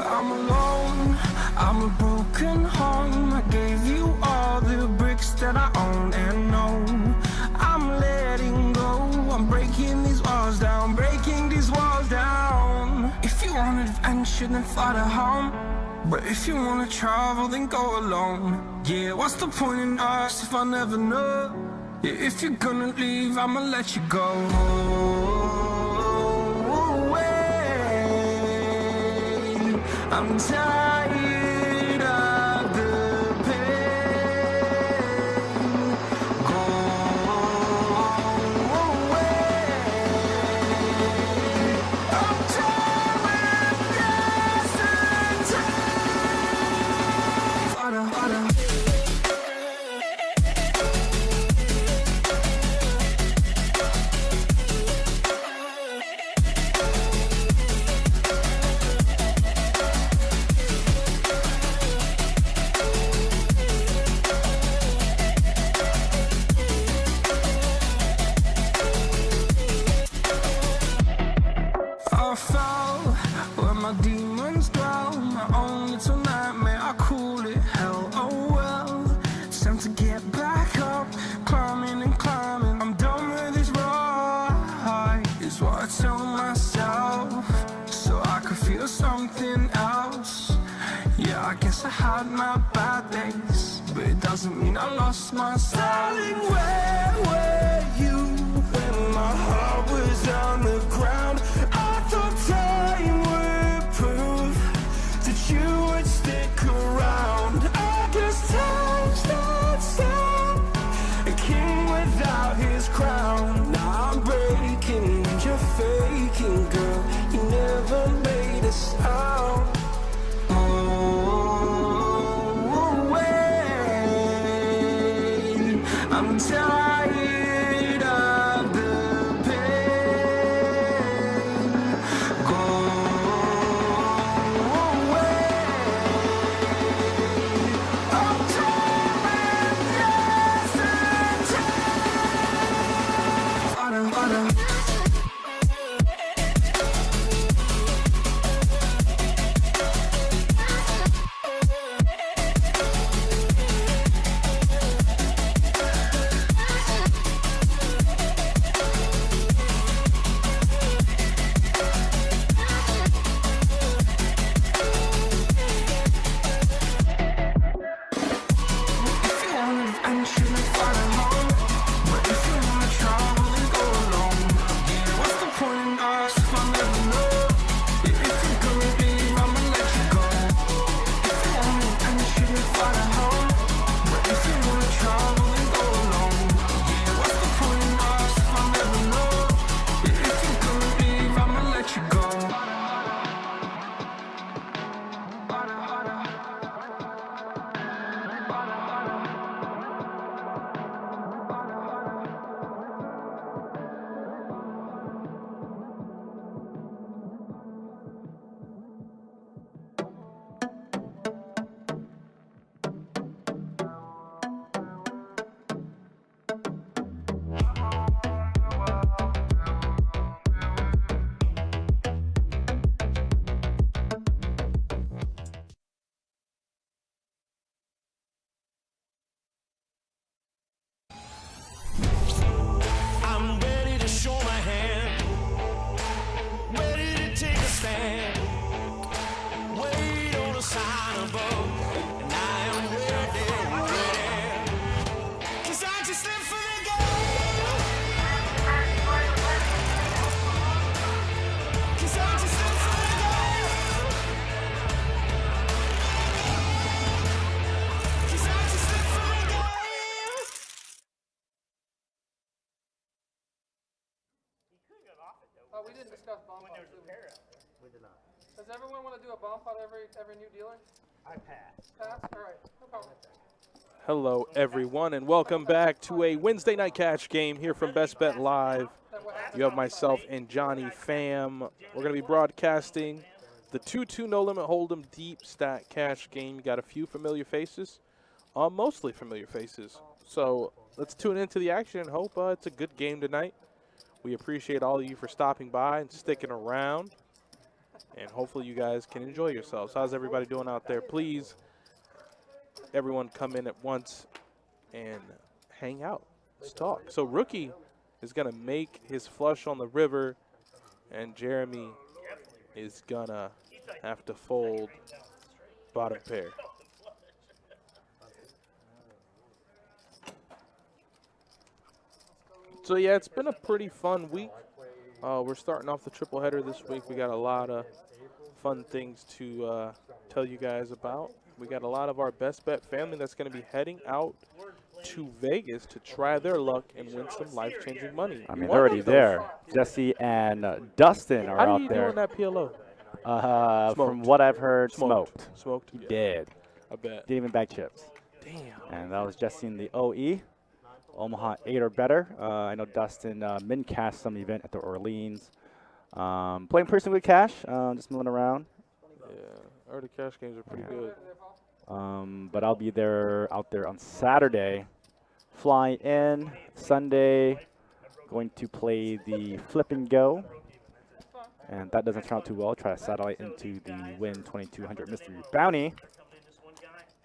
I'm alone, I'm a broken home. I gave you all the bricks that I own and know. I'm letting go, I'm breaking these walls down, breaking these walls down. If you want adventure, then fly to home. But if you wanna travel, then go alone. Yeah, what's the point in us if I never know? Yeah, if you're gonna leave, I'ma let you go. I'm tired of the pain. Go away. I'm tired of yesterday. Harder, harder. I fell where my demons dwell. My own little nightmare, I call it hell. Oh well, it's time to get back up, climbing and climbing. I'm done with this ride, is what I tell myself, so I could feel something else. Yeah, I guess I had my bad days, but it doesn't mean I lost myself. Darling, where were you when my heart was on the ground? I thought time would prove that you would stick around. I guess time stands still, a king without his crown. Now I'm breaking, you're faking, girl. You never made a sound. I'm tired of the pain. Go away. I'm tired of yesterday. Harder, harder. Oh, we didn't discuss bomb When pods, there's a did we? pair out there. We did not. Does everyone want to do a bomb pod every new dealer? I passed. Pass? Alright, no problem. Hello, everyone, and welcome back to a Wednesday night catch game here from Best Bet Live. You have myself and Johnny Pham. We're going to be broadcasting the 2-2 No Limit Hold'em Deep Stack Cash game. You got a few familiar faces, mostly familiar faces. So let's tune into the action and hope it's a good game tonight. We appreciate all of you for stopping by and sticking around, and hopefully you guys can enjoy yourselves. How's everybody doing out there? Please, everyone come in at once and hang out. Let's talk. So Rookie is going to make his flush on the river, and Jeremy is going to have to fold bottom pair. So, yeah, it's been a pretty fun week. We're starting off the triple header this week. We got a lot of fun things to tell you guys about. We got a lot of our Best Bet family that's going to be heading out to Vegas to try their luck and win some life-changing money. I mean, they're already there. Jesse and Dustin are How out do you there. do on that PLO? From what I've heard, Smoked. He Yeah, did. I bet. Didn't even bag chips. Damn. And that was Jesse in the OE. Omaha 8 or better. I know Dustin min-cast some event at the Orleans. Playing person with cash, just milling around. Yeah, early cash games are pretty good. But I'll be out there on Saturday, flying in Sunday, going to play the flip and go, and that doesn't turn out too well. Try to satellite into the Win 2200 Mystery Bounty,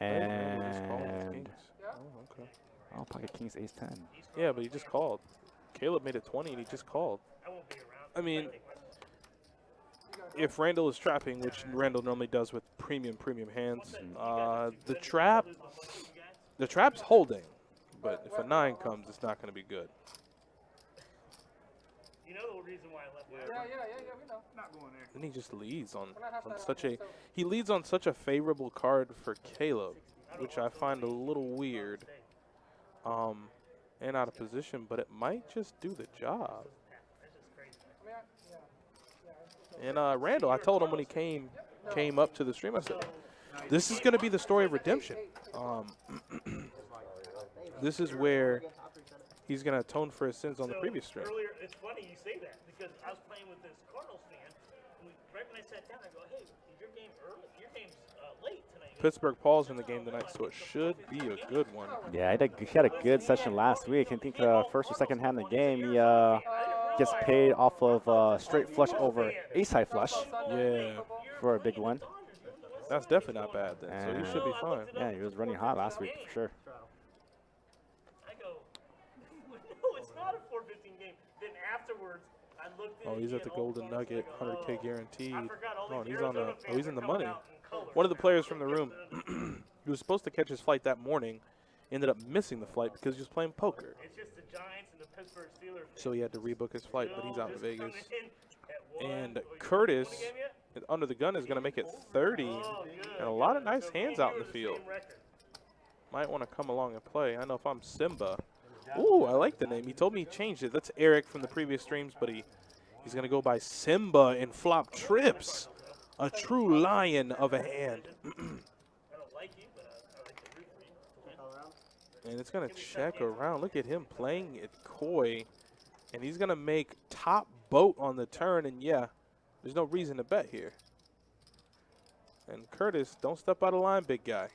and I'll pocket Kings Ace 10. Yeah, but he just called. Caleb made it 20 and he just called. I mean, if Randall is trapping, which Randall normally does with premium hands, the trap's holding, but if a 9 comes, it's not going to be good. You know the reason why I left. Yeah, we know. Not going there. And he just leads on such a favorable card for Caleb, which I find a little weird, and out of position, but it might just do the job. And Randall, I told him when he came up to the stream, I said, this is going to be the story of redemption. This is where he's going to atone for his sins on the previous stream. Earlier, it's funny you say that because I was playing with this Cardinals fan, and right when I sat down, I go, "Hey, is your game early? Your game's late tonight." Pittsburgh Paul's in the game tonight, so it should be a good one. Yeah, he had a good session last week. I think first or second hand of the game, he gets paid off of straight flush over ace high flush. Yeah. For a big one. That's definitely not bad then, so he should be fine. Yeah, he was running hot last week for sure. I go, no, it's not a 415 game. Then afterwards, I looked at Oh, he's at the Golden Nugget, 100K guaranteed. Oh, He's in the money. One of the players from the room, he was supposed to catch his flight that morning, ended up missing the flight because he was playing poker. It's just the Giants and the Pittsburgh Steelers. So he had to rebook his flight, but he's out in Vegas. And Curtis, under the gun, is going to make it 30. And a lot of nice hands out in the field. Might want to come along and play. I know if I'm Simba. Ooh, I like the name. He told me he changed it. That's Eric from the previous streams, but he's going to go by Simba and flop trips. A true lion of a hand. And it's going to check around. Look at him playing it coy. And he's going to make top boat on the turn. And, yeah, there's no reason to bet here. And Curtis, don't step out of line, big guy.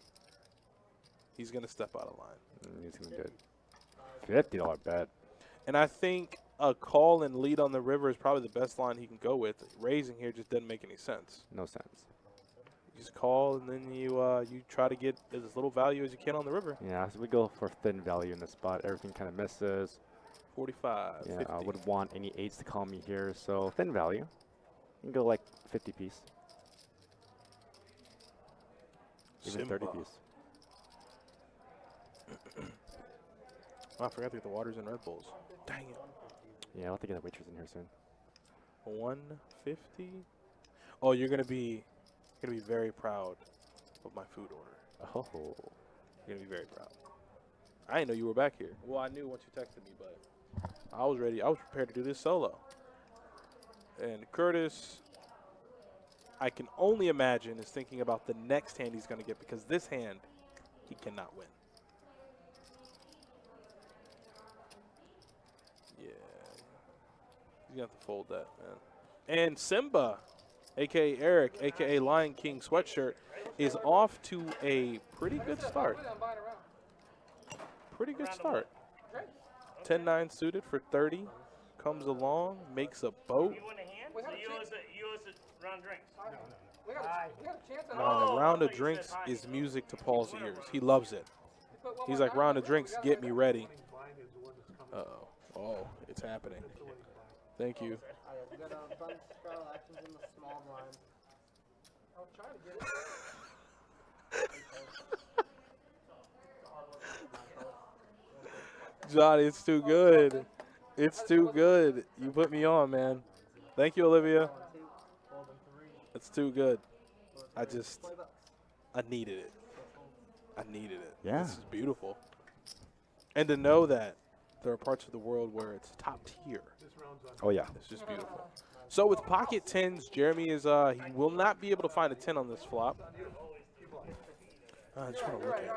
He's going to step out of line. He's going to do $50 bet. And I think a call and lead on the river is probably the best line he can go with. Raising here just doesn't make any sense. No sense. You just call, and then you try to get as little value as you can on the river. Yeah, so we go for thin value in this spot. Everything kind of misses. 45, yeah, 50. I would want any 8s to call me here, so thin value. You can go like 50 piece. Even Simba. 30 piece. Oh, I forgot to get the waters and Red Bulls. Dang it. Yeah, I'll have to get a waitress in here soon. 150. Oh, you're gonna be very proud of my food order. Oh. You're gonna be very proud. I didn't know you were back here. Well, I knew once you texted me, but I was ready. I was prepared to do this solo. And Curtis, I can only imagine, is thinking about the next hand he's gonna get, because this hand he cannot win. You have to fold that, man. And Simba, a.k.a. Eric, a.k.a. Lion King Sweatshirt, is off to a pretty good start. Pretty good start. 10-9 suited for 30. Comes along, makes a boat. You want a hand? So you owe us a round of drinks. We got a chance at Now, the round of drinks is music to Paul's ears. He loves it. He's like, round of drinks, get me ready. Uh-oh. Oh, it's happening. Thank you. We got a bunch of actions in the small blind. I was trying to get it. Johnny, it's too good. It's too good. You put me on, man. Thank you, Olivia. It's too good. I needed it. I needed it. Yeah. This is beautiful. And to know that there are parts of the world where it's top tier. Oh, yeah. It's just beautiful. So with pocket 10s, Jeremy is he will not be able to find a 10 on this flop. I just want to look at it.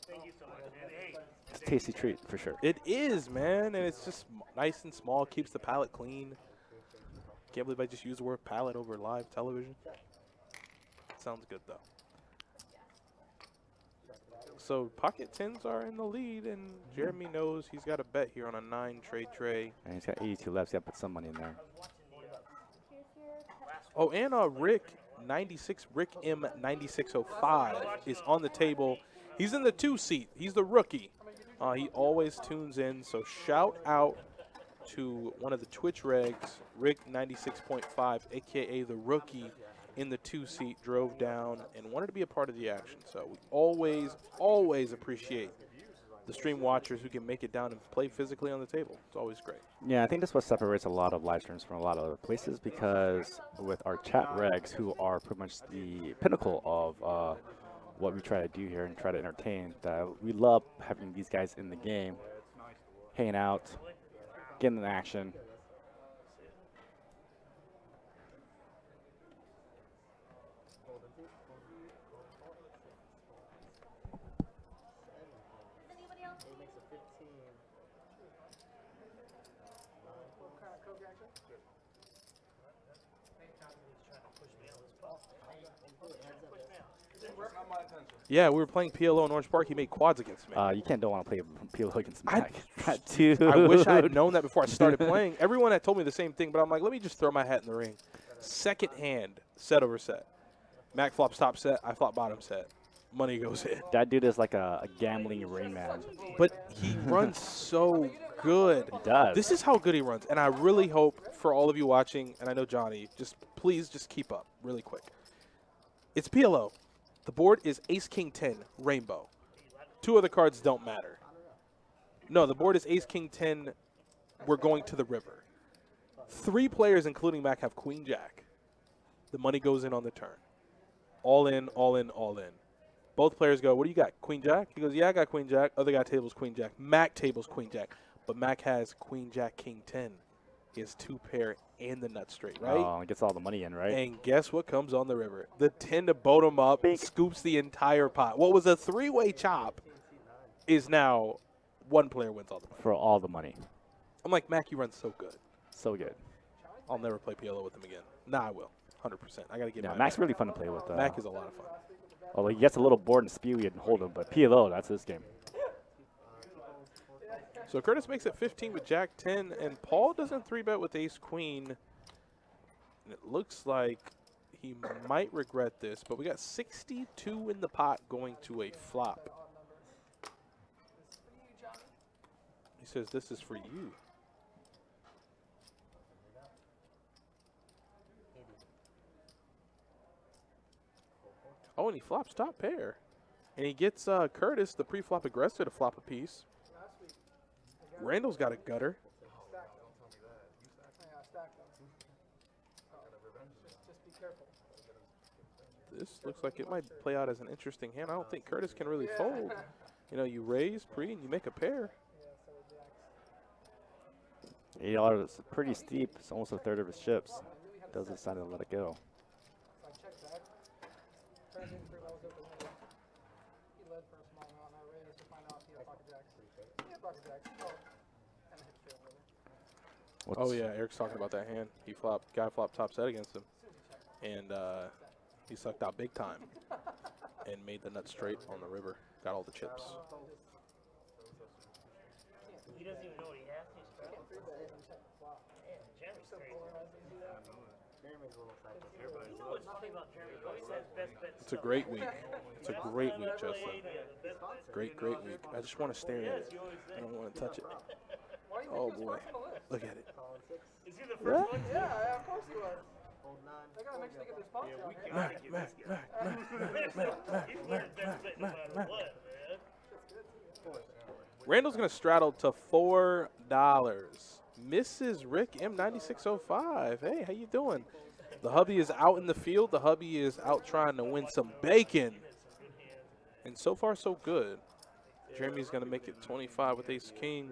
Thank you so much, man. Hey, It's a tasty treat for sure. It is, man, and it's just nice and small, keeps the palette clean. Can't believe I just used the word palette over live television. Sounds good, though. So pocket 10s are in the lead, and Jeremy knows he's got a bet here on a 9 trade tray. And he's got 82 left. He's got to put some money in there. Oh, and Rick M9605 is on the table. He's in the 2 seat. He's the rookie. He always tunes in, so shout out to one of the Twitch regs, Rick 96.5, a.k.a. the rookie in the 2 seat, drove down and wanted to be a part of the action. So we always appreciate the stream watchers who can make it down and play physically on the table. It's always great. Yeah, I think that's what separates a lot of live streams from a lot of other places, because with our chat regs, who are pretty much the pinnacle of what we try to do here and try to entertain, that we love having these guys in the game, hanging out, getting in action. Yeah, we were playing PLO in Orange Park. He made quads against me. You don't want to play PLO against I- Mac. Dude. I wish I had known that before I started playing. Everyone had told me the same thing, but I'm like, let me just throw my hat in the ring. Second hand, set over set. Mac flops top set, I flop bottom set. Money goes in. That dude is like a gambling Rain Man. But he runs so good. He does. This is how good he runs. And I really hope for all of you watching, and I know Johnny, please keep up really quick. It's PLO. The board is Ace King 10 Rainbow. 2 other cards don't matter. No, the board is Ace King 10. We're going to the river. 3 players, including Mac, have Queen Jack. The money goes in on the turn. All in, all in, all in. Both players go, what do you got, Queen Jack? He goes, yeah, I got Queen Jack. Other guy tables Queen Jack. Mac tables Queen Jack. But Mac has Queen Jack King 10. He has 2 pair and the nut straight, right? Oh, gets all the money in, right? And guess what comes on the river? The 10 to boat him up, scoops the entire pot. What was a 3-way chop is now 1 player wins all the money. For all the money. I'm like, Mac, you run so good. So good. I'll never play PLO with him again. Nah, I will. 100%. I got to get Yeah, my Mac's really fun to play with. Mac is a lot of fun. Although he gets a little bored and spewy and hold him, but PLO, that's his game. So Curtis makes it 15 with Jack 10, and Paul doesn't 3-bet with Ace Queen. And it looks like he might regret this, but we got 62 in the pot going to a flop. He says this is for you. Oh, and he flops top pair. And he gets Curtis, the pre-flop aggressor, to flop a piece. Randall's got a gutter. This looks like it might play out as an interesting hand. I don't think Curtis can really fold. You know, you raise pre and you make a pair. $80 is pretty steep. It's almost a third of his chips. Doesn't decide to let it go. Oh yeah, Eric's talking about that hand. Guy flopped top set against him, and he sucked out big time, and made the nut straight on the river. Got all the chips. He doesn't even know what he has. He's struggling. Man, Jeremy's crazy. Jeremy's a little psycho. You know what's funny about Jeremy? He always has best bet It's a stuff. great week. It's a great week, Justin. Yeah, the best bet. Great week. I just want to stare at it. I don't want to touch it. Oh boy, look at it. Calling 6. Is he the first one? Yeah, of course he was. Hold 9. They gotta make sure they get their spots down here. He's winning best bet no matter what, man. Randall's gonna straddle to $4. Mrs. Rick M9605. Hey, how you doing? The hubby is out in the field. The hubby is out trying to win some bacon. And so far, so good. Jeremy's gonna make it 25 with ace king.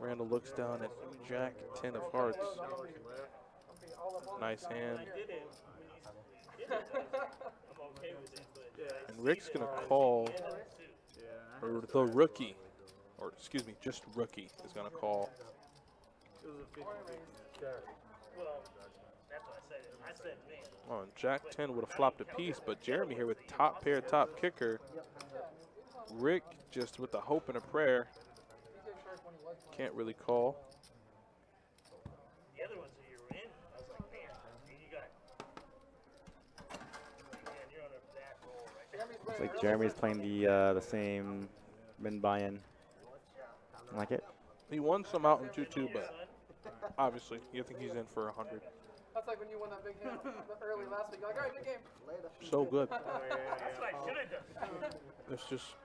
Randall looks down at Jack 10 of hearts. Nice hand. And Rick's gonna call, or the rookie, or excuse me, just rookie is gonna call. Well, that's what I said. I said, man. Oh, and Jack 10 would have flopped a piece, but Jeremy here with top pair, top kicker. Rick just with the hope and a prayer. Can't really call. The other ones that you were in, I was like, man, you got. Man, you're on a back roll right now. Looks like Jeremy's playing the same min buy-in. Like it? He won some out in 2-2, but obviously you think he's in for 100. That's like when you won that big hand early last week. You're like, all right, good game. So good. That's what I should have done. It's just,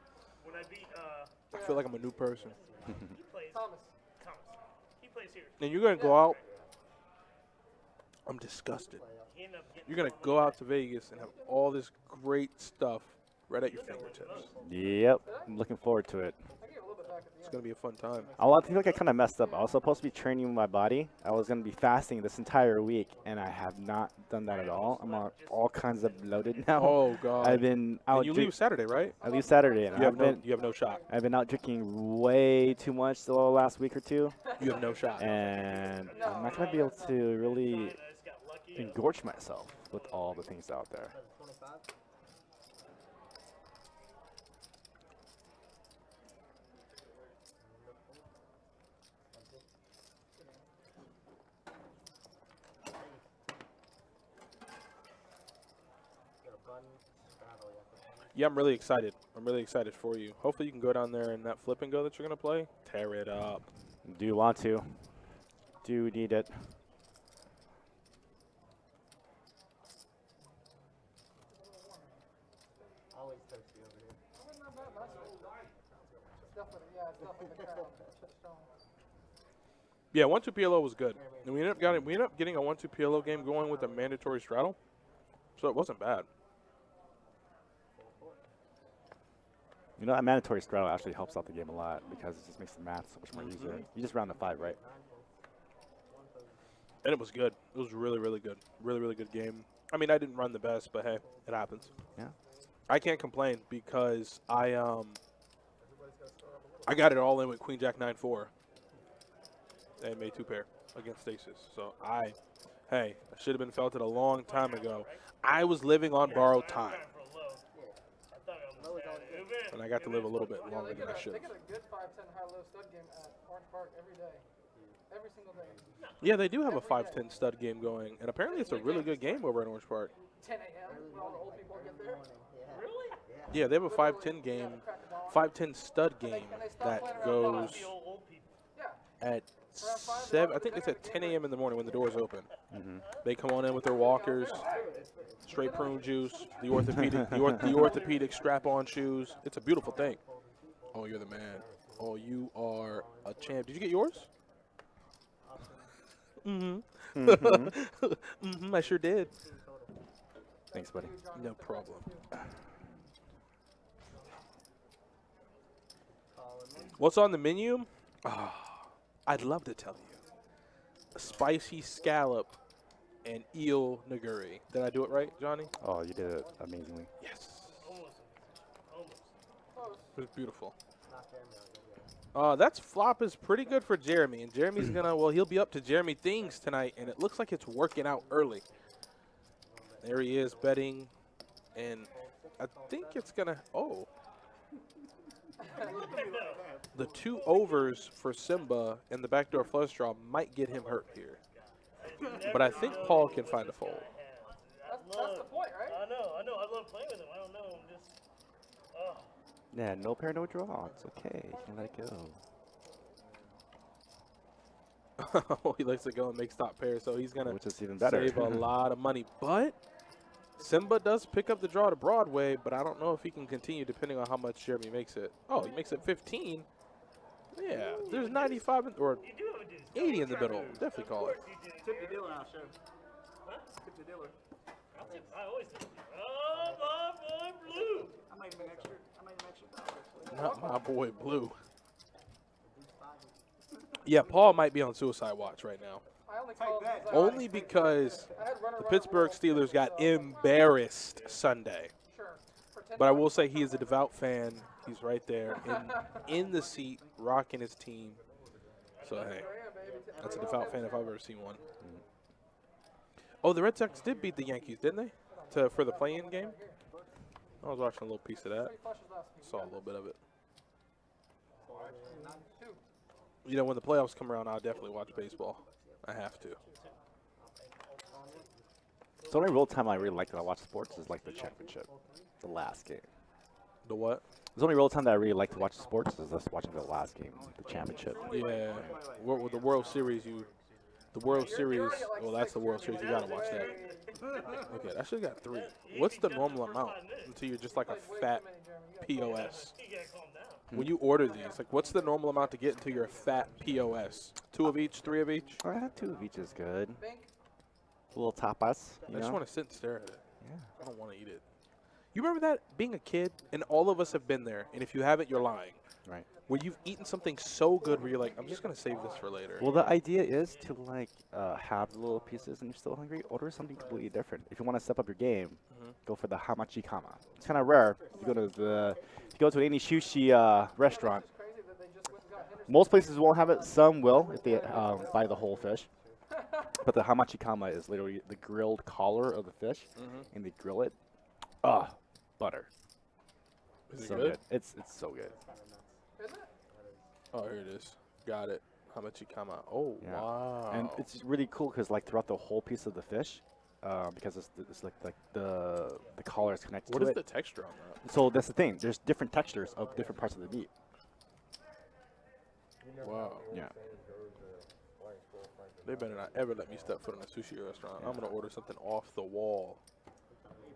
When I beat, I feel like I'm a new person. he plays. Thomas. He plays here. And you're gonna go out. I'm disgusted. He ended up getting. You're gonna go out to Vegas and have all this great stuff right at your fingertips. Yep. I'm looking forward to it. I gave a little bit back at the It's end. gonna be a fun time. I feel like I kind of messed up. I was supposed to be training my body. I was going to be fasting this entire week, and I have not done that at all. I'm on all kinds of bloated now. Oh God. I've been out. And you leave Saturday, right? I leave Saturday, and You have no shot. I've been out drinking way too much the last week or two, You have no shot. and I'm not going to be able to really I just got lucky. engorge myself with all the things out there. 25. Got a bun straddle yet. Yeah, I'm really excited. I'm really excited for you. Hopefully you can go down there and that flip and go that you're gonna play, tear it up. Do want to. Do need it. Always thirsty over here. It wasn't that bad last week. It's definitely, yeah, it's definitely the crowd. It's strong. Yeah, 1-2 PLO was good. And we ended up getting a 1-2 PLO game going with a mandatory straddle. So it wasn't bad. You know, that mandatory straddle actually helps out the game a lot because it just makes the math so much more easier. You just round to 5, right? And it was good. It was really, really good. Really, really good game. I mean, I didn't run the best, but hey, it happens. Yeah. I can't complain because I got it all in with Queen Jack 9-4 and made 2 pair against Stasis. So I should have been felted a long time ago. I was living on borrowed time, and I got to live a little bit Yeah, longer than I should. they get a good 5-10 high-low stud game at Orange Park every day. Every single day. Yeah, they do have a 5-10 stud game going, and apparently it's a really good game over at Orange Park. 10 a.m. when all the old people get there. Really? Yeah, they have a 5-10 game, 5-10 stud game that goes The old people. Yeah. at 7. I think it's at 10 a.m. in the morning when the doors open. They come on in with their walkers, straight prune juice, the orthopedic strap-on shoes. It's a beautiful thing. Oh, you're the man. Oh, you are a champ. Did you get yours? I sure did. Thanks, buddy. No problem. What's on the menu? I'd love to tell you. A spicy scallop and eel nigiri. Did I do it right, Johnny? Oh, you did it amazingly. Yes. Almost. It was beautiful. Not Jeremy, I'll give you That's flop is pretty good for Jeremy, and Jeremy's gonna, well, he'll be up to Jeremy Things tonight, and it looks like it's working out early. There he is betting, and I think it's gonna, the 2 overs for Simba and the backdoor flush draw might get him hurt here. But I think Paul can find a fold. That's the point, right? I know. I love playing with him. I don't know. I'm just, Yeah, no pair, no draw. It's okay. You can let it go. He likes to go and make stop pairs, so he's gonna Which is even better. save a lot of money. But Simba does pick up the draw to Broadway, but I don't know if he can continue depending on how much Jeremy makes it. Oh, he makes it 15. Yeah, there's 95 or you do have a deuce. 80 in the middle. Definitely call it. Tip your dealer, I'll show. Tip your dealer. I always do. Oh, my boy, Blue. I might even extra $1, actually. Not my boy Blue. Yeah, Paul might be on suicide watch right now. I only called that. because Only because I had runner, the runner, Pittsburgh runner, Steelers got so- embarrassed Sunday. Sure. For 10 But I bucks. will say he is a devout fan. He's right there in the seat, rocking his team. So, hey, Yeah, baby. that's a devout fan if I've ever seen one. Oh, the Red Sox did beat the Yankees, didn't they? For the play-in game? I was watching a little piece of that. 3 flushes last week. Saw a little bit of it. 2. You know, when the playoffs come around, I'll definitely watch baseball. I have to. The only real time I really like to watch sports is like the championship, the last game. The what? The only real time that I really like to watch sports is just watching the last game, the championship. Yeah. With the World Series, well, that's the World Series. You got to watch that. Okay, I should have got 3. What's the normal amount until you're just like a fat POS? You gotta calm down. When you order these, like, what's the normal amount to get until you're a fat POS? 2 of each, 3 of each? 2 of each is good. Bink. A little tapas. I just want to sit and stare at it. Yeah. I don't want to eat it. You remember that being a kid, and all of us have been there, and if you haven't, you're lying. Right. Where you've eaten something so good where you're like, I'm just going to save this for later. Well, the idea is to like have the little pieces and you're still hungry. Order something completely different. If you want to step up your game, go for the hamachi kama. It's kind of rare. You go to any sushi restaurant. It's crazy that they just went and got Henderson. Most places won't have it. Some will if they buy the whole fish. But the hamachi kama is literally the grilled collar of the fish, and they grill it. Butter. Is it So good? It's so good. Isn't it? Oh, here it is. Got it. Hamachi kama. Oh, Yeah. wow. And it's really cool because like throughout the whole piece of the fish, because it's like the collar is connected What to is it. the texture on that? So that's the thing. There's different textures of different parts of the meat. Wow. Yeah. They better not ever let me step foot in a sushi restaurant. I'm going to order something off the wall.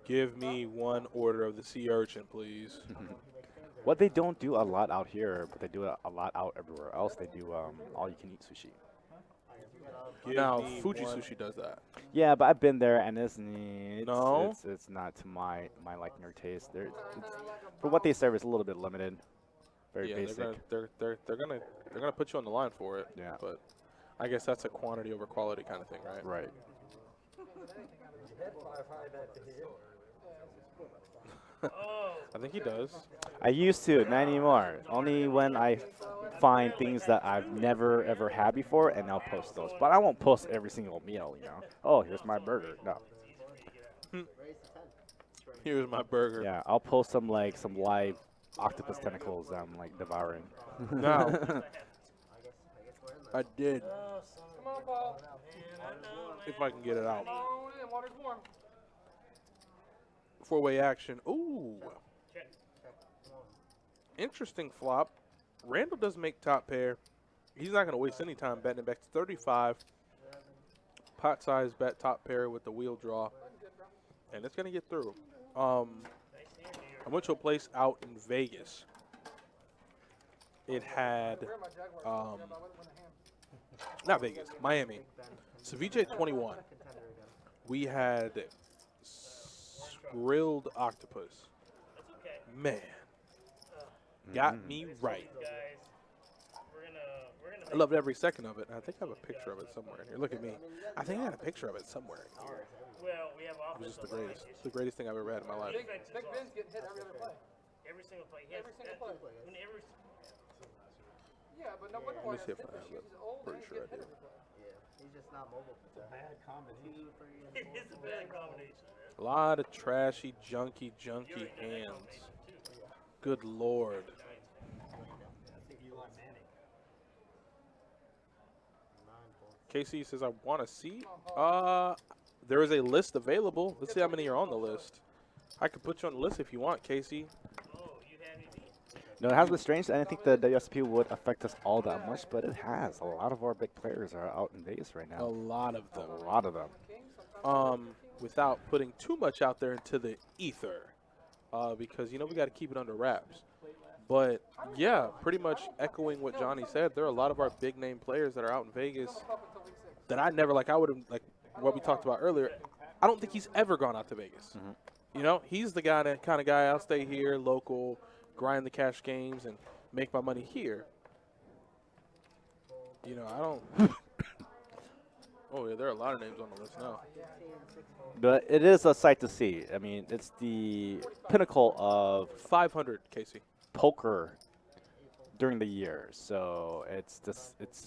Give me 1 order of the sea urchin, please. What they don't do a lot out here, but they do it a lot out everywhere else. They do all-you-can-eat sushi. Now, me Fuji one. Sushi does that. Yeah, but I've been there, and it's No? it's not to my liking or taste. For what they serve, it's a little bit limited. Very Yeah, basic. they're gonna put you on the line for it. Yeah. But I guess that's a quantity over quality kind of thing, right? Right. I think he does. I used to, not anymore. Only when I find things that I've never ever had before, and I'll post those. But I won't post every single meal, you know. Oh, here's my burger. No. Here's my burger. Yeah, I'll post some live octopus tentacles I'm like devouring. Now, I did, Come on, Paul. if I can get it out. Come on in. Water's warm. 4-way action. Ooh. Interesting flop. Randall does make top pair. He's not going to waste any time betting it back to 35. Pot size bet top pair with the wheel draw. And it's going to get through. I went to a place out in Vegas. It had, Where are my Jaguars? Yeah, but I wouldn't win a hand. not Vegas, Miami. Ceviche 21. We had grilled octopus. Man. Got me right. Guys, we're gonna I loved every second of it. I think I have a picture of it somewhere in here. Look at me. I think I had a picture of it somewhere in here. well, we have It was offense. just the greatest. It's the greatest thing I've ever had in my life. Big Ben's getting hit every other play. Every single play. Every single play. When every Yeah, but no wonder Let why me see that's if I have different. it. He's old Pretty and sure I getting hit do. every play. Yeah, he's just not mobile. It's a bad combination. 2, 3, and It is a bad combination, man. A lot of trashy, junky hands. Good Lord. Casey says, I want a seat. There is a list available. Let's see how many are on the list. I could put you on the list if you want, Casey. Oh, you had me beat. No, it has been strange. I didn't think the WSP would affect us all that much, but it has. A lot of our big players are out in Vegas right A now. lot of them. A lot of them. Without putting too much out there into the ether, because, you know, we got to keep it under wraps. But, yeah, pretty much echoing what Johnny said, there are a lot of our big-name players that are out in Vegas that I never, like, I would have, like, what we talked about earlier, I don't think he's ever gone out to Vegas. You know, he's the guy, that kind of guy, I'll stay here, local, grind the cash games, and make my money here. You know, I don't. Oh, yeah, there are a lot of names on the list now. But it is a sight to see. I mean, it's the pinnacle of 500, Casey. poker during the year. So it's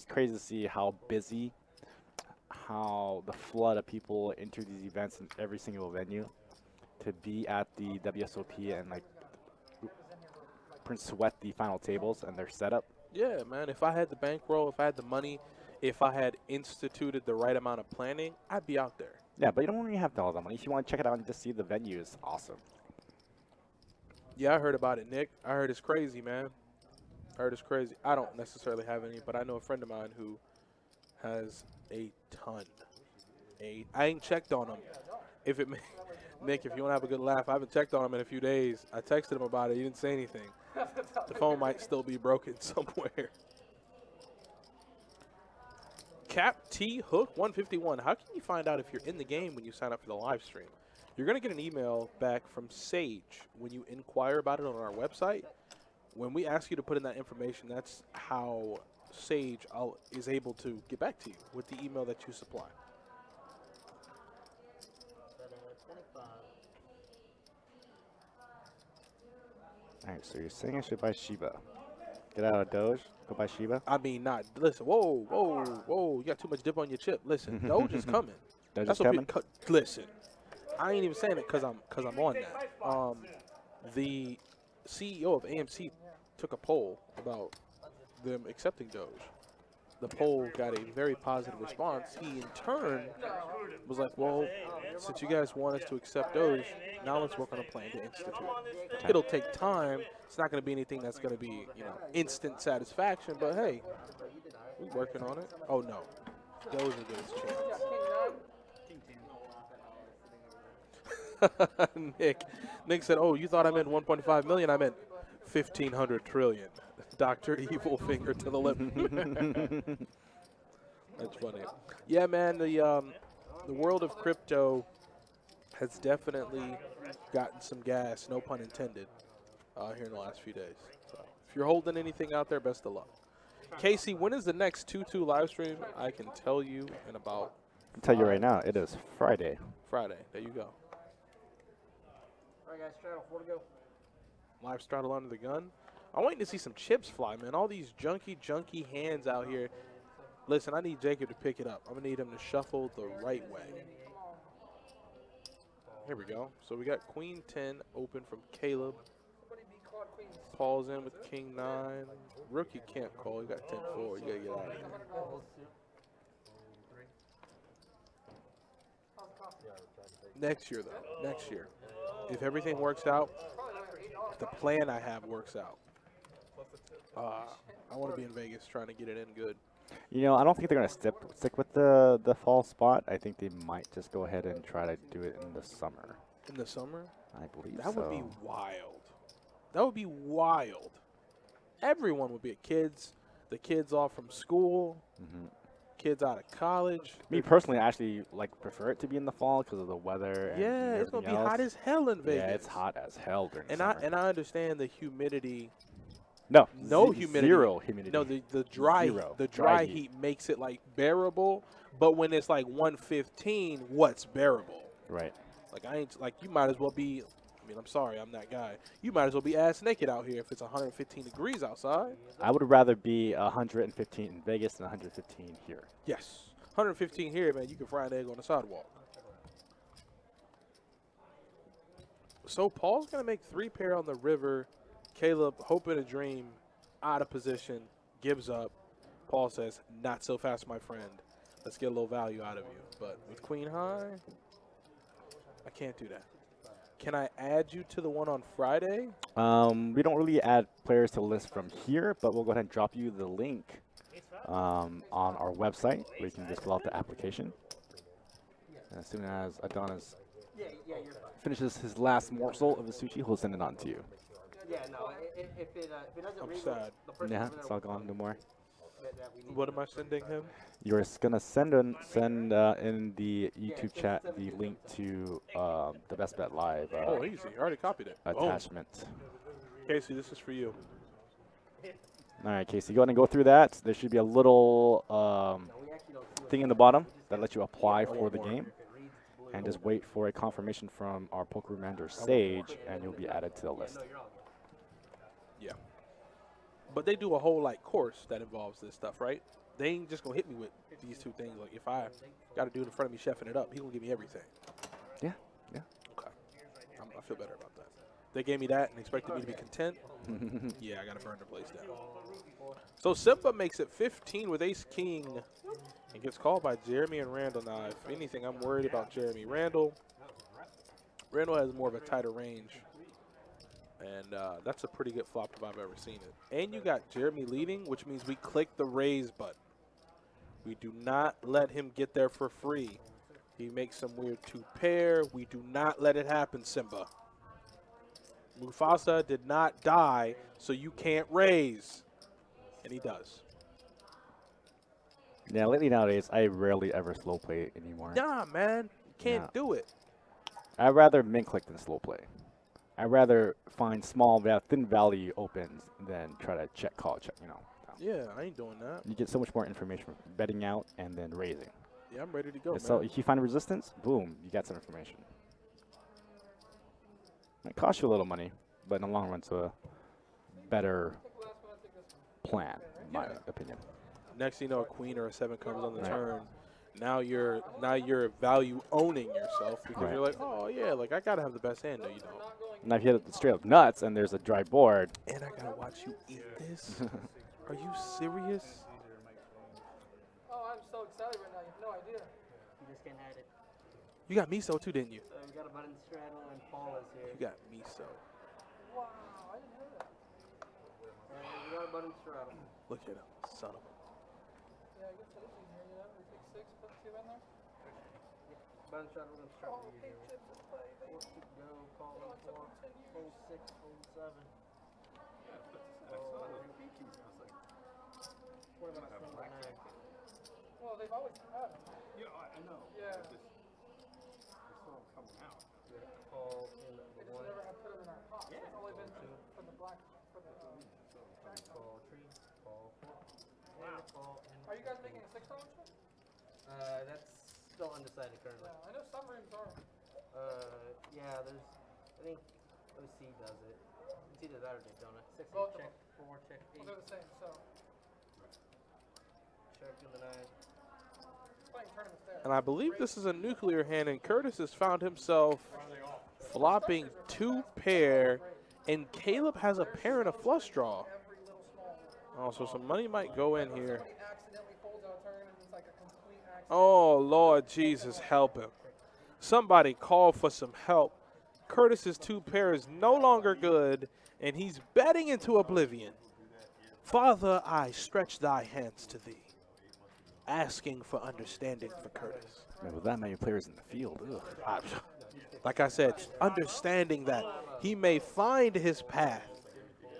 crazy to see how busy, how the flood of people enter these events in every single venue. To be at the WSOP and like sweat the final tables and their setup. Yeah, man. If I had the bankroll, if I had the money, if I had instituted the right amount of planning, I'd be out there. Yeah, but you don't really have all the money. If you want to check it out and just see the venue, it's awesome. Yeah, I heard about it, Nick. I heard it's crazy, man. I heard it's crazy. I don't necessarily have any, but I know a friend of mine who has a ton. I ain't checked on him. If it, Nick, if you want to have a good laugh, I haven't checked on him in a few days. I texted him about it. He didn't say anything. The phone might still be broken somewhere. Cap T Hook 151. How can you find out if you're in the game when you sign up for the live stream? You're going to get an email back from Sage when you inquire about it on our website. When we ask you to put in that information, that's how Sage is able to get back to you with the email that you supply. All right, so you're saying I should buy Shiba. Get out of Doge, go buy Shiba. I mean, not. Listen, whoa. You got too much dip on your chip. Listen, Doge is coming. Doge That's is what coming? listen, I ain't even saying it because I'm on that. The CEO of AMC took a poll about them accepting Doge. The poll got a very positive response. He, in turn, was like, well, since you guys want us to accept Doge, now let's work on a plan to institute it. It'll take time. It's not going to be anything that's going to be, you know, instant satisfaction, but hey, we're working on it. Oh, no. Doge will get his chance. Nick said, oh, you thought I meant 1.5 million? I meant 1,500 trillion. Dr. Evil finger to the lip. That's funny. Yeah, man, the world of crypto has definitely gotten some gas, no pun intended, here in the last few days. So if you're holding anything out there, best of luck. Casey, when is the next 2-2 live stream? I can tell you in about I'll tell you right now, it is Friday. Friday. There you go. All right, guys, straddle, 4 to go. Live straddle under the gun. I'm waiting to see some chips fly, man. All these junky hands out here. Listen, I need Jacob to pick it up. I'm going to need him to shuffle the right way. Here we go. So we got Queen 10 open from Caleb. Paul's in with King 9. Rookie can't call. You got 10-4. You got to get out of here. Next year, though. Next year. If everything works out, if the plan I have works out, I want to be in Vegas trying to get it in good. You know, I don't think they're going to stick with the fall spot. I think they might just go ahead and try to do it in the summer. In the summer? I believe That so. would be wild. That would be wild. Everyone would be at kids. The kids off from school. Kids out of college. Me personally, I actually prefer it to be in the fall because of the weather. Yeah, and it's going to be everything hot else. as hell in Vegas. Yeah, it's hot as hell during And summer. I understand the humidity. No Humidity. Zero humidity. No, the dry Zero. the Dry dry heat. heat makes it bearable, but when it's 115, what's bearable? Right. You might as well be mean, I'm sorry, I'm that guy. You might as well be ass naked out here if it's 115 degrees outside. I would rather be 115 in Vegas than 115 here. Yes. 115 here, man, you can fry an egg on the sidewalk. So Paul's going to make 3 pair on the river. Caleb, hoping a dream, out of position, gives up. Paul says, not so fast, my friend. Let's get a little value out of you. But with queen high, I can't do that. Can I add you to the one on Friday? We don't really add players to the list from here, but we'll go ahead and drop you the link on our website where you can just fill out the application. And as soon as Adonis finishes his last morsel of the sushi, he'll send it on to you. Yeah, no, if it doesn't I'm read sad. the person Yeah, over it's there all gone, no more. that we need What to- am I sending him? You're going to send in the YouTube chat the link to the Best Bet Live Oh, easy. I already copied it. Boom. attachment. Casey, this is for you. All right, Casey, go ahead and go through that. There should be a little we actually don't see thing in the bottom that lets you apply for the more. game. And just wait for a confirmation from our poker room manager, Sage, and you'll be added to the list. Yeah. But they do a whole, like, course that involves this stuff, right? They ain't just going to hit me with these 2 things. Like, if I got to do it in front of me chefing it up, he going to give me everything. Yeah, yeah. Okay. I feel better about that. They gave me that and expected me to be content. Yeah, I got to burn the place down. So Simba makes it 15 with ace-king and gets called by Jeremy and Randall. Now, if anything, I'm worried about Jeremy. Randall has more of a tighter range. And that's a pretty good flop if I've ever seen it. And you got Jeremy leading, which means we click the raise button. We do not let him get there for free. He makes some weird 2-pair. We do not let it happen, Simba. Mufasa did not die, so you can't raise. And he does. Yeah, lately nowadays, I rarely ever slow play anymore. Nah, man. You can't do it. I'd rather min click than slow play. I'd rather find thin value opens than try to check call, you know. Yeah, I ain't doing that. You get so much more information from betting out and then raising. Yeah, I'm ready to go, So man. if you find resistance, boom, you got some information. Might cost you a little money, but in the long run, it's a better plan, in my opinion. Next thing you know, a queen or a 7 comes on the Right. turn. Now you're value owning yourself because Right. you're like, oh yeah, like I gotta have the best hand. No, you don't. Now if you hit it straight up nuts and there's a dry board, And I gotta watch you eat this. Are you serious? Oh, I'm so excited right now. You have no idea. You just can't hide it. You got miso too, didn't you? So we got a button straddle and Paul is here. You got miso. Wow, I didn't know that. We got a button straddle. Look at him, son of a. Yeah, I guess it is easier, you know? We take 6, put 2 in there. Button straddle and straddle. Oh, pink chips is play, baby. 4 to go, call Oh, in it took 4, them 10 years. hold 6, hold 7. What about a 9? Well, they've always had them. Yeah, I know. Yeah. It's just, they're still coming out. Call in They the just 1. never have put it in our pot. It's only been for the black, for the Call 3, call 4. And call in. Are you guys making a $6 chip? That's still undecided currently. Yeah, I know some rooms are. Yeah, there's, I think OC does it. It's either that or Daytona. 6 Both of check, 4 check, 8 Well, they're the same, so. check in the 9. Playing tournaments there. And I believe this is a nuclear hand, and Curtis has found himself flopping 2-pair, and Caleb has a pair and a flush draw. Every little small one. Oh, so some money might go in here. Somebody accidentally folds out a turn and it's like a complete accident. Oh, Lord Jesus, help him. Somebody call for some help. Curtis's 2-pair is no longer good, and he's betting into oblivion. Father, I stretch thy hands to thee, asking for understanding for Curtis. man, with that many players in the field, ugh. Like I said, understanding that he may find his path,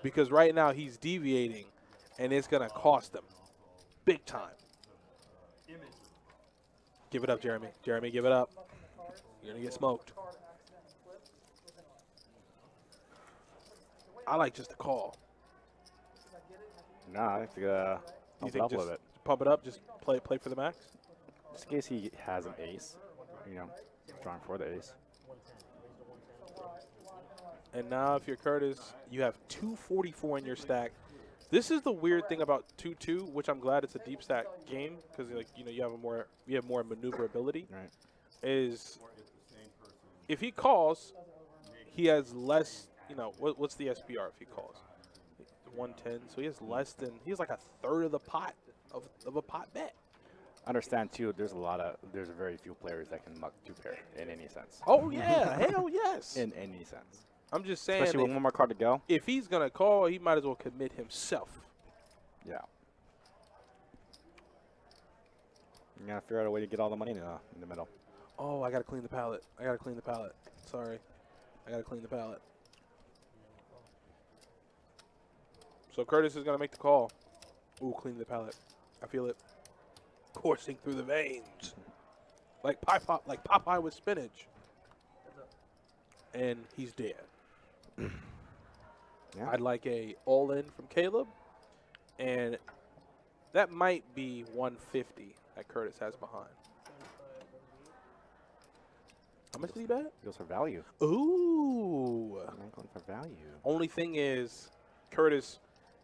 because right now he's deviating, and it's going to cost him big time. Give it up, Jeremy. Jeremy, give it up. You're going to get smoked. I like just a call. Nah, I think You pump it think up a just little bit. pump it up, just play for the max? Just in case he has an ace, you know, drawing for the ace. And now if you're Curtis, you have 244 in your stack. This is the weird thing about 2-2, which I'm glad it's a deep stack game because like you have more maneuverability. Right. Is if he calls, he has less. What's the SPR if he calls? 110. So he has like a third of the pot of a pot bet. Understand too. There's very few players that can muck 2-pair in any sense. Oh yeah, hell yes. In any sense. I'm just saying. Especially with one more card to go. If he's gonna call, he might as well commit himself. Yeah. You gotta figure out a way to get all the money in the middle. Oh, I gotta clean the palette. Sorry, I gotta clean the palette. So Curtis is gonna make the call. Ooh, clean the palette. I feel it coursing through the veins, like Popeye with spinach. And he's dead. Yeah. I'd like a all-in from Caleb, and that might be 150 that Curtis has behind. How much did he bet? Goes for value. Ooh. I'm going for value. Only thing is, Curtis,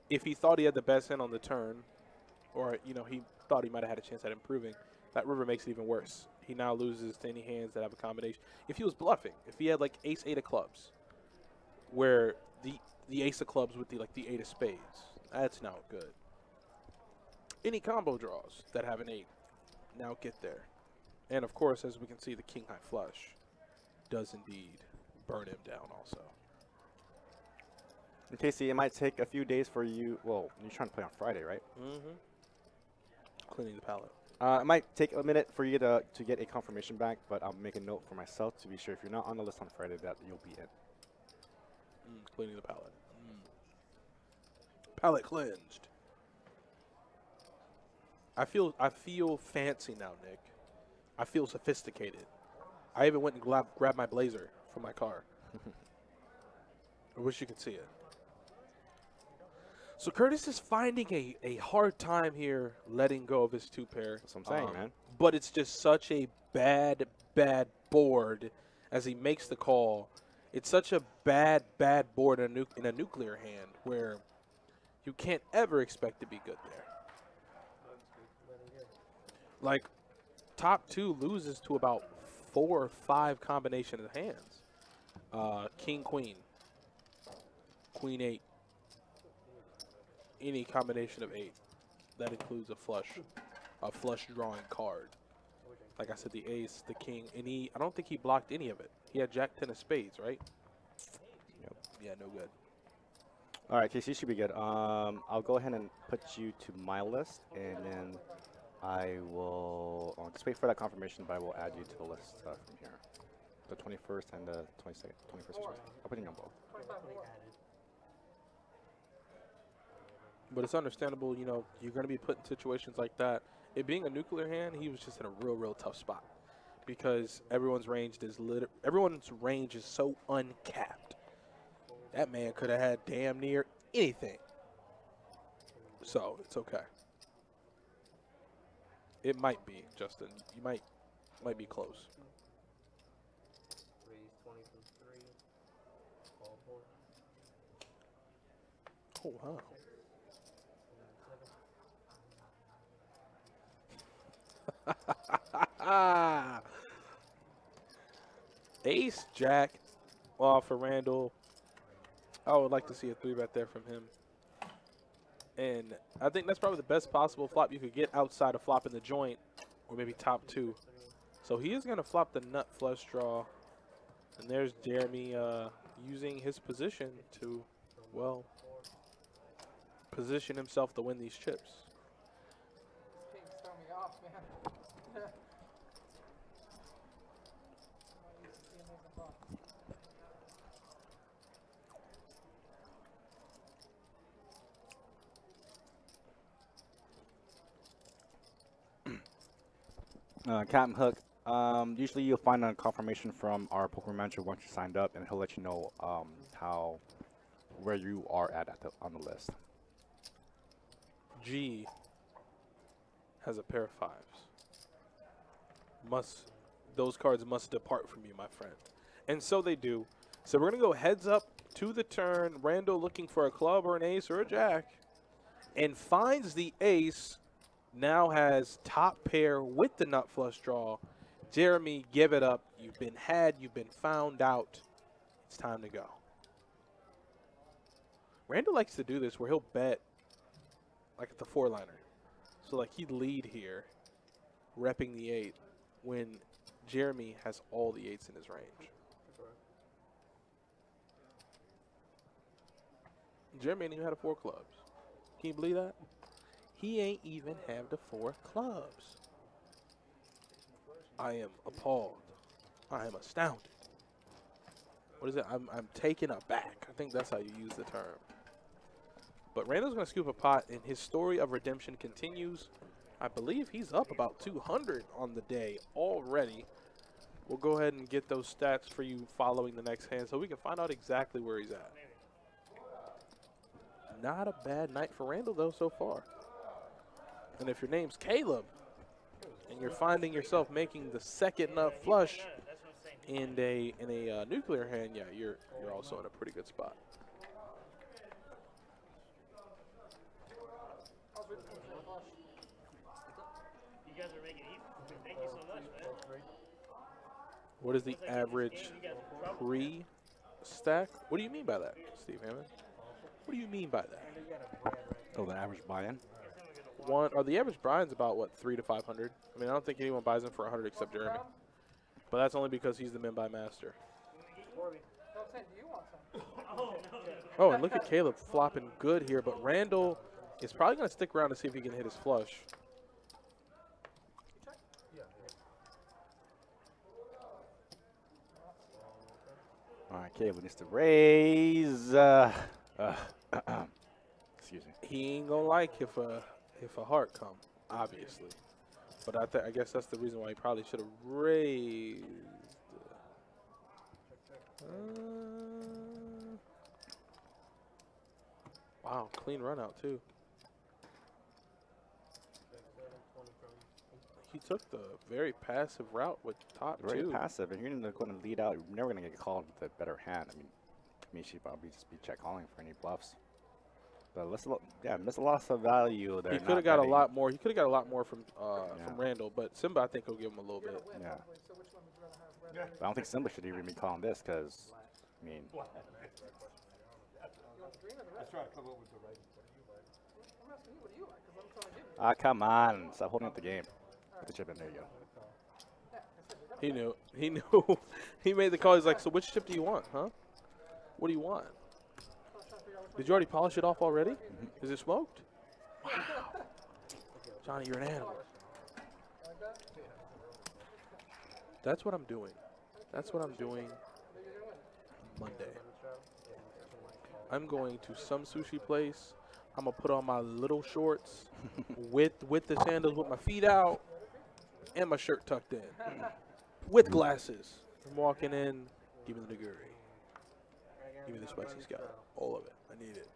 if he thought he had the best hand on the turn, or he thought he might have had a chance at improving, that river makes it even worse. He now loses to any hands that have a combination. If he was bluffing, if he had like ace 8 of clubs, where the ace of clubs with the 8 of spades, that's now good. Any combo draws that have an 8 now get there. And of course, as we can see, the king high flush does indeed burn him down also. And Casey, it might take a few days for you. Well, you're trying to play on Friday, right? Mm-hmm. Cleaning the palette. It might take a minute for you to get a confirmation back, but I'll make a note for myself to be sure if you're not on the list on Friday that you'll be in. Cleaning the palette. Palette cleansed. I feel fancy now, Nick. I feel sophisticated. I even went and grabbed my blazer from my car. I wish you could see it. So Curtis is finding a hard time here letting go of his 2-pair. That's what I'm saying, man. But it's just such a bad board as he makes the call. It's such a bad board in a nuclear hand where you can't ever expect to be good there. Like, top 2 loses to about 4 or 5 combination of hands. King, queen. Queen 8. Any combination of 8. That includes a flush drawing card. Like I said, the ace, the king, and I don't think he blocked any of it. He had Jack 10 of spades, right? Yep. Yeah, no good. All right, Casey, you should be good. I'll go ahead and put you to my list, and then I will just wait for that confirmation, but I will add you to the list from here. The 21st and the 22nd, 21st. I'll put you on both. But it's understandable, you're going to be put in situations like that. It being a nuclear hand, he was just in a real tough spot because everyone's range is so uncapped. That man could have had damn near anything. So, it's okay. It might be, Justin. You might be close. Raise 20 from 3. Call 4. Oh, wow. Ace, Jack, for Randall. I would like to see a 3-bet there from him. And I think that's probably the best possible flop you could get outside of flopping the joint or maybe top 2. So he is going to flop the nut flush draw. And there's Jeremy using his position to, well, position himself to win these chips. This game's throwing me off, man. Captain Hook, usually you'll find a confirmation from our Poker Manager once you're signed up, and he'll let you know where you are on the list. G has a pair of 5s. Those cards must depart from you, my friend. And so they do. So we're going to go heads up to the turn. Randall looking for a club or an ace or a jack, and finds the ace. Now has top pair with the nut flush draw. Jeremy, give it up. You've been had. You've been found out. It's time to go. Randall likes to do this where he'll bet like at the 4-liner. So like he'd lead here, repping the 8 when Jeremy has all the 8s in his range. Jeremy ain't even had a 4 clubs. Can you believe that? He ain't even have the 4 clubs. I am appalled. I am astounded. What is it? I'm taken aback. I think that's how you use the term. But Randall's going to scoop a pot, and his story of redemption continues. I believe he's up about 200 on the day already. We'll go ahead and get those stats for you following the next hand so we can find out exactly where he's at. Not a bad night for Randall, though, so far. And if your name's Caleb and you're finding yourself making the second nut flush in a nuclear hand, yeah, you're also in a pretty good spot. You guys are making it easy. Thank you so much, man. What is the average pre-stack? What do you mean by that, Steve Hammond? What do you mean by that? Oh, the average buy-in? The average buy-in's about, what, 300 to 500? I mean, I don't think anyone buys in for 100 except Jeremy. But that's only because he's the min-buy master. Oh, and look at Caleb flopping good here, but Randall is probably going to stick around to see if he can hit his flush. All right, Caleb needs to raise. Excuse me. He ain't going to like if a heart come, obviously. But I guess that's the reason why he probably should have raised. Wow, clean run out too. He took the very passive route with top Very two. passive, and you're going to lead out. You're never going to get called with a better hand. I mean, she'd probably just be check calling for any bluffs. But missed a lot of value there. He could have got a lot more. He could have got a lot more from Randall, but Simba, I think, will give him a little bit. Yeah. But I don't think Simba should even be calling this because, I mean. Come on. Stop holding up the game. Put the chip in. There you go. He knew. He knew. He made the call. He's like, so which chip do you want, huh? What do you want? Did you already polish it off already? Is it smoked? Wow. Johnny, you're an animal. That's what I'm doing. That's what I'm doing Monday. I'm going to some sushi place. I'm going to put on my little shorts with the sandals with my feet out and my shirt tucked in with glasses. I'm walking in, give me the nigiri. Give me the spicy scallop. All of it. I need it.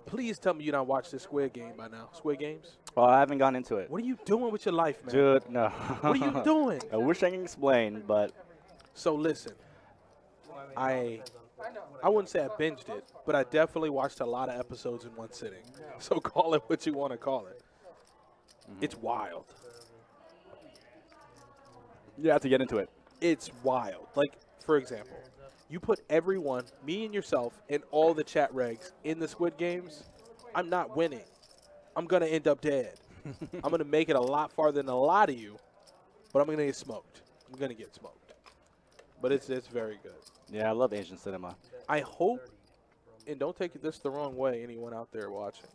Please tell me you don't watch this Squid Game by now. Squid Games? Well, I haven't gone into it. What are you doing with your life, man? Dude, no. What are you doing? I wish I could explain, but. So listen, I wouldn't say I binged it, but I definitely watched a lot of episodes in one sitting. So call it what you want to call it. It's wild. You have to get into it. It's wild. Like, for example, you put everyone, me and yourself, and all the chat regs in the Squid Games, I'm not winning. I'm going to end up dead. I'm going to make it a lot farther than a lot of you, but I'm going to get smoked. I'm going to get smoked. But it's very good. Yeah, I love Asian cinema. I hope, and don't take this the wrong way, anyone out there watching,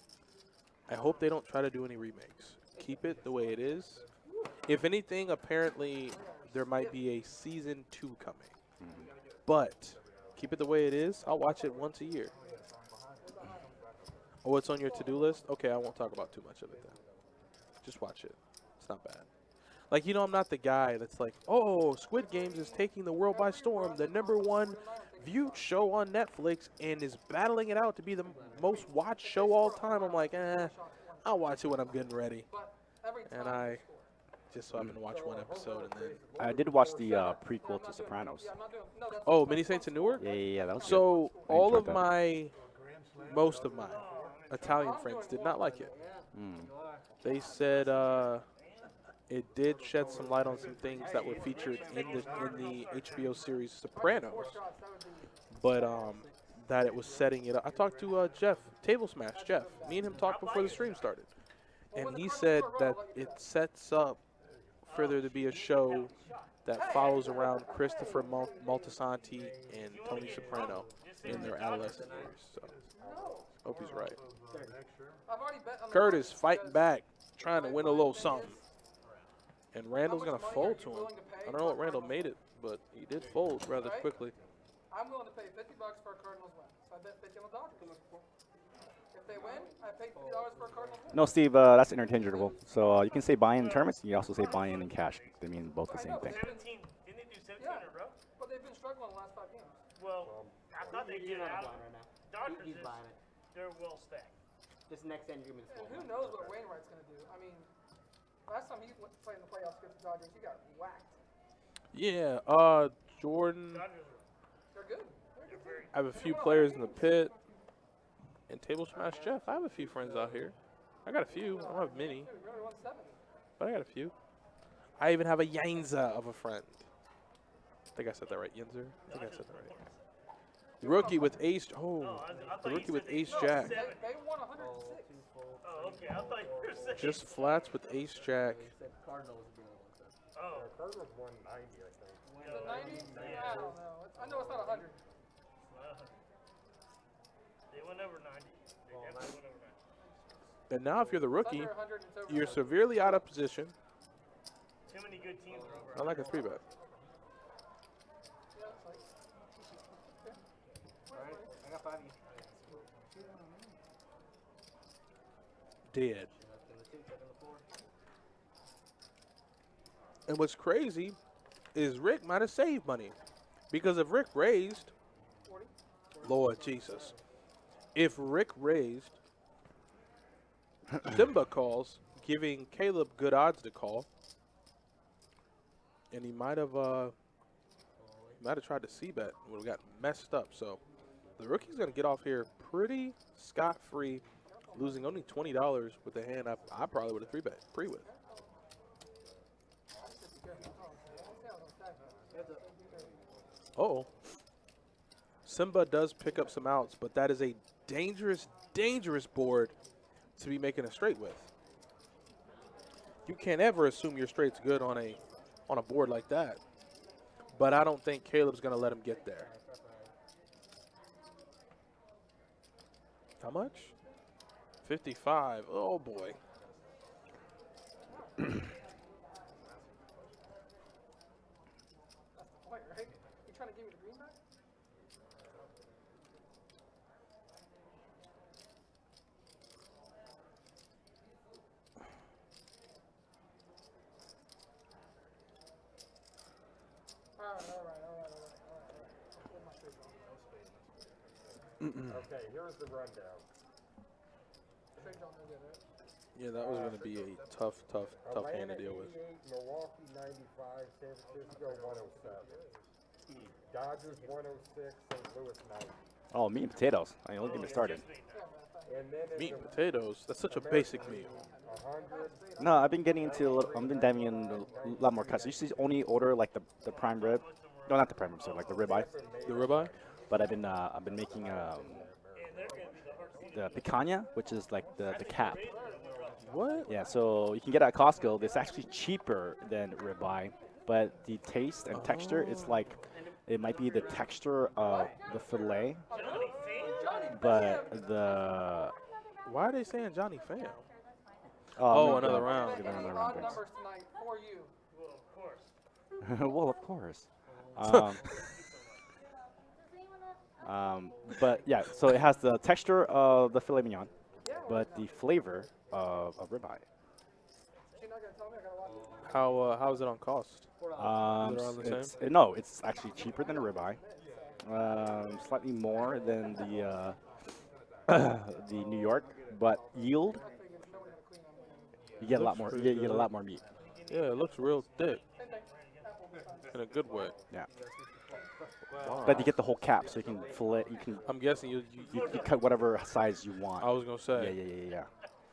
I hope they don't try to do any remakes. Keep it the way it is. If anything, apparently there might be a season 2 coming. But keep it the way it is. I'll watch it once a year. Oh, it's on your to-do list? Okay, I won't talk about too much of it then. Just watch it. It's not bad. Like, you know, I'm not the guy that's like, oh, Squid Games is taking the world by storm, the #1 viewed show on Netflix, and is battling it out to be the most watched show all time. I'm like, I'll watch it when I'm getting ready. And I just so I can watch one episode and then. I did watch the prequel to Sopranos. Yeah, I'm not doing. No, that's. Oh, Mini Saints in Newark. Yeah, that was So I all enjoyed of most of my Italian friends did not like it. good. Mm. They said it did shed some light on some things that were featured in the HBO series Sopranos, but that it was setting it up. I talked to Jeff, Table Smash Jeff. Me and him talked before the stream started, and he said that it sets up for there to be a show that follows around Christopher Moltisanti and Tony Soprano in their adolescent years. So, hope he's right. I've already bet on the Curtis Rockets fighting because back, trying to win a little thing something. is, And Randall's how going to much money fold are to you him. willing to pay I don't know what for a Randall Cardinals made it, but he did fold rather Right? quickly. I'm willing to pay $50 for a Cardinals win. So I bet 50 on the Dodgers. If they win, I pay $50 for a Cardinals win. No, Steve, that's interchangeable. So you can say buy-in in tournaments. You can also say buy-in in cash. They mean both the I same know, thing. 17. Didn't they do 17 in a row? But they've been struggling the last 5 games. Well, I thought they You're did not out. blind right now. Dodgers He's is buying it. they're well stacked. This next end, you're gonna be And slow. who knows what Wainwright's going to do? I mean, last time he played in the playoffs against the Dodgers, he got whacked. Yeah, Jordan. Dodgers They're good. they're very. I have a few players in the pit. And Table Smash Jeff. I have a few friends out here. I got a few. I don't have many, Dude, we only won 70. but I got a few. I even have a Yainza of a friend. I think I said that right, Yinzer. I think I said that right. Rookie with ace. Oh, I the thought you rookie with said ace No, jack. they won 106. Oh, okay. I thought you were saying. Just flats with ace jack. He said Cardinals would be the one. Oh. Cardinals won 90, I think. Is it 90? I don't know. I know it's not 100. They went over 90. They definitely went over 90. And now if you're the It's rookie, under 100. It's over you're 100. severely out of position. Too many good teams are over. I like a 3-bet. Yeah, it's like, Alright, I got 5 each. Dead. Left in the 2, second the 4. And what's crazy is Rick might have saved money. Because if Rick raised, 40. Lord Jesus, if Rick raised, Simba calls, giving Caleb good odds to call. And he might have tried to c-bet. Would have got messed up. So the rookie's going to get off here pretty scot-free, losing only $20 with the hand I probably would have 3-bet pre with. Uh-oh. Simba does pick up some outs, but that is a dangerous, dangerous board to be making a straight with. You can't ever assume your straight's good on a board like that. But I don't think Caleb's going to let him get there. How much? 55. Oh, boy. That's the point, right? You trying to give me the green back? Alright. Get my straight on. Okay, here's the rundown. Straight on, no good, right? Yeah, that was going to be a tough hand to deal with. Atlanta 88, Milwaukee 95, San Francisco 107. Dodgers 106, St. Louis 90. Oh, meat and potatoes. I mean, don't get me started. And then in Meat the and potatoes. That's such a basic meal. 100, No, I've been getting into I've been diving in a lot more cuts. I used to only order like the prime rib. No, not the prime rib, sorry, like the ribeye. The ribeye? But I've been making the picanha, which is like the cap. What? Yeah, so you can get it at Costco. It's actually cheaper than ribeye, but the taste and texture, it's like it might be the texture of the fillet, but the Why are they saying Johnny Fam? oh, another round. Give it another Any round, odd thanks. numbers tonight for you. Well, of course. Well, of course. But yeah, so it has the texture of the filet mignon, but the flavor of ribeye. She's not gonna tell me I gotta watch it. How is it on cost? around the It's, no, it's actually cheaper than a ribeye. Slightly more than the the New York, but yield I figured nobody had a clean on me. you get a lot more. You get a lot more meat. Yeah, it looks real thick Same thing. Apple will be fine. in a good way. Yeah. But you get the whole cap, so you can fillet. You can I'm guessing you cut whatever size you want. I was gonna say. Yeah.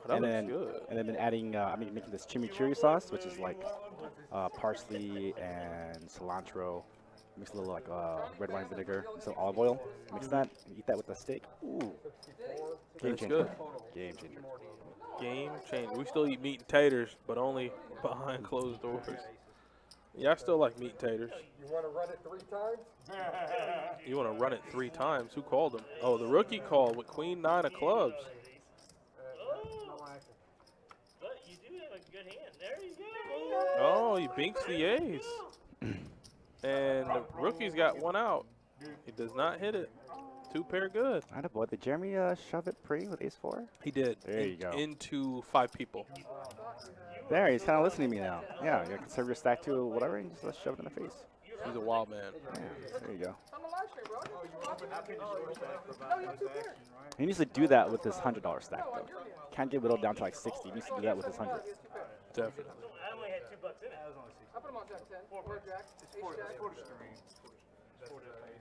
Oh, that and looks then good. and then been adding. Making this chimichurri sauce, which is like parsley and cilantro. Mix a little like red wine vinegar and some olive oil. Mix that. And eat that with the steak. Ooh. Game That's changer. good. Game changer. Game change. We still eat meat and taters, but only behind closed doors. Yeah, I still like meat and taters. You want to run it 3 times? You want to run it 3 times? Who called him? Oh, the rookie called with Queen 9 of clubs. But you do have a good hand. There you go. Oh, he binks the ace. And the rookie's got 1 out. He does not hit it. 2 pair good. Attaboy. Did Jeremy shove it pre with ace 4? He did. There you go. Into 5 people. There, he's kind of listening to me now. Yeah, you can serve your stack to whatever and just shove it in the face. He's a wild man. Yeah, there you go. On the live stream, bro. No, you have 2 pairs. He needs to do that with his $100 stack though. Can't get whittled down to like 60. He needs to do that with his 100. He has 2 pairs. Definitely. I only had $2 in it. I put him on Jack 10 or Jack, Ace Jack.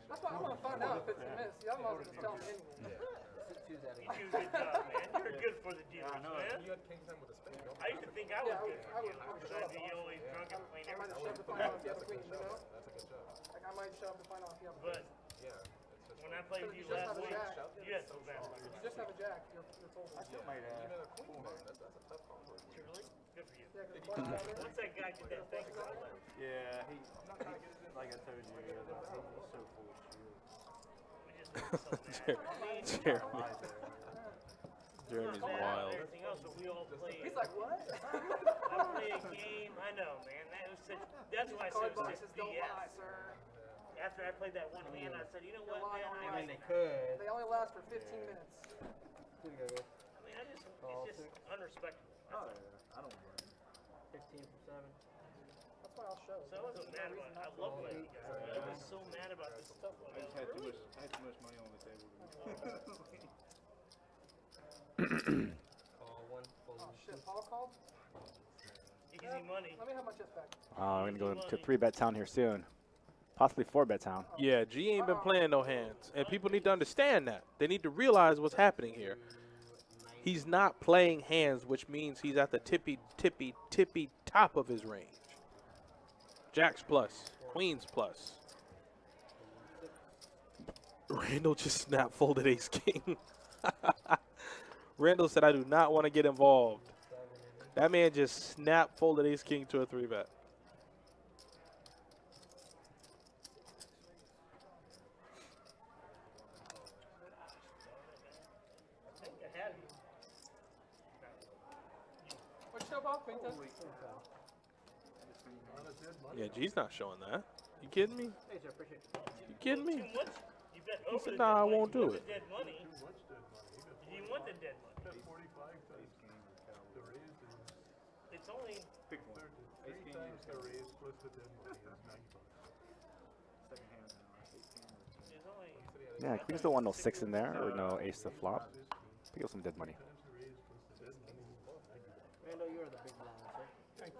That's why I want to find out if it's a miss. Y'all might as well just tell me anyway. You do a good job, man. You're good for the dealers, man. I used to think I was good for the dealers. I'd be always drunk and playing I might just everything. shove to find out if you have a queen, you know? Like I might shove to find out if you have a But queen. when I played with you You just last have a week, jack. you had some bad players. You just have a jack. You're told. I still might have. Good for you. Yeah, 'cause Clark's down there. Once that guy did that thing, Yeah, like I told you, he's so full of shit. we just went so mad. Jeremy. Jeremy's wild. Everything else, but we all played. He's like, what? I played a game. I know, man. That was such. That's why I said Card it was boxes such don't lie, BS. sir. After I played that one hand, I said, you know what, man? I mean, they I could. They only last for 15 minutes. mean, it's just unrespectful. Oh, yeah. I don't mind. 15 for 7. That's why I'll show. So I wasn't mad about it. I love playing you guys. I was so mad about this stuff. I just had too much money on the table. Call one, fold Oh shit, Paul called? Easy money. Let me have my chips back. We're gonna go to 3-bet town here soon, possibly 4-bet town. Yeah, G ain't been playing no hands. And people need to understand that. They need to realize what's happening here. He's not playing hands, which means he's at the tippy top of his range. Jacks plus, Queens plus. Randall just snap folded ace king. Randall said, I do not want to get involved. That man just snap folded ace king to a 3-bet. What'd you show, Paul? Queen 10? Yeah, G's not showing that. You kidding me? Hey, sir, appreciate it. You kidding me? Too much? You bet He over said, the nah, dead I money. won't You do want it. the dead money. You didn't want the dead money. It's only Pick one. Ace king, there's only Yeah, Queens don't want no 6 in there or no ace to flop. Pick up some dead money. Randall, you are the big blind, sir. Thank you.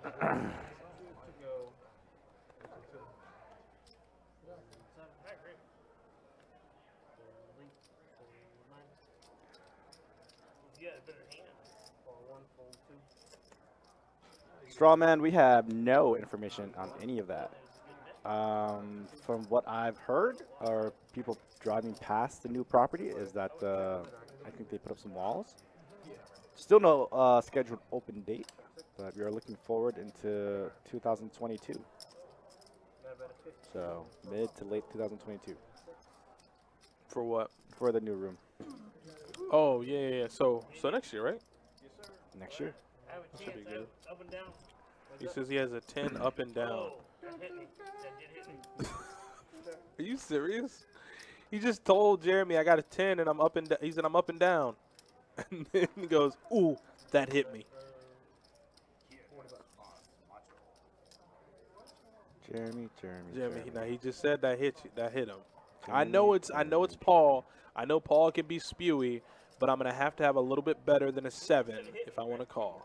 To go. I agree. You got a better hand. Fold 1, fold 2. Strawman, we have no information on any of that. From what I've heard, or people driving past the new property, is that I think they put up some walls. Still no scheduled open date, but we are looking forward into 2022. So mid to late 2022 For what? for the new room Oh, yeah. So next year, right? next year. I have a That should chance be good. up and down. He says he has a 10 up and down. Oh, that hit me. That did hit me. Are you serious? He just told Jeremy I got a 10 and I'm up and down. He said I'm up and down. And then he goes, ooh, that hit me. Jeremy. Now he just said that hit you. That hit him. I know it's Paul. I know Paul can be spewy, but I'm gonna have to have a little bit better than a 7 if I want to call.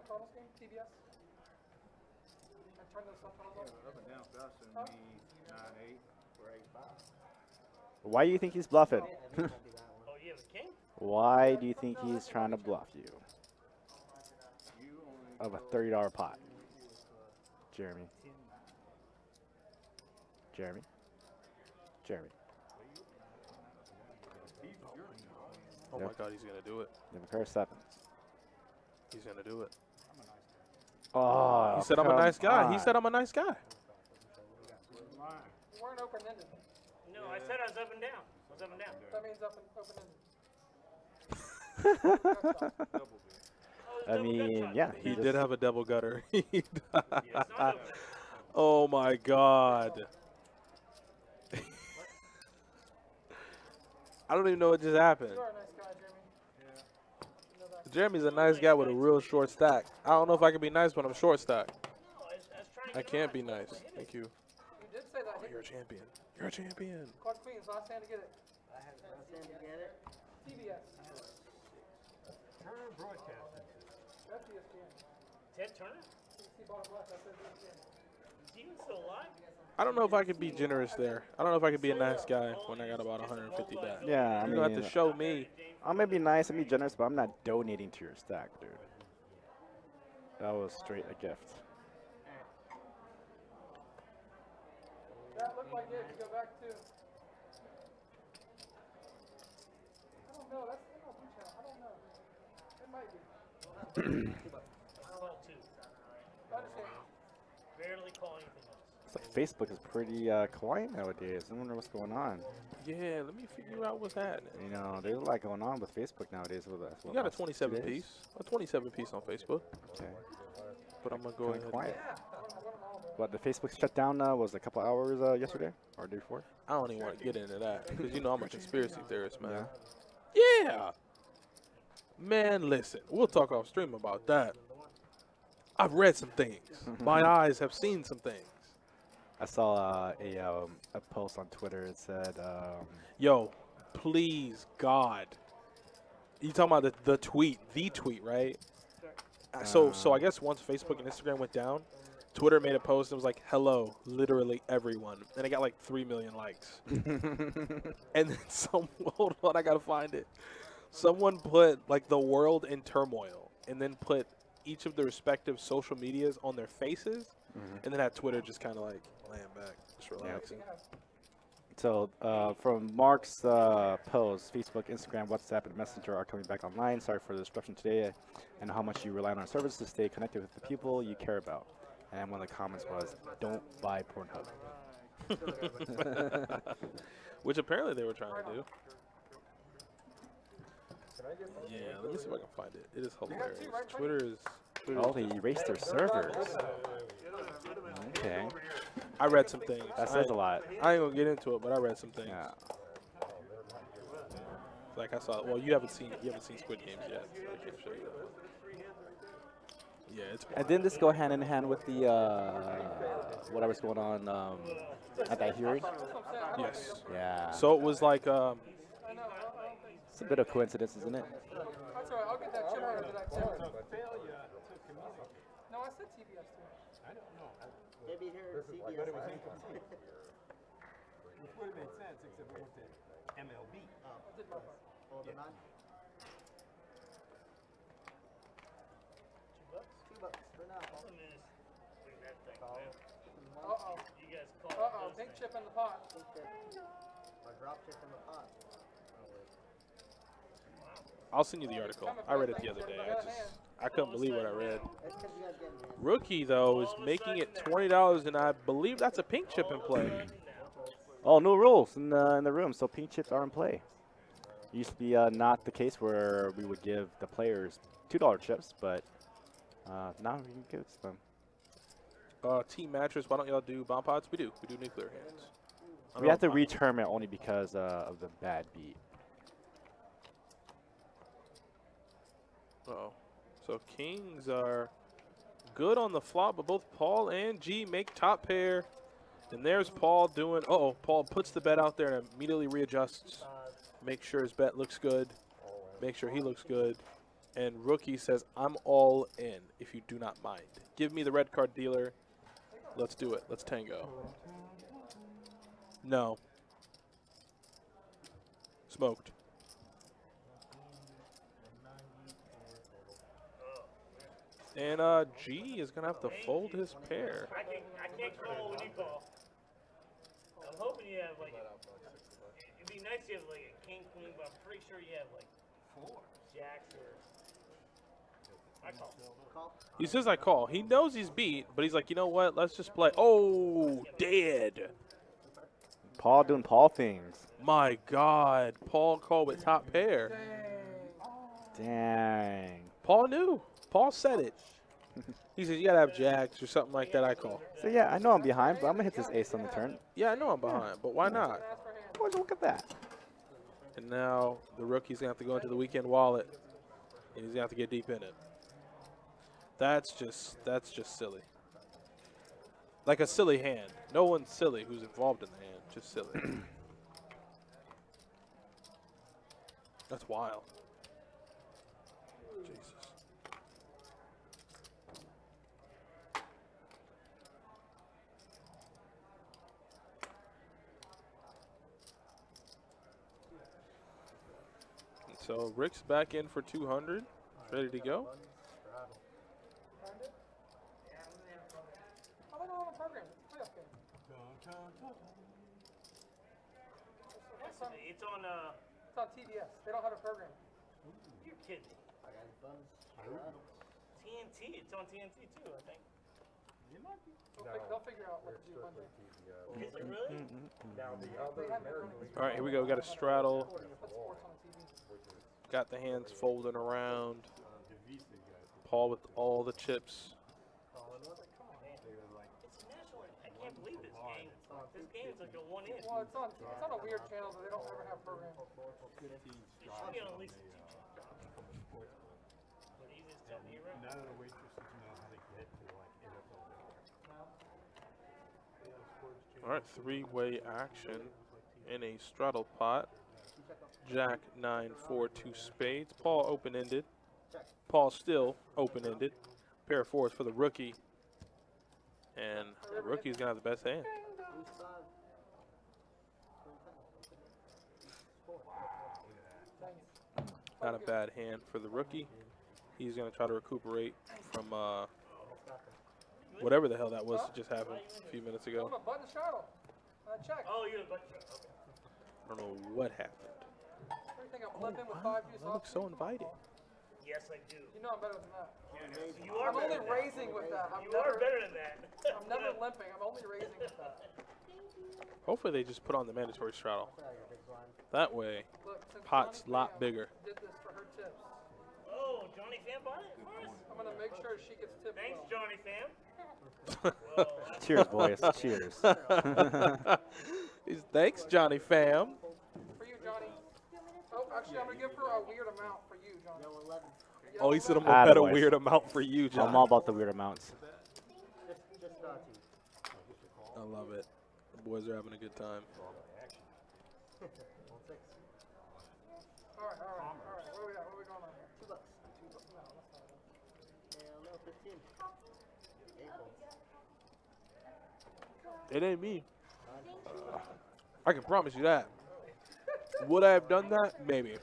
Cardinals game? TBS? And turn those subtitles off? Up and down faster than me, 9-8 or 8-5. Why do you think he's bluffing? Oh, you have a king? Why do you think he's trying to bluff you? Of a $30 pot. Jeremy. Jeremy. Jeremy. Oh my God, he's gonna do it. You have a pair of sevens. He's gonna do it. Oh, He said I'm a nice guy. He said I'm a nice guy. You weren't open-ended. No, I said I was up and down. I was up and down. That means open-ended. Oh, I it was double gut mean, shot. yeah. He just- did have a double gutter. Yeah, it's not open. Oh my God. I don't even know what just happened. You are a nice guy, Jeremy. You know that. Jeremy's a nice guy with a real short stack. I don't know if I can be nice when I'm short stack. No, I was trying to I get can't on. be nice. Thank you. You did say that. Oh, you're a champion. You're a champion. Quad Queens, last hand to get it. Last hand to get it. TBS. Turner Broadcasting. That's ESPN. Ted Turner? See bottom left, that says ESPN. Is he even still alive? I don't know if I could be generous there. I don't know if I could be a nice guy when I got about 150 back. Yeah, I You're gonna have mean, to show me. I may be nice and be generous, but I'm not donating to your stack, dude. That was straight a gift. That looked like it. You go back to. I don't know. That's MLB channel. I don't know. It might be. Call two. I understand. Barely call anything else. It's like Facebook is pretty quiet nowadays. I wonder what's going on. Yeah, let me figure out what's happening. You know, there's a lot going on with Facebook nowadays. With us. You got a 27 piece. A 27 piece on Facebook. Okay. But I'm gonna go Kinda ahead. quiet. What, the Facebook shutdown was a couple hours yesterday or the day before? I don't even want to get into that because you know I'm a conspiracy theorist, man. Yeah. Yeah. Man, listen, we'll talk off stream about that. I've read some things. My eyes have seen some things. I saw a post on Twitter. It said, Yo, please, God. You talking about the tweet, right? So I guess once Facebook and Instagram went down, Twitter made a post and was like, hello, literally everyone. And it got like 3 million likes. And then hold on, I got to find it. Someone put like the world in turmoil and then put each of the respective social medias on their faces and then had Twitter just kind of like laying back, just relaxing. so from Mark's post, Facebook, Instagram, WhatsApp, and Messenger are coming back online. Sorry for the disruption today and how much you rely on our service to stay connected with the people you care about. And one of the comments was, don't buy Pornhub. Which apparently they were trying to do. Yeah, let me see if I can find it. It is hilarious. Twitter is Oh, they erased their servers. Okay. I read some things. That says a lot. I ain't gonna get into it, but I read some things. Yeah. Like I saw. Well, you haven't seen Squid Games yet. So I can't show you that. Yeah, it's. And didn't this go hand in hand with the whatever's going on at that hearing? Yes. Yeah. So it was like It's a bit of coincidence, isn't it? That's all right. I'll get that chip over to that chip. No, I said TBS too. Maybe here at CBS. But it was incomplete. Which would have made sense except it went to MLB. I did my part. Hold it on. $2 for now. Problem is, bring that thing Call. down. Uh-oh. You guys call Uh-oh. those Pink things. chip in the pot. Pink chip. Or drop chip in the pot. I'll send you the article. I read it the other day. I couldn't believe what I read. That's because you guys get me. Rookie though is making it $20, and I believe that's a pink chip in play. Oh, new rules in the room, so pink chips are in play. It used to be not the case where we would give the players $2 chips, but now we can give it to them. Team mattress. Why don't y'all do bomb pods? We do. We do nuclear hands. I We know have to I'm- reterm it only because of the bad beat. Uh-oh. So Kings are good on the flop, but both Paul and G make top pair. And there's Paul doing, Paul puts the bet out there and immediately readjusts. Make sure his bet looks good. Make sure he looks good. And Rookie says, I'm all in if you do not mind. Give me the red card dealer. Let's do it. Let's tango. No. Smoked. And G is going to have to fold his pair. I can't call when you call. I'm hoping you have like, it'd be nice to have like a king, queen, but I'm pretty sure you have like 4 jacks or. I call. He says I call. He knows he's beat, but he's like, you know what? Let's just play. Oh, dead. Paul doing Paul things. My God. Paul called with top pair. Dang. Paul knew. Paul said it. He says, you got to have jacks or something like that. I call. So yeah, I know I'm behind, but I'm gonna hit this ace on the turn. Yeah, I know I'm behind, but why not? Boys, look at that. And now the rookie's going to have to go into the weekend wallet, and he's going to have to get deep in it. That's just silly. Like a silly hand. No one's silly who's involved in the hand. Just silly. That's wild. Jesus. So Rick's back in for 200. Ready to go. It's on It's on TBS. They don't have a program. you're kidding. TNT. It's on TNT too, I think. They'll figure out what to do Monday. Is it really? Now the other American League. All right, here we go. We got a straddle. Put sports on the TV. Got the hands folding around. Paul with all the chips. It's national. I can't believe this game. This game is like a 1-in. Well, it's on a weird channel, so they don't ever have programs. It should get on at least 2 drops. But he just tell me you're right. None of the waitresses know how to get to like NFL. All right, three-way action in a straddle pot. Jack 9, 4, 2 spades. Paul open-ended. Paul still open-ended. Pair of fours for the rookie. And the rookie's going to have the best hand. Not a bad hand for the rookie. He's going to try to recuperate from whatever the hell that was that just happened a few minutes I'm ago. a button straddle. Check. Oh, you're the button. Okay. I don't know what happened. Everything I'm flipping with 5 deuce That off. looks so inviting. Yes, I do. You know I'm better than that. You are I'm better only than that. raising with that. You are better than that. I'm never limping. I'm only raising with that. Hopefully they just put on the mandatory straddle. That way, Look, since pot's Johnny a lot Fam bigger. Did this for her tips. Oh, Johnny Fam bought it? Of course. I'm gonna make sure she gets tipped Thanks, well. Johnny Fam. Cheers, boys. Cheers. Thanks, Johnny Fam. For you, Johnny. Oh, actually, I'm gonna give her a weird amount for you, Johnny. Oh, he said I'm gonna bet a Attaboys. weird amount for you, John. I'm all about the weird amounts. I love it. The boys are having a good time. All right. What are we going on here? $2. No, that's not it. It ain't me. I can promise you that. Would I have done that? Maybe.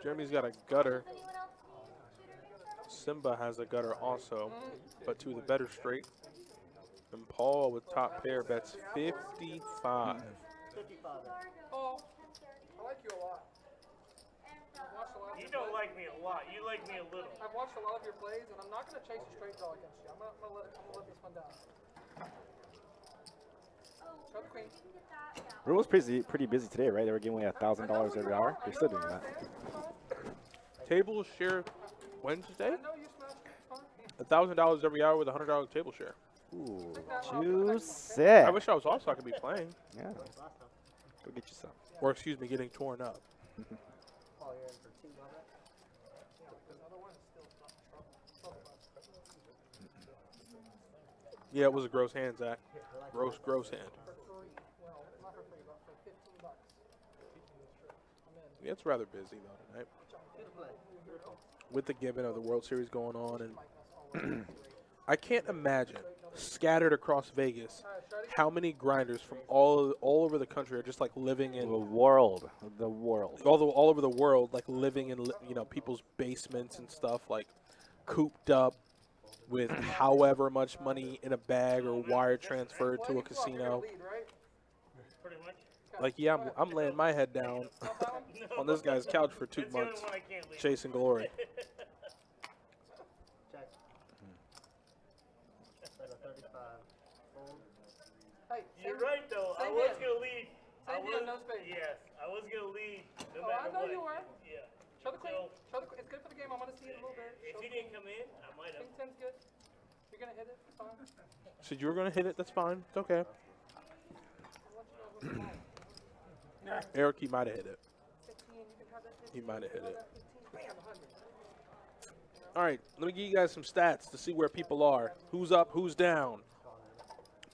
Jeremy's got a gutter. Simba has a gutter also, but to the better straight. And Paul with top pair bets 55. Paul, I like you a lot. I've watched a lot of You your don't plays. like me a lot. You like me a little. I've watched a lot of your plays, and I'm not gonna chase a straight draw against you. I'm gonna let this one down. Show the queen. Everyone's pretty busy today, right? They were giving away $1,000 every hour. They're still doing that. Table share Wednesday? I know you smashed it. It's fine. $1,000 every hour with $100 table share. Ooh, I juicy. I wish I was off so I could be playing. Yeah. Go get you some. Or excuse me, getting torn up. Yeah, it was a gross hand, Zach. Gross hand. For free. Well, not for free, but for $15. I'm in. Yeah, it's rather busy though tonight. With the given of the World Series going on, and I can't imagine scattered across Vegas how many grinders from all over the country are just like living in The world. all over the world, like living in people's basements and stuff, like cooped up with however much money in a bag or wire transferred to a casino. Pretty much. Like, yeah, I'm laying my head down on this guy's couch for 2 That's the only months, one I can't leave. chasing glory. Check. Set a 35. Fold. Hey, You're same- right though. I same was hand. gonna lead. I Same was, hand, no space. Yes, I was gonna lead. No Oh, matter I know what. you were. Yeah. Show the queen. So, Show the queen. It's good for the game. I'm gonna see it in a little bit. if Show he the didn't queen. come in, I might have. King 10's good. You're gonna hit it. It's fine. Said you were going to hit it. That's fine. It's okay. I'll let you know what's wrong. Eric, he might have hit it. 15. You can have that 15. He might have hit You it. can have that 15. 100. All right, let me give you guys some stats to see where people are. Who's up, who's down.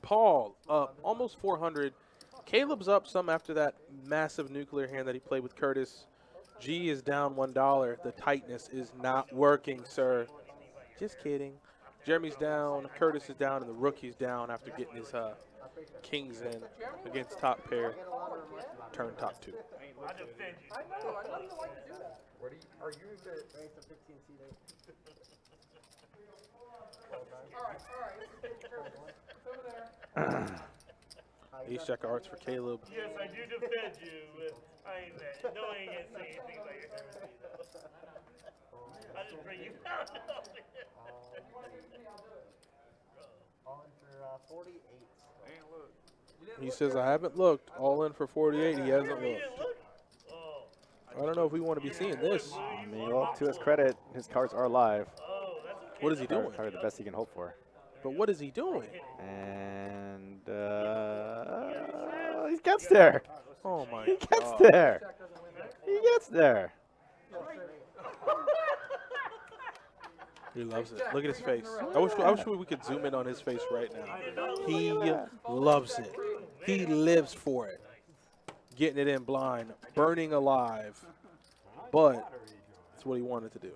Paul up almost 400. Caleb's up some after that massive nuclear hand that he played with Curtis. G is down $1. The tightness is not working, sir. Just kidding. Jeremy's down, Curtis is down, and the rookie's down after getting his kings in against top pair. Turn top 2. I defend you. I know. I know you like to do that. What are you the Raise to 15 seater. All right. Let's get Curtis. It's over there. Ace jack of hearts for Caleb. Yes, I do defend you. But I ain't mad. No one ain't gonna say anything about your currency though. I just bring you down. On for 48. Ain't look. He says, I haven't looked. All in for 48. He hasn't You looked. didn't look. Oh, I don't know if we want to be seeing this. I mean, well, to his credit, his cards are live. oh, that's okay. What is he doing? Probably the best he can hope for. But what is he doing? And he gets there. Oh, my He gets God. there. Jack doesn't win that. He gets there. He loves it. Look at his face. I wish we could zoom in on his face right now. He loves it. He lives for it. Getting it in blind, burning alive. But that's what he wanted to do.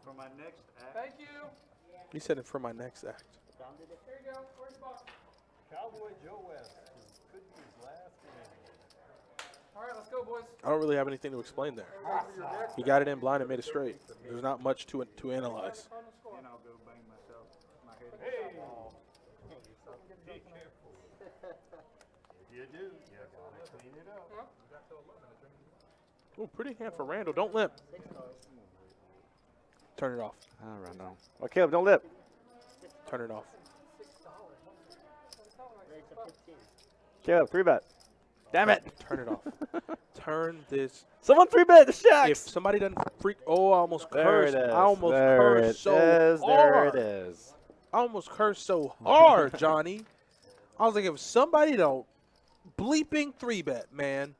For my next act, Thank you. He said it for my next act. Here you go. 40 bucks. Cowboy Joe West could be his last game. All right, let's go, boys. I don't really have anything to explain there. He got it in blind and made it straight. There's not much to analyze. Cardinal score. And I'll go bang myself. My head. Hey! Be careful. If you do, you gotta clean it up. Ooh, pretty hand for Randall. Don't limp. Turn it off. All right, no. Well, Caleb, don't lip. Turn it off. Raise to 15. Caleb, 3-bet. Damn it. Turn it off. Turn this. Someone 3-bet the If shacks. somebody doesn't freak, oh, I almost There cursed. it is. I almost There cursed it so is. There hard. it is. I almost cursed so hard, Johnny. I was like, if somebody don't bleeping 3-bet, man.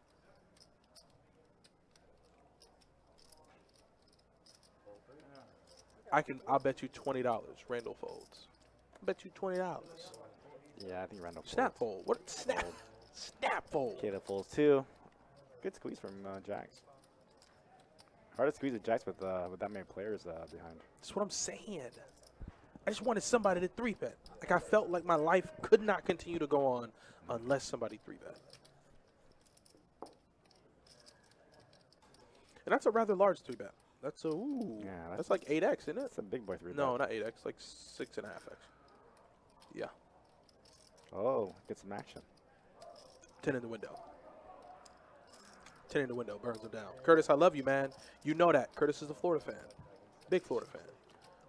I'll bet you $20 Randall folds. I'll bet you $20. Yeah, I think Randall Snap folds. fold. What? Snap. Snap fold. Caleb folds 2. Good squeeze from Jax. Hard to squeeze with Jax with that many players behind. That's what I'm saying. I just wanted somebody to 3-bet. Like, I felt like my life could not continue to go on unless somebody 3-bet. And that's a rather large 3-bet. That's a, ooh. Yeah, That's like 8x, isn't it? That's a big boy 3-bet. No, not 8x. Like 6.5x. Yeah. Oh, get some action. 10 in the window. 10 in the window. Burns him down. Curtis, I love you, man. You know that. Curtis is a Florida fan. Big Florida fan.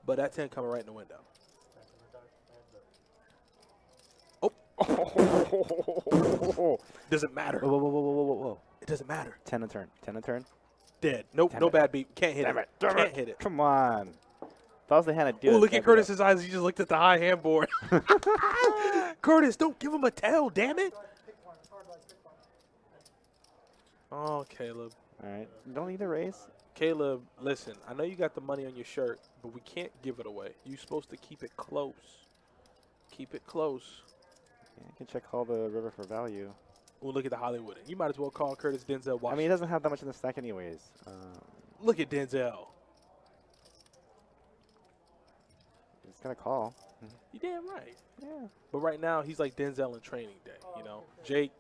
But that 10 coming right in the window. Oh. Doesn't matter. Whoa, whoa, whoa, whoa, whoa, whoa. It doesn't matter. 10 a turn. 10 a turn. Dead. Nope. Damn No it. bad beat. Can't hit Damn it. it. Damn Can't it. hit it. Come on. That was the hand I do. Oh, look at Curtis's eyes. He just looked at the high hand board. Curtis, don't give him a tell, damn it. Pick one. It's hard to pick one. Oh, Caleb. All right. Don't need a raise. Caleb, listen, I know you got the money on your shirt, but we can't give it away. You're supposed to keep it close. Keep it close. Yeah, you can check all the river for value. We'll look at the Hollywood. You might as well call Curtis Denzel I mean, he Washington. doesn't have that much in the stack anyways. Look at Denzel. He's gonna call. You damn right. Yeah. But right now, he's like Denzel in Training Day. You know, Jake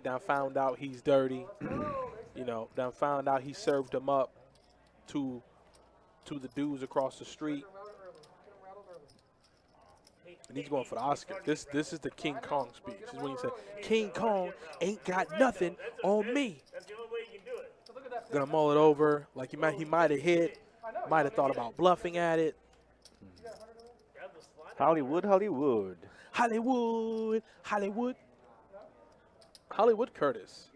done found out he's dirty. You know, done found out he served him up to the dudes across the street. And he's going for the Oscar. This is the King Kong speech. This is when he said, King Kong ain't got nothing on me. That's the only way you can do it. Gonna mull it over. Like he might have hit. Might have thought about bluffing at it. Grab the slide. Hollywood. Hollywood Curtis.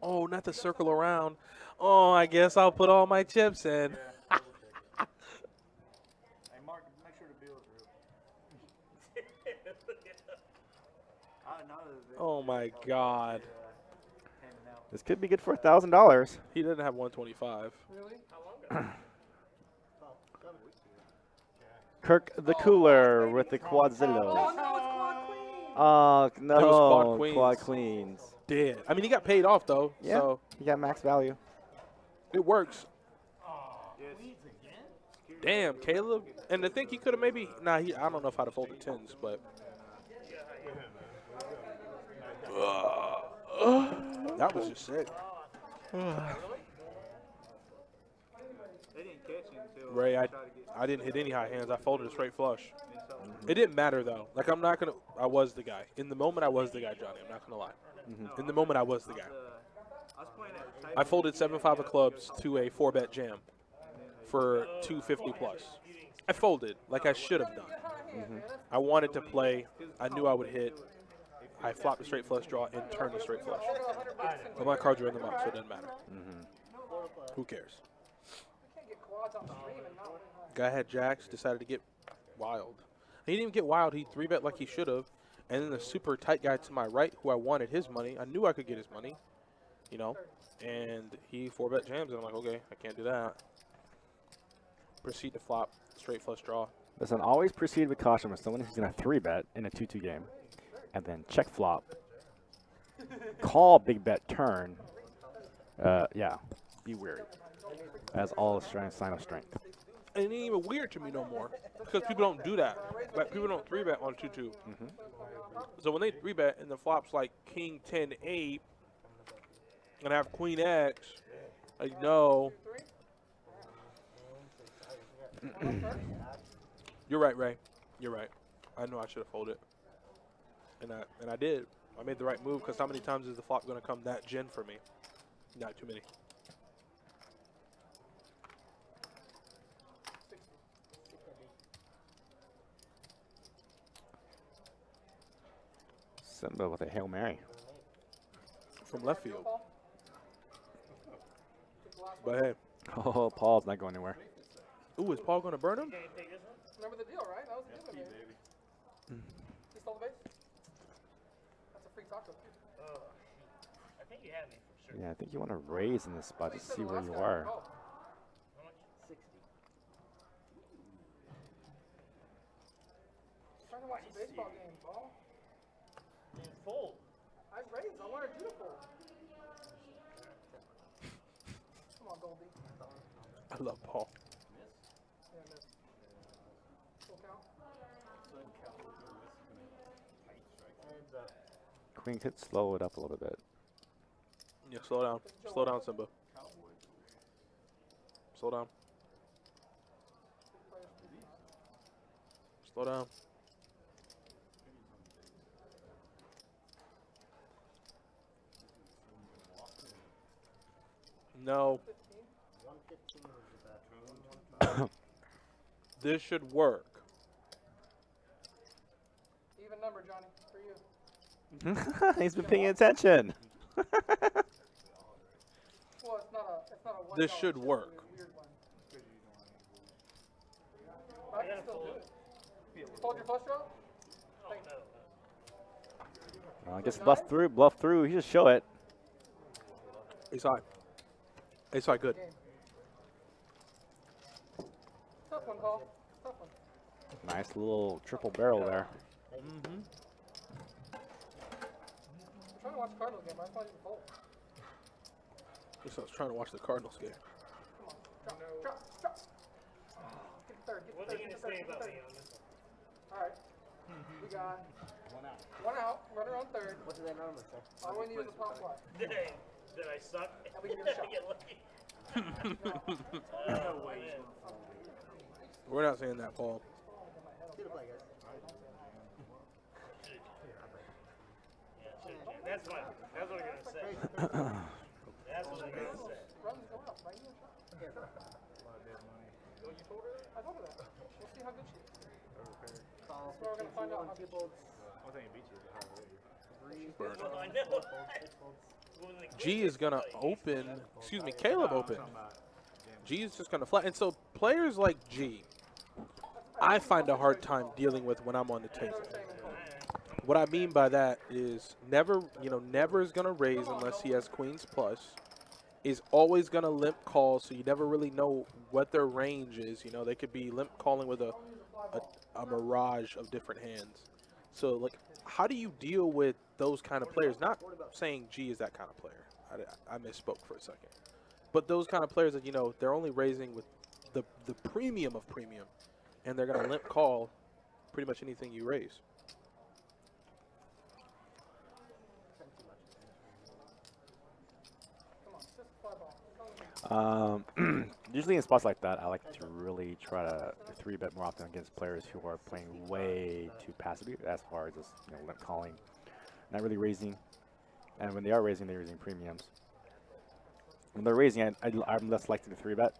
Oh, not the circle around. Oh, I guess I'll put all my chips in. Hey, Mark, make sure the bill's real. Oh my God. This could be good for $1,000. He doesn't have 125. Really? Kirk the Cooler with the Oh, Quadzillo. no, it's quad queen. Oh, no. It was quad Quad queens. queens. Dead. I mean, he got paid off though, Yeah. so He got max value. it works. Damn, Caleb. And I think he could have maybe. Nah, I don't know if I'd have folded tens, but. That was just sick. They didn't catch him until Ray, I didn't hit any high hands. I folded a straight flush. It didn't matter though. Like I'm not gonna. I was the guy. In the moment, I was the guy, Johnny. I'm not gonna lie. In the moment, I was the guy. I was playing at the table. I folded 7-5 of clubs to a 4-bet jam for 250 plus. I folded like I should have done. I wanted to play. I knew I would hit. I flopped a straight flush draw and turned a straight flush. But my cards are in the mug, so it doesn't matter. Who cares? Can't get quads on stream and not win. Guy had jacks, decided to get wild. He didn't even get wild. He 3-bet like he should have. And then the super tight guy to my right, who I wanted his money, I knew I could get his money, you know. And he 4-bet jams, and I'm like, okay, I can't do that. Proceed to flop, straight flush draw. Listen, always proceed with caution with someone who's going to 3-bet in a 2-2 game. And then check flop. Call big bet turn. Yeah, be wary. As all a sign of strength. And it ain't even weird to me no more because people don't do that. Like people don't 3-bet on 2-2. So when they 3-bet and the flop's like King 10-8 and I have Queen X, like no. You're right, Ray. You're right. I know I should have folded. And I did. I made the right move because how many times is the flop going to come that gen for me? Not too many. Simba with a Hail Mary. From left field. But hey. Oh, Paul's not going anywhere. Ooh, is Paul going to burn him? Remember the deal, right? That was the deal, baby. He stole the base? That's a free taco. I think you have me for sure. Yeah, I think you want to raise in this spot to He said see the where last you guy are. would go. 60. Trying to watch a baseball game, Paul. And fold. I raised. I wanted you to fold. Come on, Goldie. I love Paul. Yeah, miss. Full count. Queen could slow it up a little bit. Yeah, slow down. Slow down, Simba. Slow down. Slow down. No. This should work. Even number, Johnny, for you. He's been paying attention. Well, it's not a one. This should work. Weird one. But I can still do it. You fold your flush draw? I guess bluff through. He just show it. Ace high. Ace high, good. Tough one, Paul. Tough one. Nice little triple barrel there. Mm-hmm. I'm trying to watch the Cardinals game. I thought you fold. I was trying to watch the Cardinals game. Come on. Drop. Get the third. What are you gonna say about me on this one? All right. We got one out. Runner on third. What's that number, sir? All we need is a pop fly. Did I suck? And we can get a shot. Get lucky. We're not saying that, Paul. Good play, guys. That's what I'm gonna say. That's what I'm gonna say. Runs go out. Right in the shot. You told her? I told her that. We'll see how good she is. Call So we're gonna find out how two good bolts. Well, I know. G is going to open, excuse me, Caleb open. G is just going to flat. And so players like G, I find a hard time dealing with when I'm on the table. What I mean by that is never is going to raise unless he has queens plus. Is always going to limp call, so you never really know what their range is. You know, they could be limp calling with a mirage of different hands. So, like, how do you deal with those kind of players? Not saying G is that kind of player. I misspoke for a second. But those kind of players that, you know, they're only raising with the premium of premium, and they're going to limp call pretty much anything you raise. Usually in spots like that, I like to really try to 3-bet more often against players who are playing way too passively as far as just limp calling, not really raising. And when they are raising, they're using premiums. When they're raising, I'm less likely to 3-bet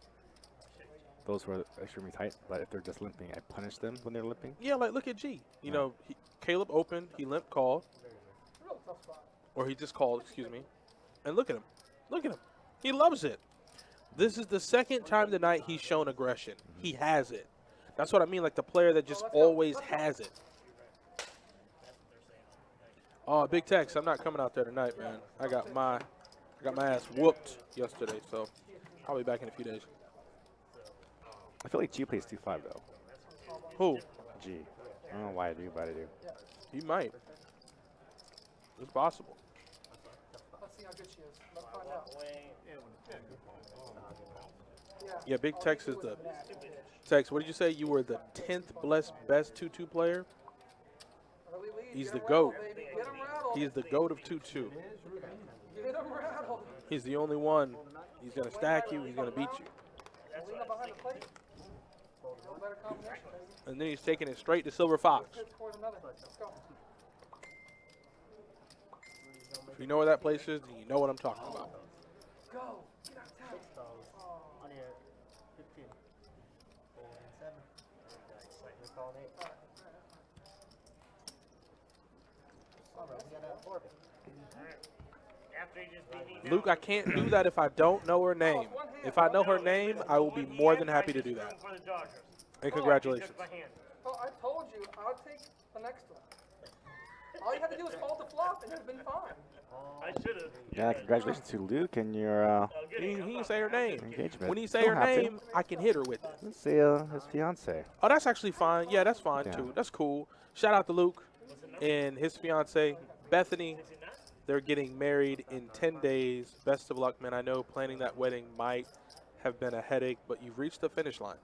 those who are extremely tight. But if they're just limping, I punish them when they're limping. Yeah, like look at G. You know, Caleb opened, he limp called, or he just called, excuse me. And look at him. Look at him. He loves it. This is the second time tonight he's shown aggression. He has it. That's what I mean, like the player that just always has it. Oh, Big Tex, I'm not coming out there tonight, man. I got my ass whooped yesterday, so I'll be back in a few days. I feel like G plays 2-5 though. Who? G. I don't know why I do, but I do. He might. It's possible. Let's see how good she is. Let's find out. Yeah, Big Tex is the Tex. What did you say? You were the 10th best 2-2 player. Early lead. He's Get the 'em GOAT. rattled, baby. Get 'em rattled. He is the GOAT of 2-2. Get 'em rattled. He's the only one. He's gonna stack you. He's gonna beat you. Lean up behind the plate. No better combination, baby. And then he's taking it straight to Silver Fox. Good towards another. Let's go. If you know where that place is, then you know what I'm talking about. Go. Get out of town. On here, 15. 4 and 7. We're calling 8. All right, we got a 4. After he just beat me Luke, I can't do that if I don't know her name. If I know her name, I will be more than happy to do that. for the Dodgers. And congratulations. He took my hand. Oh, I told you, I'll take the next one. All you had to do was fold the flop and it would have been fine. I should have. Yeah, congratulations to Luke and your He didn't say her name. engagement. When he say Don't her have to. name, I can hit her with it. Let's say his fiance. Oh, that's actually fine. Yeah, that's fine Yeah. too. That's cool. Shout out to Luke and his fiance, Bethany. They're getting married in 10 days. Best of luck, man. I know planning that wedding might have been a headache, but you've reached the finish line.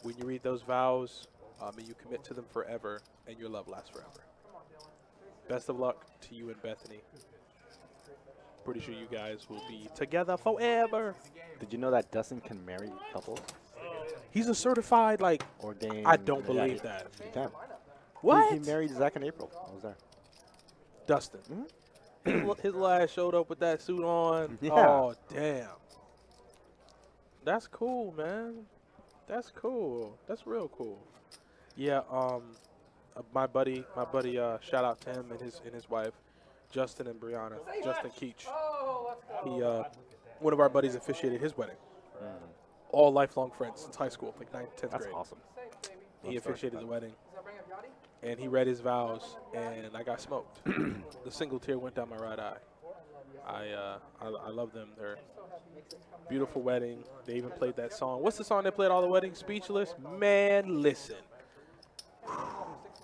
When you read those vows, and you commit to them forever, and your love lasts forever. Best of luck to you and Bethany. Pretty sure you guys will be together forever. Did you know that Dustin can marry couples? He's a certified, like, Ordained. I don't believe that. He can. What? He married Zach in April. I was there. Dustin. His last showed up with that suit on. Yeah. Oh, damn. That's cool, man. That's cool. That's real cool. Yeah, my buddy, shout out to him and his wife, Justin and Brianna, Justin Keach. Oh, let's go. He, one of our buddies officiated his wedding. All lifelong friends since high school, like 9th, 10th That's grade. awesome. Safe, baby. He officiated the wedding, Does that bring up Yachty? and he read his vows, and I got smoked. The single tear went down my right eye. I love them. They're beautiful wedding. They even played that song. What's the song they played at all the weddings? Speechless? Man, listen.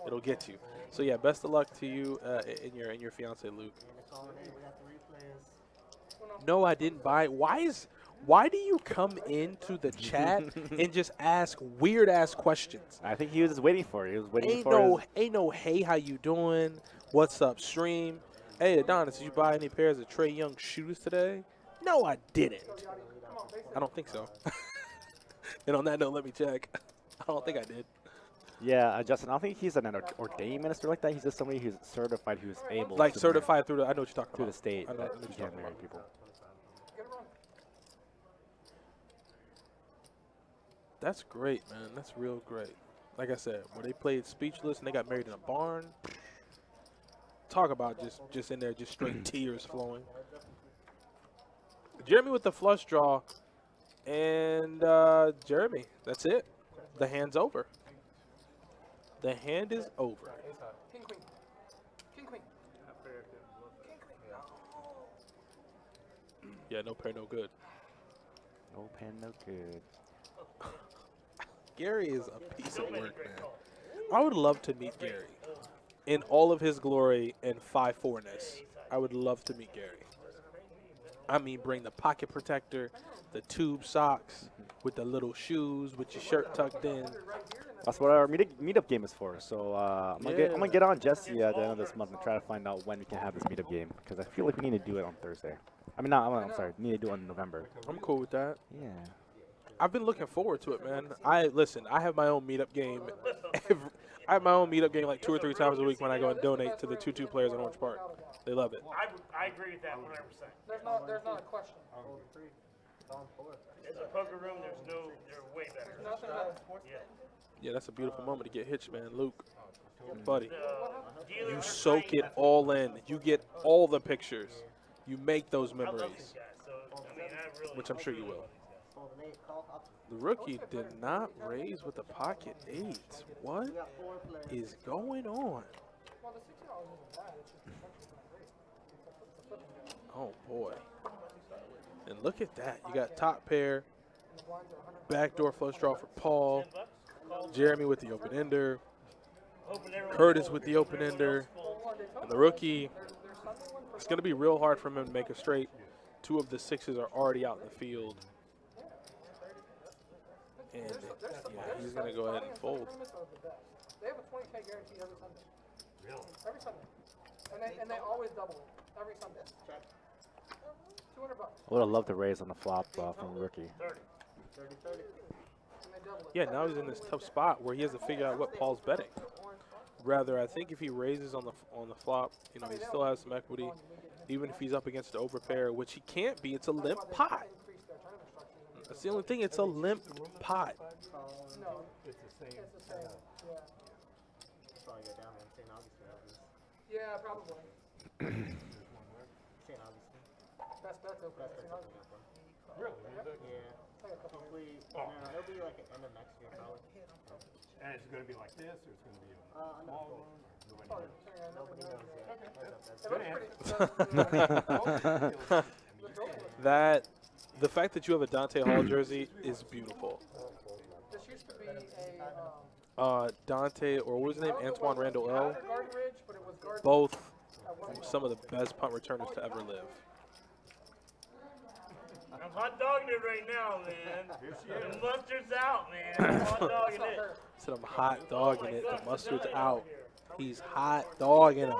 It'll get you. So yeah, best of luck to you and your fiance Luke. And it's all in. We got the replays. No, I didn't buy it. Why do you come into the chat and just ask weird ass questions? I think he was just waiting for it. He was waiting Ain't for no hey, how you doing? What's up, stream? Hey Adonis, did you buy any pairs of Trey Young shoes today? No, I didn't. I don't think so. And on that note, let me check. I don't think I did. Yeah, Justin, I don't think he's an ordained minister like that. He's just somebody who's certified who's able Like to certified through the, I know what you're talking through about. the state I know that what he you're can talking marry about. people. That's great, man. That's real great. Like I said, when they played Speechless and they got married in a barn, talk about just in there, just straight tears flowing. Jeremy with the flush draw, and Jeremy, that's it. The hand's over. The hand is over. King queen. King queen. Yeah, no pair, no good. No pen, no good. Gary is a piece of work, man. I would love to meet Gary in all of his glory and 5'4"-ness. I would love to meet Gary. I mean, bring the pocket protector, the tube socks with the little shoes, with your shirt tucked in. That's what our meetup game is for. So I'm gonna get on Jesse at the end of this month and try to find out when we can have this meetup game because I feel like we need to do it on Thursday. I mean, I'm sorry, we need to do it in November. I'm cool with that. Yeah. I've been looking forward to it, man. I have my own meetup game. I have my own meetup game like 2 or 3 times a week when I go and donate to the 2-2 players in Orange Park. They love it. I agree with that 100%. There's not a question. As a poker room, they're way better. Nothing better. Yeah, that's a beautiful moment to get hitched, man. Luke, buddy, you Dealers are soak trying it all in. You get all the pictures. You make those I love memories, these guys, so I mean, I really. which I'm sure you will. Fold an 8, call up. The rookie did not raise with a pocket 8. What We got 4 players. is going on? Well, the $60 isn't bad. It's just the function's not great. It's a flipping game. Oh boy! And look at that. You got top pair, And the blinds are 100. backdoor flush draw for Paul, Jeremy with the open ender, Hoping everyone Curtis folds. with the open ender, Well, they told and the us rookie. there's Sunday one for It's going to be real hard for him to make a straight. 2 of the 6s are already out in the field. And yeah, he's going to go ahead and fold. They have a 20K guarantee every Sunday. Really? Every Sunday. And they always double it. Every Sunday. Check. $200. I would have loved to raise on the flop from rookie. 30. And they double it. Yeah, now he's in this tough spot where he has to figure out what Paul's betting. Rather, I think if he raises on the flop, you know, he still has some equity. Even if he's up against the overpair, which he can't be, it's a limp pot. That's the only thing. It's a limp pot. No. It's the same. Yeah. Probably go down there. St. Augustine has this. Yeah, probably. St. Augustine. Best bet's open. That's St. the Augustine. one. Really? Is it? Yeah. Hopefully, no, it'll be like at end of next year probably. And it's gonna be like this, or it's gonna be a No. small one? Nobody knows. Nobody knows yet. That the fact that you have a Dante Hall jersey is beautiful. This used to be a Dante, or what was his name? Antoine Randall L. Garden Ridge, but it was Garden Both at one some of the best punt returners to ever live. I'm hot dogging it right now, man. The mustard's out, man. I'm hot dogging it. Said I'm hot dogging it. The mustard's out. He's hot dogging him.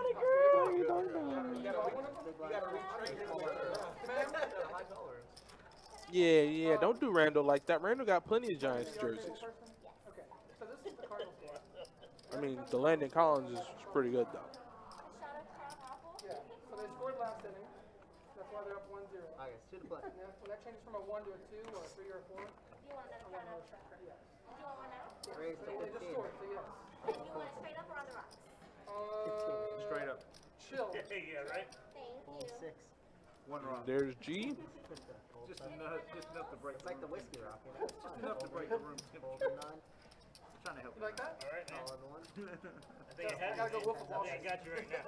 Yeah. Don't do Randall like that. Randall got plenty of Giants jerseys. Okay, so this is the Cardinals game. I mean, the Landon Collins is pretty good though. Yeah, so they scored last inning. That's why they're up 1-0. Okay, it's 2 to play. And when that changes from a 1 to a 2 or a 3 or a 4, You want another I want count another out? check. Yes. Do you want one now? Raise to They just 15. scored, so yes. Do you want it straight up or on the rocks? Straight up. Chill. Yeah, right? Thank Hold you. 6. There's G. Just enough to break. It's like the whiskey rock, you know? Just enough to break the room. Hold a 9. You like that? All right, man. Call on 1. I think I I have gotta go you. wolf of Wall I think I Street. got you right now.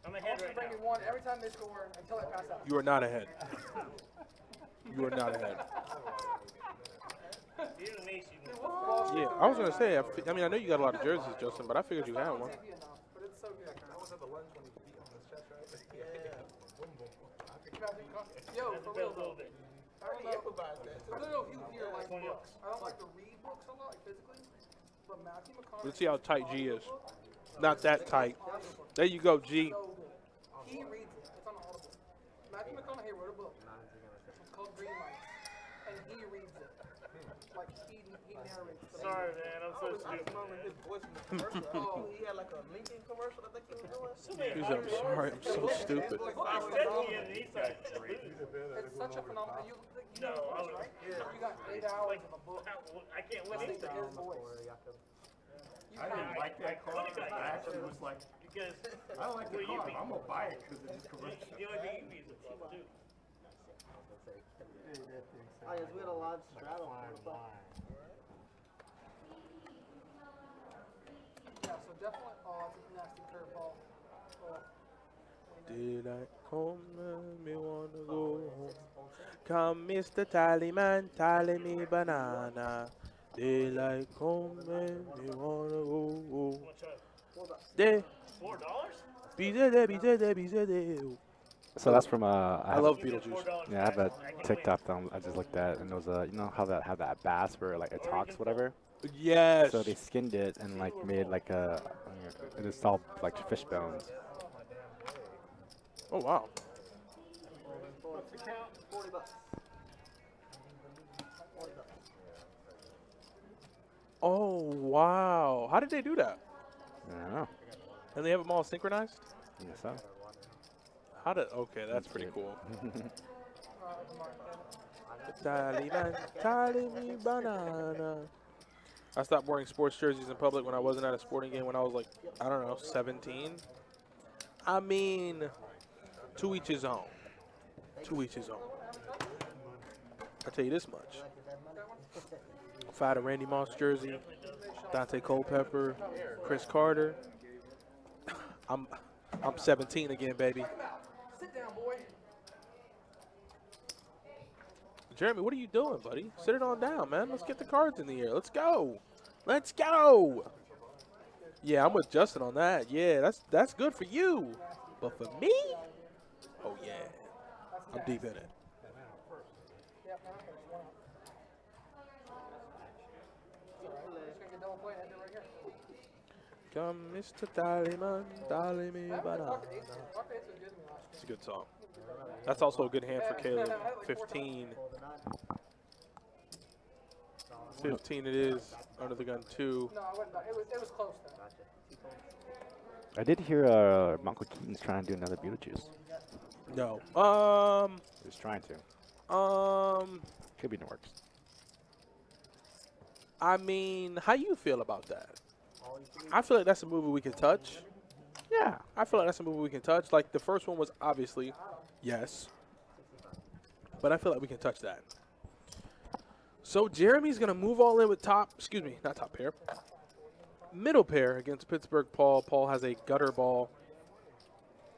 I'm Wall ahead Street right bring me now. 1 every time they score until I pass out. You are not ahead. You are not ahead. Even the Nation. Yeah, I was gonna say. I mean, I know you got a lot of jerseys, Justin, but I figured you had one. But it's so good. I was at the lunch when he beat on his chest, right? Boom, boom. Yo, for real though. bit. I don't know if you hear like books. I don't like to read books a lot, like physically. But Matthew McConaughey. Let's see how tight G is. Not that tight. There you go, G. So good. He reads it. It's on Audible. Matthew McConaughey wrote a book. It's called Green Lights, and he reads it. Like he narrates. The Sorry, man. I'm so stupid. Oh, he had like a Lincoln commercial, I think he was doing. He's like, I'm sorry, I'm so stupid. I said to him, he's like, It's such a phenomenon. You No, know I this, was- right? You got 8 hours of a book. I can't Listen listen to to his voice. You I didn't like that car. I actually was like, because I don't like the car. I'm gonna buy it because it's commercial. the only thing you need is a cheap dude. Oh, yes, we had a live straddle. Yeah, so definitely. Oh, it's a nasty curveball. Oh. Daylight come and me wanna go home. Come, Mr. Tallyman, tally me banana. Daylight come and me wanna go home. Day, $4? be there. So that's from I love Beetlejuice. Yeah, I have a TikTok that I just looked at, and it was you know how that have that bass where like it talks whatever. Yes. So they skinned it and like made like a it's all like fish bones. Oh wow. What's the count? $40. Oh wow. How did they do that? I don't know. And they have them all synchronized? I guess so. How did? Okay, that's pretty cool. Taliban, tally me banana. I stopped wearing sports jerseys in public when I wasn't at a sporting game when I was like, I don't know, 17. I mean, to each his own. To each his own. I'll tell you this much. If I had a Randy Moss jersey, Dante Culpepper, Chris Carter, I'm 17 again, baby. Sit down, boy. Jeremy, what are you doing, buddy? Sit it on down, man. Let's get the cards in the air. Let's go. Let's go. Yeah, I'm with Justin on that. Yeah, that's good for you. But for me, oh yeah, I'm deep in it. Yep, no, there's one out. It's alright. We're just gonna get double play and end it right here. Come, Mr. Tallyman, tally me banana. Dr. Ace was good to me last It's a good song. That's also a good hand for Caleb. 15. 15 it is. Under the gun 2. year. No, I wouldn't. It was close though. I did hear Michael Keaton's trying to do another Beetlejuice. No. He was trying to. Could be in the works. I mean, how you feel about that? I feel like that's a movie we can touch. Yeah, I feel like that's a movie we can touch. Like, the first one was obviously, yes. But I feel like we can touch that. So, Jeremy's going to move all in with not top pair. Middle pair against Pittsburgh Paul. Paul has a gutter ball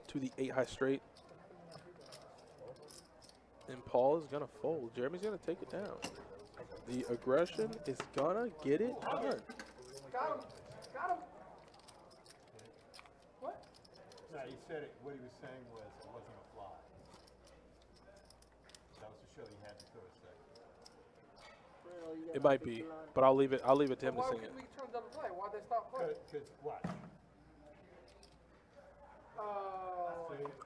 to the 8 high straight. And Paul is going to fold. Jeremy's going to take it down. The aggression is going to get it done. Got him. Got him. What? No, he said it. What he was saying was it wasn't a fly. That was to show he had to throw a second. It might be, but I'll leave it to him to Why sing could it. we turn double play? Why'd they stop playing? Because what?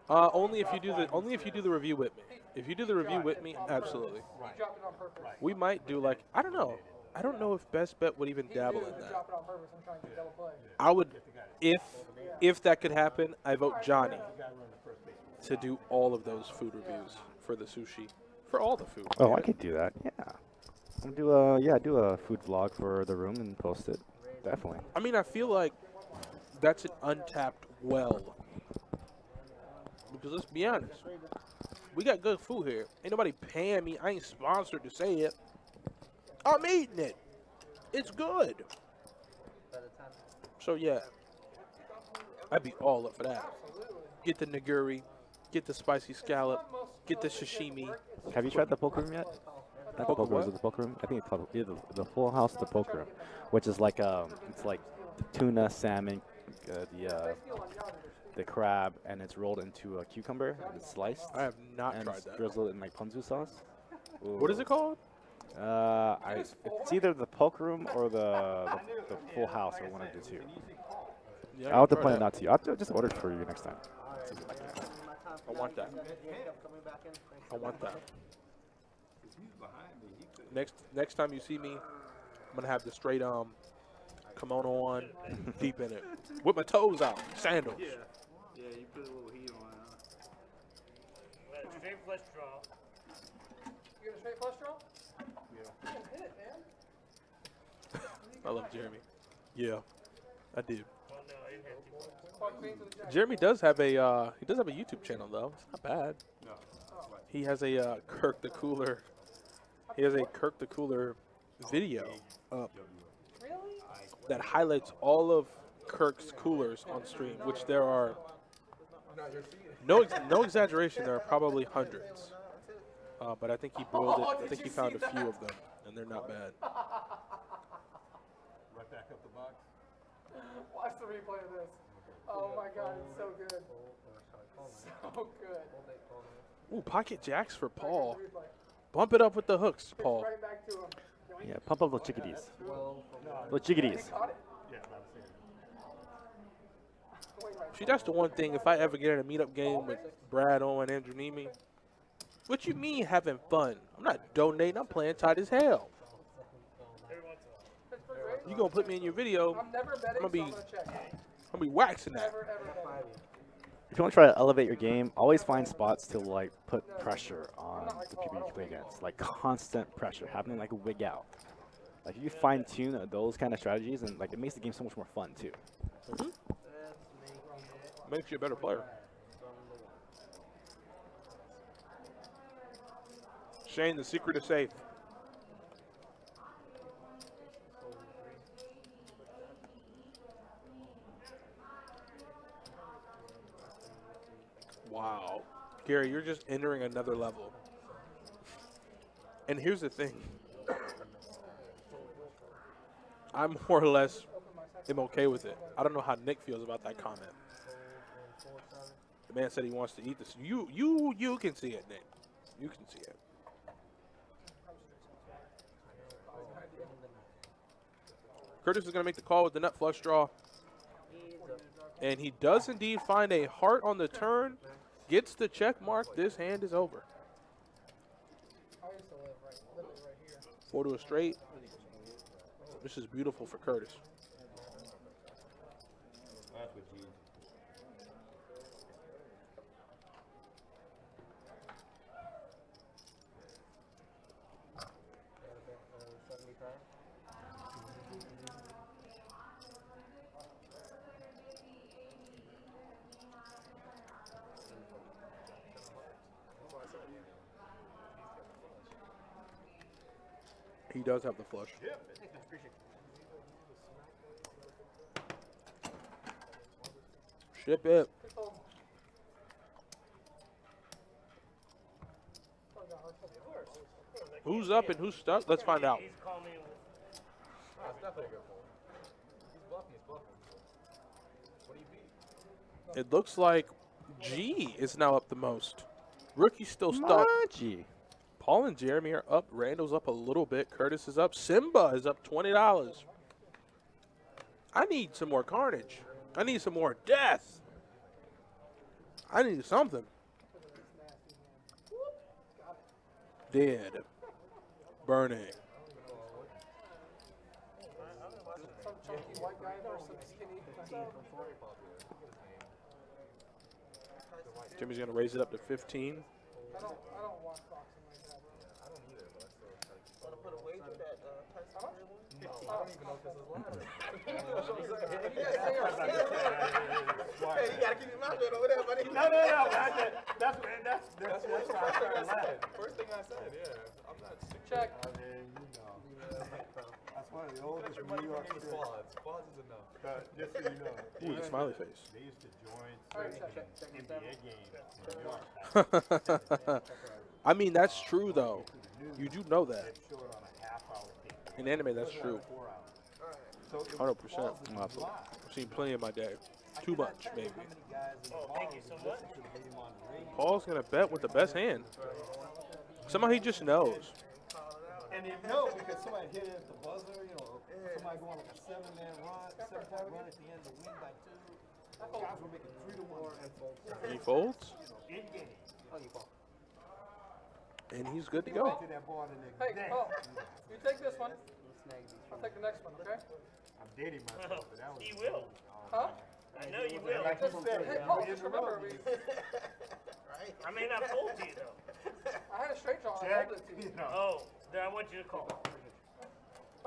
Only if you do the review with me. If you do the review with me, absolutely. He dropped it on purpose. We might do like I don't know. I don't know if Best Bet would even He dabble knew in to that. drop it on purpose and try and get double play. I would, if that could happen, I vote Johnny to do all of those food reviews for the sushi, for all the food. Oh, I could do that. Yeah. I'll do a food vlog for the room and post it. Definitely. I mean, I feel like that's an untapped well. Because let's be honest, we got good food here. Ain't nobody paying me. I ain't sponsored to say it. I'm eating it. It's good. So yeah, I'd be all up for that. Get the nigiri, get the spicy scallop, get the sashimi. Have you tried the poker room yet? Not the Poker poker room. Is what? it the poker room? I think it's called either the Full House or the poker room, which is like it's like tuna, salmon, the crab, and it's rolled into a cucumber and it's sliced. I have not and tried it's that. drizzled in like ponzu sauce. What is it called? It's either the poker room or the Full House or one of the two. Yeah, I'll have to try point it that. out to you. I'll have to just order it for you next time. I want that. I want that. Next time you see me, I'm gonna have the straight kimono on, deep in it, with my toes out, sandals. Yeah, you put a little heat on it. Straight flush draw. You get a straight flush draw? Yeah. You can hit it, man. I love Jeremy. Yeah, I do. Well, no, I didn't have to. Fuck queens with a jack. Jeremy does have a YouTube channel though. It's not bad. No. He has a Kirk the Cooler. He has a Kirk the Cooler video up Really? that highlights all of Kirk's coolers on stream, which there are no exaggeration. There are probably hundreds. But I think he boiled it. I think he found a few of them, and they're not bad. Right back up the box. Watch the replay of this. Oh my god, it's so good. So good. Ooh, pocket jacks for Paul. Replay. Bump it up with the hooks, Pitch Paul. right back to him. Yeah, pump up those chickadees. 12 from Those chickadees. Caught it. Yeah, I'm saying. Wait, right. See, that's the one thing. If I ever get in a meetup game with Brad, Owen, Andrew Nemi, what you mean having fun? I'm not donating. I'm playing tight as hell. Every once in a while. Pittsburgh Rays. You gonna put me in your video? I'm never betting, I'ma be- so I'm gonna check. I'm gonna be waxing that. Never, ever betting. If you want to try to elevate your game, always find spots to like put pressure on the people you play against. Like constant pressure, having like a wig out. Like if you fine tune those kind of strategies, and like it makes the game so much more fun too. Makes you a better player. Shane, the secret is safe. Wow. Gary, you're just entering another level. And here's the thing. I'm more or less am okay with it. I don't know how Nick feels about that comment. The man said he wants to eat this. You can see it, Nick. You can see it. Curtis is going to make the call with the nut flush draw. And he does indeed find a heart on the turn. Gets the check mark. This hand is over. I used to live right here. 4 to a straight. This is beautiful for Curtis. That's what you. He does have the flush. Ship it. Who's up and who's stuck? Let's find out. He's calling me. That's definitely a good pull. He's bluffing, What do you beat? It looks like G is now up the most. Rookie's still stuck. Gee. Paul and Jeremy are up. Randall's up a little bit. Curtis is up. Simba is up $20. I need some more carnage. I need some more death. I need something. Dead. Burning. Some chunky white guy versus some skinny. Jimmy's going to raise it up to 15. I don't watch boxing like that. I don't either, but I still like. Want to put a wager that How much? No, I don't even know if this is live. Hey, you gotta keep your mouth shut over there, buddy. No. That's what started laughing. First thing I said, yeah. I'm not sick. Check. I mean, that's one of the oldest New York City. Quads is enough. Just so you know. Ooh, the smiley face. They used to join Alright, certain check. NBA games in New York. I mean, that's true, though. You do know that. It's short on a half-hour ticket. In anime, that's true. 4 hours. So it 100%. falls in I've July. seen plenty in my day. Too cannot much, tell maybe. you how many guys in the Oh, bar thank you would so listen much. to the game on the radio. Paul's going to bet with the best hand. Somehow he just knows. And you know because somebody hit it at the buzzer, you know, somebody going like a 7-man run, 7-point run at the end to win by 2. Guys were making 3 to 1. He folds, In game. and he's good to He go. went to that bar the next Hey, day. Paul, you take this one. I'll take the next one, okay? I'm dating myself, but that was. He will. Huh? I know you will. Like you said, Hey, you Paul, were in just the remember, road. I may not fold to you though. I had a straight draw. I Check. rolled it to you. You know. Oh, then I want you to call.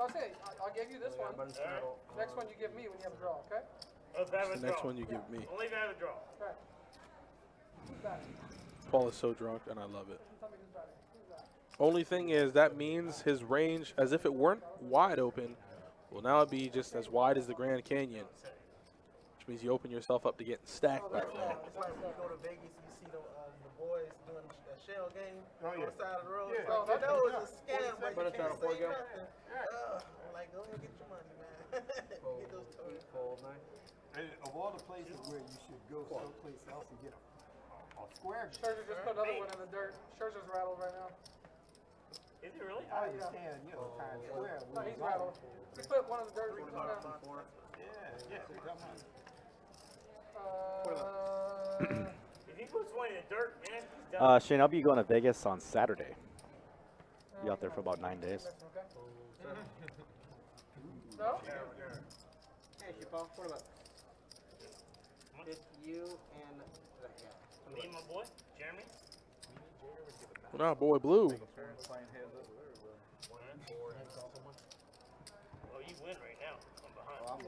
I'll say, I'll give you this one. Next one you give me when you have a draw, okay? Oh, if I have a The next draw. one you give me. Only if I have a draw. Right. Who's that? Paul is so drunk, and I love it. Tell me who's that. Who's that? Only thing is that means his range, as if it weren't wide open, will now be just as wide as the Grand Canyon, which means you open yourself up to getting stacked by It's like when you go to Vegas, you see the boys doing a shell game on the side of the road. Yeah. It's like, you know it's a scam, but you Better try can't to say forego. nothing. I'm like, go ahead and get your money, man. Get those toys. And of all the places where you should go someplace else and get a square. Scherzer just put another one in the dirt. Scherzer's rattled right now. Is it really? I understand, you know, Times Square. No, he's was rattled. He put one in the dirt. He's down. Yeah, come on. If he puts one in the dirt, man, he's done. Shane, I'll be going to Vegas on Saturday. Be out there for about 9 days. Okay. No? Hey, Paul, what about just you and Me and my boy, Jeremy. Well, now, boy, Blue. Oh, you win right now. I'm behind.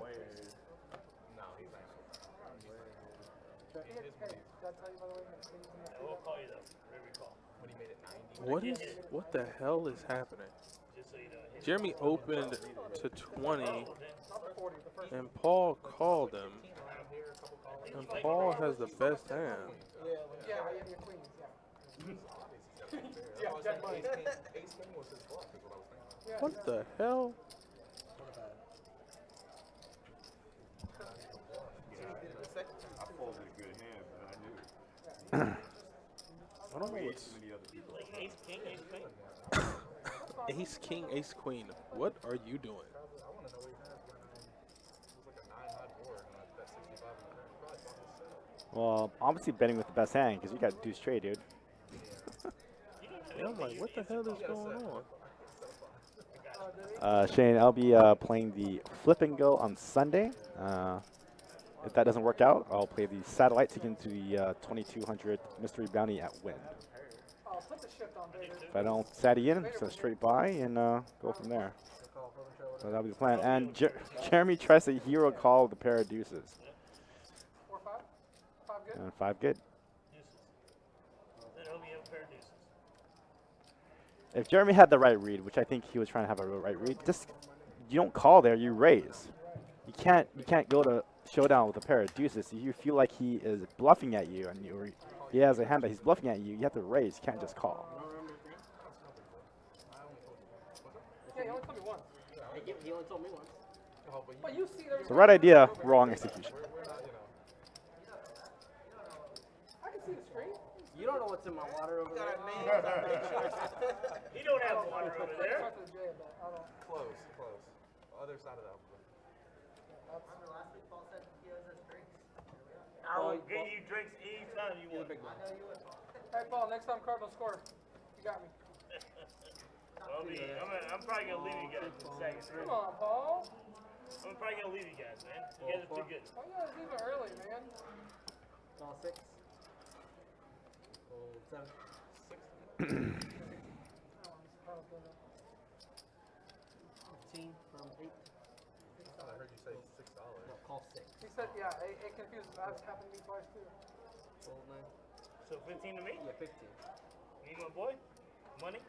Hey, did I tell you by the way? I will call you though. Whatever you call. What the hell is happening? Just so you know. Jeremy opened to 20, Not the 40, the first and Paul called him. And Paul has the best hand. Yeah, you have your queens, yeah. Yeah, Jack money. Yeah, What the hell? I folded a good hand, but I knew it. I don't know what's Many other people. Like ace, king, ace, queen. ace, king, ace, queen. What are you doing? Well, obviously betting with the best hand because you got deuce trade, dude. Yeah, I'm like, what the hell is going on? Shane, I'll be playing the flip and go on Sunday. If that doesn't work out, I'll play the satellite to get into the 2200 mystery bounty at Win. I'll put the shift on Vader. If I don't satty in, so straight by and go from there. So that'll be the plan. And Jeremy tries a hero call with a pair of deuces. 4 5? 5 good? And 5 good. Deuces. Then he'll be a pair of deuces. If Jeremy had the right read, which I think he was trying to have a right read, just you don't call there, you raise. You can't go to showdown with a pair of deuces. If you feel like he is bluffing at you and he has a hand that he's bluffing at you, you have to raise. You can't just call. Yeah, he only told me once. He only told me once. But you see it every So time. right idea, wrong execution. I can see the screen. You don't know what's in my water over there. He don't have water over there. Talk to the J about. I don't. Close. Other side of that. I will get you drinks anytime you want. Hey, Paul, next time Cardinals score, you got me. I'm probably going to leave you guys in a second. Come on, Paul. I'm probably going to leave you guys, man. You guys are too good. Why you guys leaving early, man? Call 6. Call 7. 15 from 8. I heard you say $6. No, call 6. He said, yeah, it confuses. That's happened to me twice, too. Fold 9. So 15 to me? Yeah, 15. Me, my boy? Money?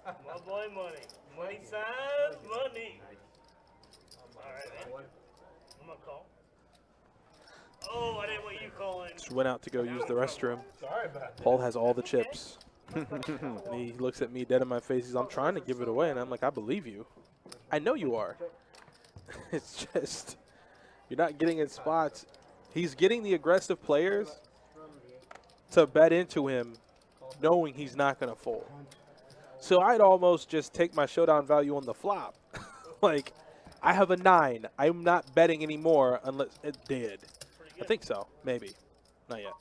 My boy, money. Money signs, money. Alright, man. I'm going to call. Oh, I didn't want you calling. Just went out to go use the restroom. Sorry about that. Paul has all the chips. And he looks at me dead in my face. He's, I'm trying to give it away. And I'm like, I believe you. I know you are. It's just, you're not getting in spots. He's getting the aggressive players to bet into him, knowing he's not going to fold. So I'd almost just take my showdown value on the flop. Like, I have a 9. I'm not betting anymore unless it did. I think so. Maybe. Not yet.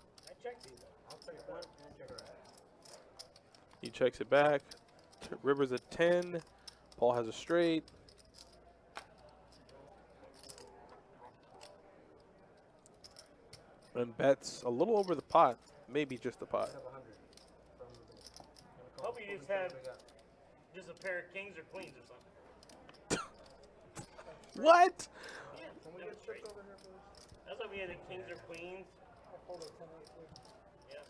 He checks it back. River's a 10. Paul has a straight. And bets a little over the pot. Maybe just the pot. Hope you just have just a pair of kings or queens or something. What? Yeah, that's why we had the kings or queens. Yeah.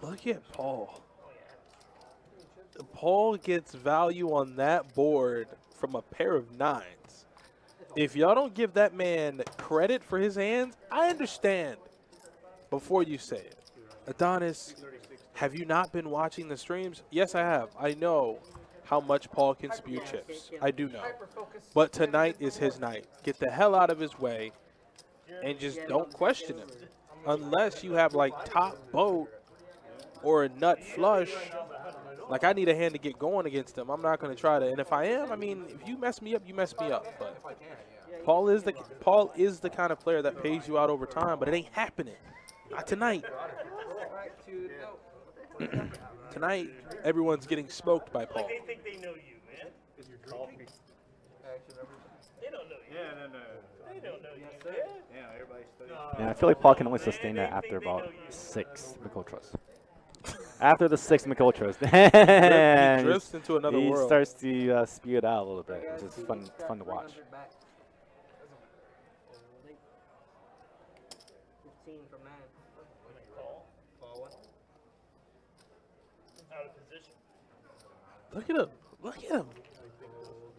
Look at Paul. Paul gets value on that board from a pair of 9s. If y'all don't give that man credit for his hands, I understand before you say it. Adonis, have you not been watching the streams? Yes, I have. I know how much Paul can spew chips. I do know. But tonight is his night. Get the hell out of his way and just don't question him. Unless you have like top boat or a nut flush. Like, I need a hand to get going against him. I'm not going to try to. And if I am, I mean, if you mess me up, you mess me up. But Paul is the kind of player that pays you out over time, but it ain't happening. Not tonight. Tonight, everyone's getting smoked by Paul. Like they think they know you, man. They don't know you. Yeah, no. They don't know you, man. Yeah, everybody studies. Yeah, I feel like Paul can only sustain that after about 6 McUltras. After the 6 McUltras, He drifts into another he world. starts to spew it out a little bit, which is fun to watch. 15 from 9. Call one. Out of position. Look at him. Look at him.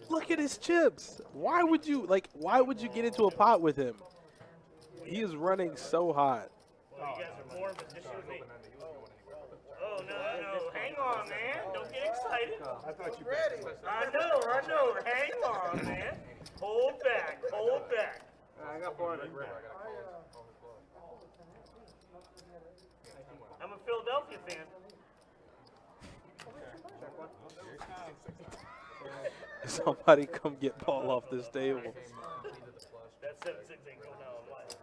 Look at his chips. Why would you get into a pot with him? He is running so hot. Well, you guys are more in position with me. Oh, no. Hang on, man. Don't get excited. I thought you ready. I know. Hang on, man. Hold back. I got 400. I'm a Philadelphia fan. Somebody come get Paul off this table. That 7-6 ain't going out on life.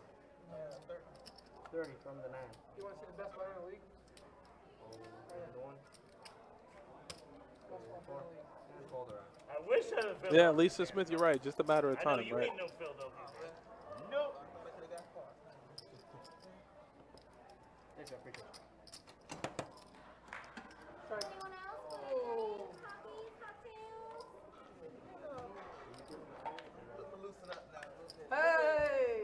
30 from the 9. You want to see the best player in the league? I wish I had Yeah, Lisa Smith, you're right. Just a matter of I know time, you right? ain't no Philadelphia fan. Nope. Anyone else? Coffee, cocktails? Hey!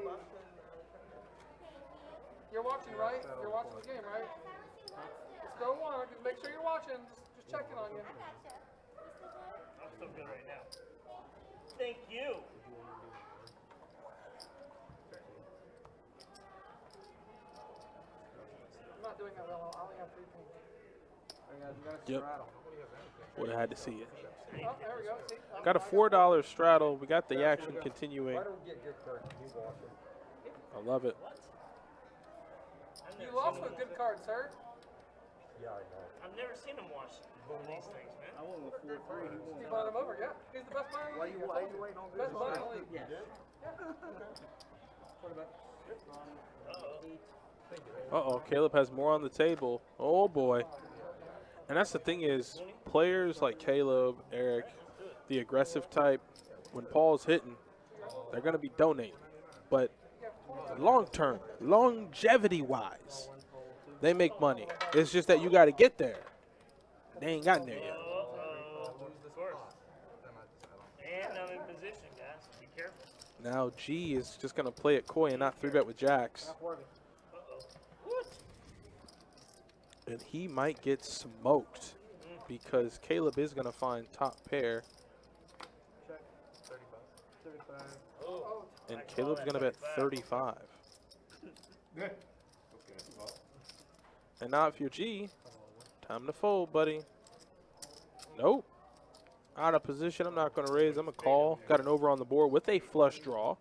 You're watching, right? You're watching the game, right? Let's go on. Just make sure you're watching. Just checking on you. I'm still good right now. Thank you. I'm not doing that well. I only have 3 points. Yep. Would have had to see it. Oh, there we go. See? Got a $4 straddle. We got the action continuing. Why don't we get good cards? You watch them. I love it. You lost with a good card, sir. Yeah, I know. I've never seen him watch these things, man. I won with 4-3. You brought him over, yeah. He's the best player in the league. Why you waiting on good? Best player in the league. Uh-oh, Caleb has more on the table. Oh, boy. And that's the thing is, players like Caleb, Eric, the aggressive type, when Paul's hitting, they're going to be donating. But long term, longevity-wise, they make money. It's just that you got to get there. They ain't gotten there yet. Of course. And I'm in position, guys. Be careful. Now G is just going to play it coy and not 3-bet with jacks. What? And he might get smoked because Caleb is going to find top pair. And Caleb's going to bet 35. And now if you're G, time to fold, buddy. Nope. Out of position. I'm not going to raise. I'm going to call. Got an over on the board with a flush draw.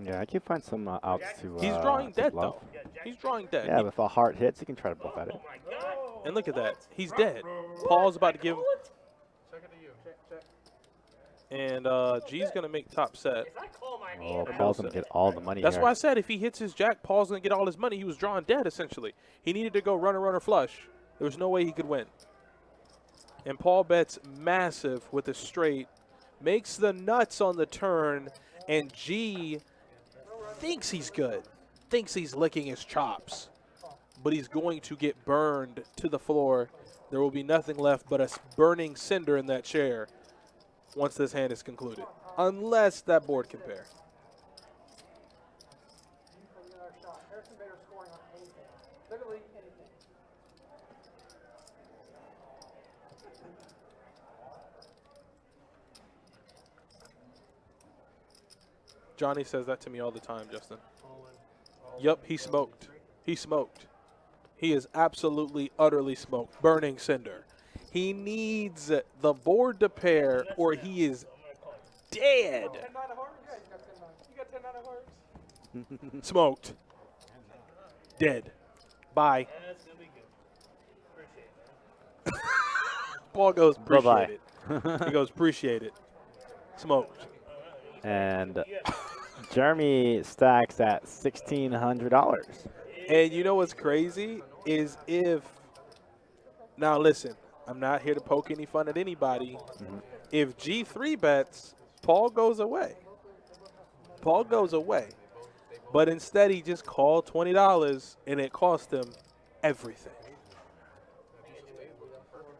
Yeah, I can find some outs to He's drawing to dead, bluff. though. He's drawing dead. Yeah, but if a heart hits, you can try to bluff at it. And look at that. He's dead. Paul's about to give him. Check it to you. Check. And G's going to make top set. Oh, Paul's going to get all the money That's here. why I said if he hits his jack, Paul's going to get all his money. He was drawing dead, essentially. He needed to go runner flush. There was no way he could win. And Paul bets massive with a straight. Makes the nuts on the turn. And G thinks he's good. Thinks he's licking his chops. But he's going to get burned to the floor. There will be nothing left but a burning cinder in that chair once this hand is concluded. Unless that board can pair. Harrison Bader scoring on anything. Literally anything. Johnny says that to me all the time, Justin. Yep, he smoked. He smoked. He is absolutely, utterly smoked. Burning cinder. He needs the board to pair or he is dead. 10-9 of hearts? Yeah, you got 10-9. You got 10-9 of hearts? Smoked. Dead. Bye. That's going to be good. Appreciate it. Paul goes, Bye-bye. appreciate it. He goes, appreciate it. Smoked. And Jeremy stacks at $1,600. And you know what's crazy is if, now listen, I'm not here to poke any fun at anybody. If G3 bets, Paul goes away. Paul goes away. But instead he just called $20 and it cost him everything.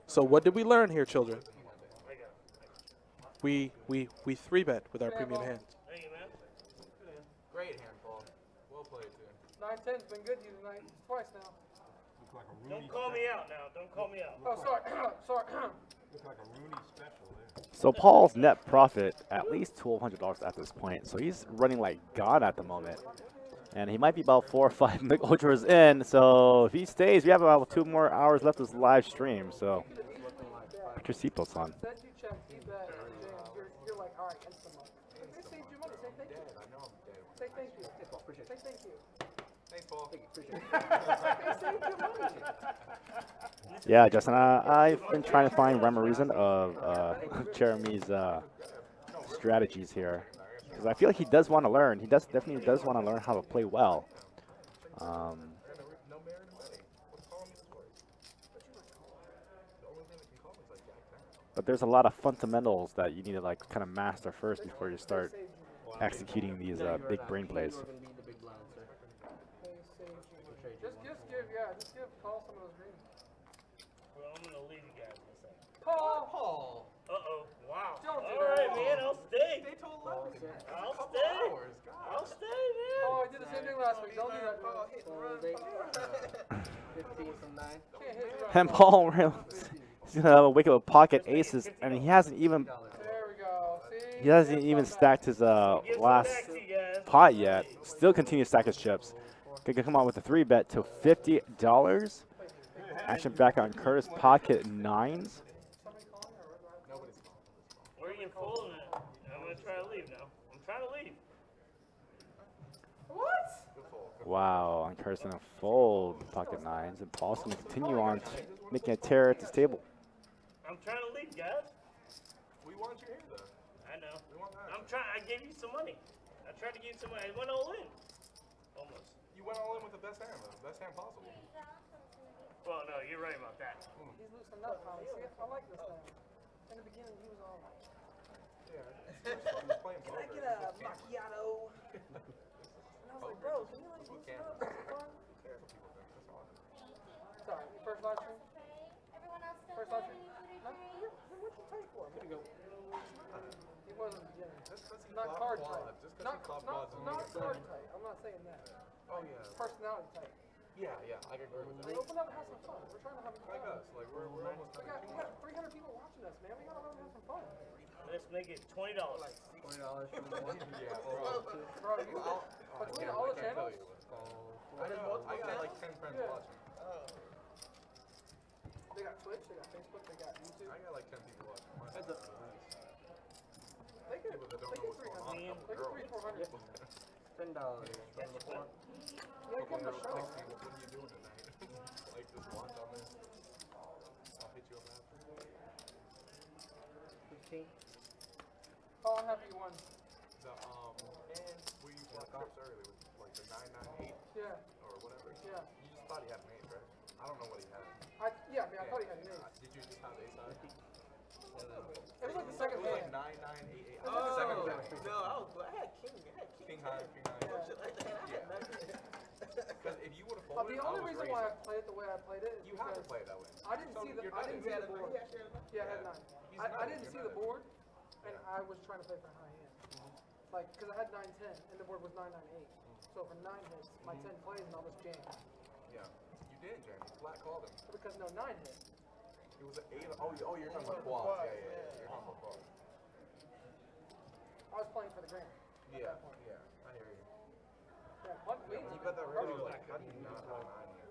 So what did we learn here, children? We 3-bet with our premium hands. Great hand, Paul. Well played, too. 9-10's been good to you tonight. Twice now. Don't call me out now. Don't call me out. Oh, sorry. Sorry. Look like a Rooney special there. So Paul's net profit at least $1,200 at this point. So he's running like God at the moment. And he might be about 4 or 5 Mick Ultras in. So if he stays, we have about 2 more hours left of this live stream. So put your seatbelts on. Said you check, you bet, you're like, all right, instant money. They saved you money. Say thank you. Say thank you. Say thank you. Thanks, Paul. They saved you money. Yeah, Justin, I've been trying to find rhyme or reason of Jeremy's strategies here. Because I feel like he does want to learn. He definitely does want to learn how to play well. But there's a lot of fundamentals that you need to like kind of master first before you start executing these big brain plays. Just give Paul some of those greens. Well, I'm going to leave you guys in a second. Paul! Uh-oh. Wow. Don't do All that. right, man. I'll stay. They told 11. I'll stay. I'll stay, man. Oh, I did the same thing last week. Don't do that. Paul hit and run. 15 from 9. Can't hit the And Paul he's gonna wake up with pocket aces, and he hasn't even There we go. See? he hasn't even stacked his last pot yet. Still continues to stack his chips. Could come out with a 3-bet to $50. Action back on Curtis pocket 9s. Where are you folding it? I'm going to try to leave now. I'm trying to leave. What? Wow, on Curtis gonna fold pocket 9s, and Paul's gonna continue on making a tear at this table. I'm trying to leave, guys. We want you here, though. I know. We want that. I'm trying. I gave you some money. I tried to give you some money. I went all in. Almost. You went all in with the best hand, though. Best hand possible. Well, no, you're right about that. He's loosened up, Holly. See, I like this now. In the beginning, he was all like, Yeah. He was playing can I poker. get a macchiato? And I was like, bro, can you like loosen up? This is fun. Sorry, first live stream? Everyone else still First good? live stream? Any No, food or drink? then what'd you take for him? He wasn't beginning. Just 'cause he Not club card quads. type. Just 'cause Not, he club not, quads doesn't not make it card better. type. I'm not saying that. Oh, yeah. Personality type. Yeah, I can agree with that. Like, open up and have some fun. We're trying to have a good Like time. us. Like, we're almost We got 300 people watching us, man. We gotta let them have some fun. Let's make it $20. $20 from the one. Yeah, Bro, you, between all the channels, I got like 10 friends watching. Twitch, they got Facebook, they got YouTube. I got like 10 people watching. Heads up. They get, People that don't they know get what's going on. 300. They get 300, 400. $10 from the floor. Yeah, give them a show. Text me, what are you doing tonight? Like this lunch, I'm in. I'll hit you up after. 15. Oh, I'm happy you won. The, we bought trips earlier with like the 998 Yeah, or whatever. yeah. You just thought he had an ace, right? I don't know what he had. Yeah, I mean, I thought he had an ace. Did you just have ace high? It was like the second It was like hand. 9988. Oh, Second hand. no, I had king. I had king. King high, king high. Oh, shit like that. I had nothing. Because if you would have folded, The only reason why I played it the way I played it is you have to because play it that way. I didn't see the board. Yeah, I had 9. I didn't see the board, and I was trying to play for high hand. Like, because I had 9-10, and the board was 9-9-8. So for 9 hits, my 10 plays and almost jammed. Yeah. You did, Jeremy. Flat called him. Because no, 9 hit. It was an 8. Oh, you're talking about quads. Yeah. You're talking about quads. I was playing for the grand. Yeah. Yeah. I hear you. Yeah, punt leads. You bet that river, like, how do you not have 9 here?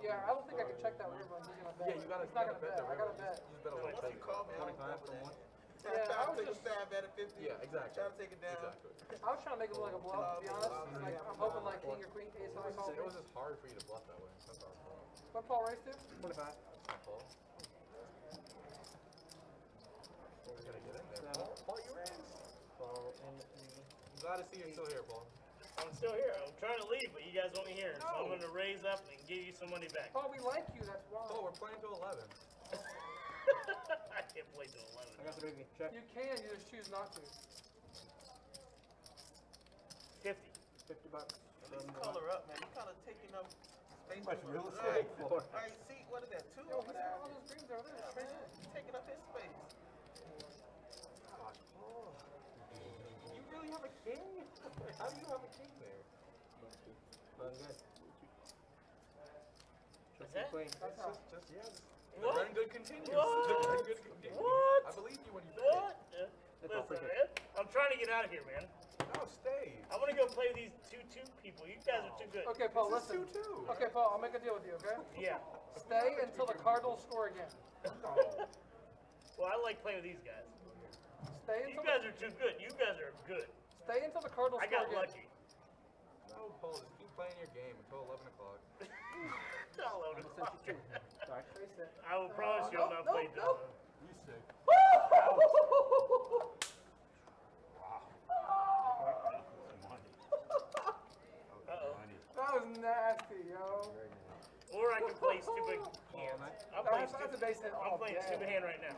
Yeah, I don't think I could check that river. I'm just gonna bet. Yeah, you gotta, It's not gonna bet the bet. I river. gotta bet. You just bet a little bit. 25 from one? Yeah, I was just. stab at it 50. Yeah, exactly. Try to take it down. Exactly. I was trying to make it look like a bluff, to be honest. Like, I'm hoping like king or queen, ace high call. It was just hard for you to bluff that way. That's all. What Paul raised to? 25. Not Paul. We're gonna get in there. Paul, you were in. I'm glad to see you're still here, Paul. I'm still here. I'm trying to leave, but you guys want me here. So I'm going to raise up and give you some money back. Paul, we like you, that's why. Paul, we're playing till 11. I can't play till 11. I got the biggie. Check. You can, you just choose not to. 50. $50. Color up, man. You kind of taking up space. Much real estate for. Alright, see, what is that? 2 Yo, over he's got there? all those greens over there. Yeah, man. You taking up his space. Gosh, Paul. You really have a king? How do you have a king there? Feeling good. What's that? Queen. That's how. Just yes. The What? run good continues. What? The run good continues. What? I believe you when you say What? it. Listen, man. I'm trying to get out of here, man. No, stay. I want to go play with these 2-2 people. You guys are too good. Okay, Paul, This is listen. 2-2. Okay, Paul, I'll make a deal with you, okay? Yeah. Stay until the Cardinals score again. Well, I like playing with these guys. Stay You until guys are too good. You guys are good. stay until the Cardinals I score got again. lucky. No, Paul, just keep playing your game until 11 o'clock. All over the clock. Sorry. Face it. I will promise you I'll not play till nope. You sick. Uh-oh. That was nasty, yo. Or I can play stupid hands. I'm playing That's a stupid, base hit I'm all playing day. stupid hand right now.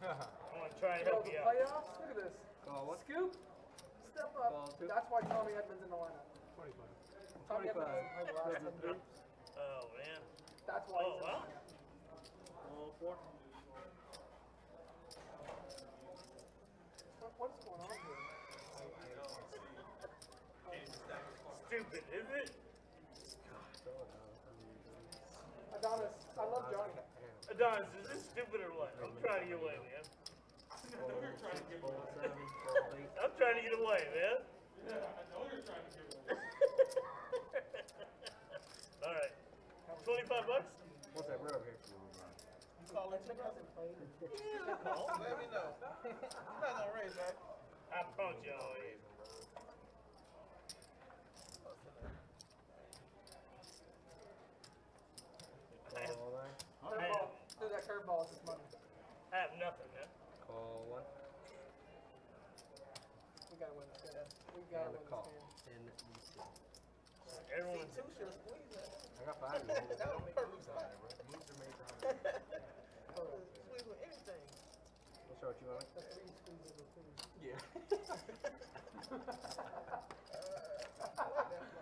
I'm going to try and Yo, help the you out. playoffs, look at this. Call one. Scoop, step Call up. two. That's why Tommy Edmonds in the lineup. 25. Tommy Edmonds played the last 10 games. Oh, man. That's why Oh, he's in the wow. lineup. All 4. What's going on here? Stupid, isn't it? Adonis, I love Johnny. Adonis, is this stupid or what? I'm trying to get away, man. I'm trying to get away, man. Yeah, I know you're trying to get away. All right. 25 bucks? What's that road here? You call it Nick hasn't played. Yeah, call. Let me know. You're not gonna raise, right? I promise you I'll raise. Call 9. Curveball. Do that curveball is just money. I have nothing, man. Call 1. We gotta win this game. We gotta And win a call. this game. Everyone. C2 should have squeezed that. I got 5. That was perfect Moves on spot. there, bro. Moves are made for Squeeze with anything. We'll show what you want. The three squeezes the three. Yeah.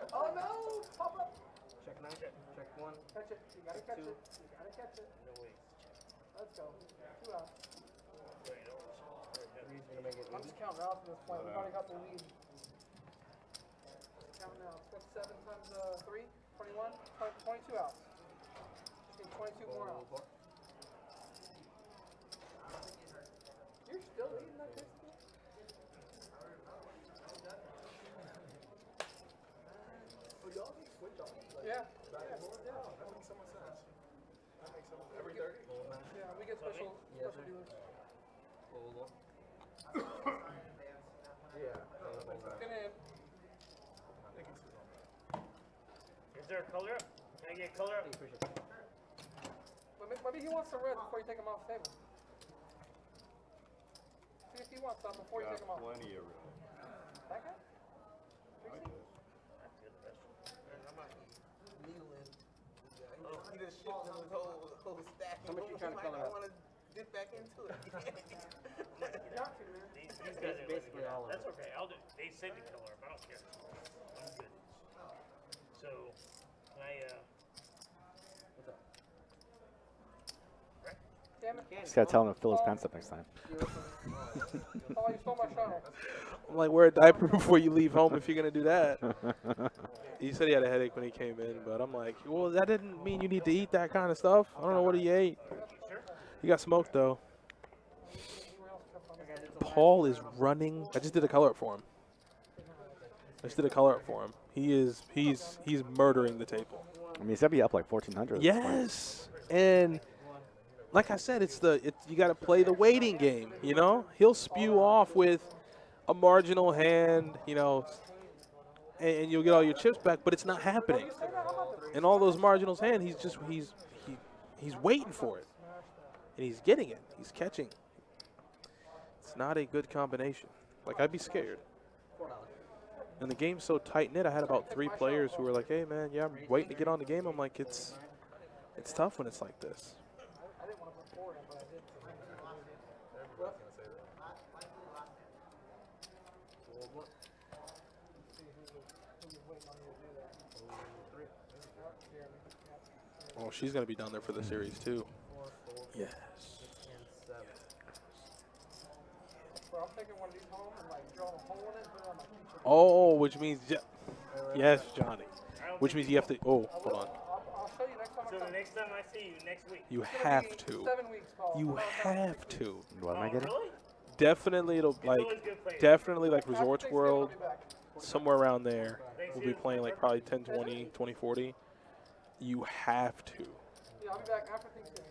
Oh no! Pop up! Check 9. Check 1. Catch it. You gotta catch Two. it. You gotta catch it. No way. Let's go. 2 out. Wait, no. 3's gonna make it I'm 80. just counting out from this point. We've already got the lead. Counting out. What's 7 times 3? 21? 22 outs. Just need 22 more outs. You're still leading that case? Oh, y'all can switch on. Yeah. That makes so much sense. Every 30? Yeah, we get special dealers. Yeah. Can I, Is there a color up? Can I get color up? maybe he wants some red before you take him off the table. See if he wants some before you take him off. Plenty of room. That guy? He just shipped him his whole stack. How much you trying to color I up? want to dip back into it. You got to, man. These guys are basically all of That's okay. I'll do. They said the color up. I don't care. I'm good. So, can I? Damn it. Just gotta tell him to fill his pants up next time. Oh, you stole my shuttle. I'm like, wear a diaper before you leave home if you're gonna do that. He said he had a headache when he came in, but I'm like, well, that didn't mean you need to eat that kind of stuff. I don't know what he ate. He got smoked though. Paul is running. I just did a color up for him. He's murdering the table. I mean, he's gotta be up like 1,400. Yes, and like I said, you got to play the waiting game. You know, he'll spew off with a marginal hand. You know, and you'll get all your chips back, but it's not happening. And all those marginals hand, he's waiting for it, and he's getting it. He's catching. It's not a good combination. Like, I'd be scared. And the game's so tight knit. I had about 3 players who were like, "Hey man, yeah, I'm waiting to get on the game." I'm like, it's tough when it's like this. I didn't want to put forward, but I did. Oh, she's gonna be down there for the series too. Yes. Bro, I'm taking one of these home and like draw a hole in it, put it on my feature. Oh, which means yes, Johnny. Which means you have to. Oh, hold on. I'll show you next time I So come. the next time I see you next week. You It's gonna have be to. 7 weeks, Paul. You have to. What am I getting? Really? Definitely, it'll like always good playing. definitely like After Resorts Thanksgiving, I'll World, be back. somewhere around there. We'll be playing like probably 10-20, 20-40. You have to Yeah, I'll be back after Thanksgiving.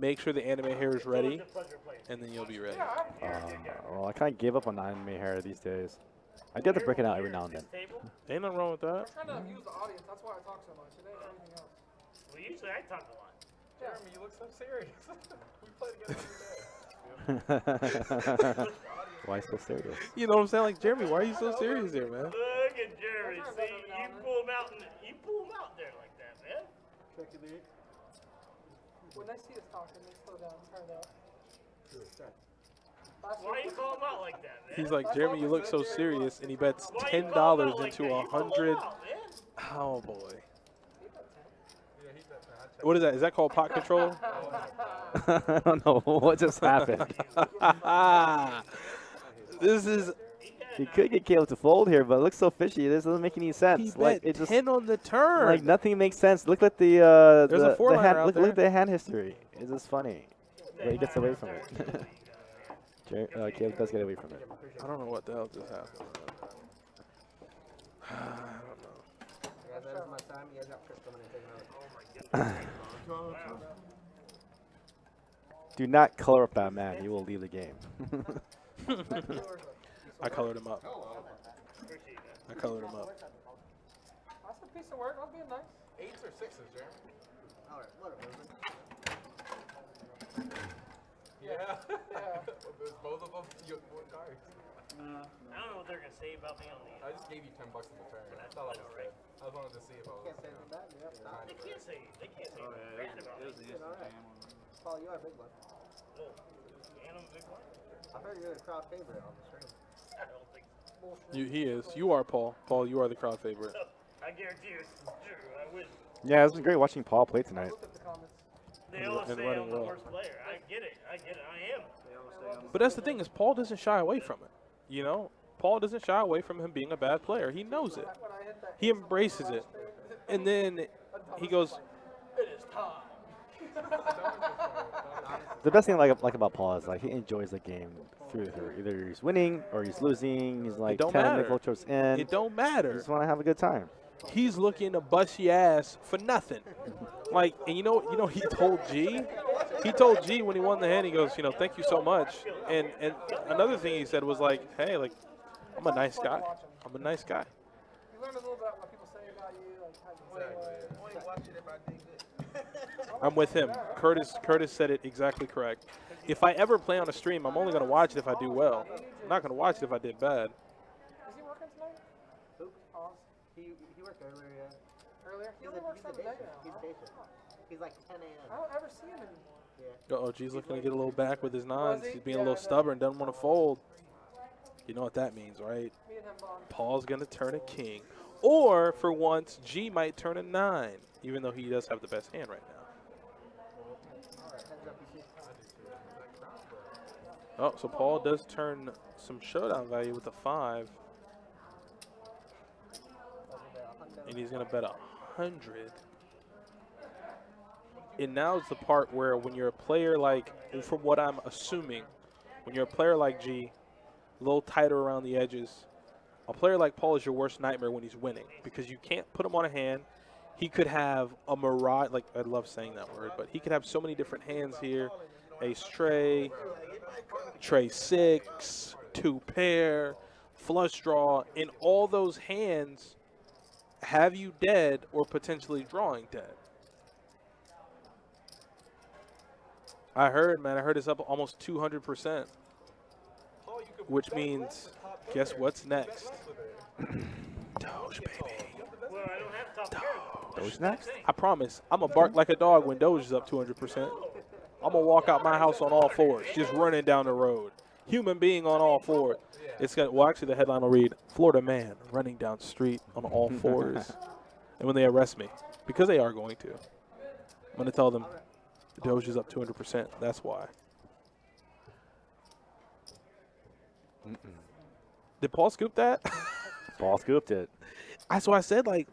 make sure the anime hair is ready, It's a pleasure playing. and then you'll be ready. Yeah, Well, I kind of gave up on anime hair these days. I do have to break it out every now and then. Table? Ain't nothing wrong with that. I'm trying to amuse the audience. That's why I talk so much. It ain't anything else. Well, usually I talk a lot. Jeremy, you look so serious. We play together every day. Why so serious? You know what I'm saying? Like, Jeremy, why are you so serious here, man? Look at Jeremy. See, you pull him out there like that, man. When they see us talking, they slow down. Turn it up. Why you call him out like that, man? He's like, Jeremy, you look so serious, and he bets Why you call him $10 out like into that? You call him 100. out, man. Oh boy. Yeah, he's that man. I checked. What is that? Is that called pot control? I don't know what just happened. This is. He could get Caleb to fold here, but it looks so fishy. This doesn't make any He sense. Like bet it just 10 on the turn. like nothing makes sense. Look at the There's a the four-liner hand. out Look there. at the hand history. It's just funny. But he gets away from it. Caleb does get away from it. I don't know what the hell just happened. I don't know. Guys, that is my time. You guys got Chris coming in taking over. Do not color up that man. He will leave the game. I colored him up. I colored him up. That's a piece of work. I'll be nice. 8s or 6s, Jeremy? All right, whatever. Yeah. Yeah. There's both of them. You have 4 cards. I don't know what they're gonna say about me on the. I just gave you $10 in return. I thought I was good. I wanted to see if I was. Can't say anything bad. Yep, stop. They can't say anything bad about me. All right. Paul, you are a big one. Oh, and I'm a big one. I heard you're the crowd favorite on the stream. I don't think so. He is. You are Paul. Paul, you are the crowd favorite. I guarantee you it's true. I win. Yeah, it's been great watching Paul play tonight. Look at the comments. They all And say running I'm the well. worst player. I get it. I am. But that's the thing is Paul doesn't shy away from it. You know, Paul doesn't shy away from him being a bad player. He knows it. When I hit that He embraces it, and then he goes, it is time. The best thing I like about Paul is like he enjoys the game through and through. Either he's winning or he's losing. He's like don't 10 matter. nickel chips in. "It don't He matter." just want to have a good time. he's looking to bust your ass for nothing. Like, and you know, he told G. He told G when he won the hand, he goes, thank you so much. And another thing he said was like, hey, like, I'm a nice guy. I'm a nice guy. You learn a little about what people say about you, like how you say Only watch it if I did good. I'm with him. Curtis said it exactly correct. If I ever play on a stream, I'm only going to watch it if I do well. I'm not going to watch it if I did bad. Is he working tonight? Who? He worked earlier, yeah. Earlier? He only works 7 days now. He's day shift. He's like 10 a.m. I don't ever see him anymore. Yeah. Uh-oh, G's looking to get a little back with his nines. He's being a little stubborn, doesn't want to fold. You know what that means, right? Me and him bond. Paul's going to turn a king. Or, for once, G might turn a 9, even though he does have the best hand right now. Oh, so Paul does turn some showdown value with a 5. And he's going to bet 100. And now is the part where when you're a player like, from what I'm assuming, when you're a player like G, a little tighter around the edges, a player like Paul is your worst nightmare when he's winning because you can't put him on a hand. He could have a mirage, like I love saying that word, but he could have so many different hands here. Ace tray, tray 6, 2 pair, flush draw, and all those hands have you dead or potentially drawing dead. I heard it's up almost 200%, which means guess what's next? Doge, baby. Well, I don't have top pair. Doge next? I promise, I'm going to bark like a dog when Doge is up 200%. I'm going to walk out my house on all fours, just running down the road. Human being on all fours. It's got, well, actually, the headline will read, Florida man running down street on all fours. And when they arrest me, because they are going to, I'm going to tell them the Doge is up 200%. That's why. Did Paul scoop that? Paul scooped it. That's why I said, like,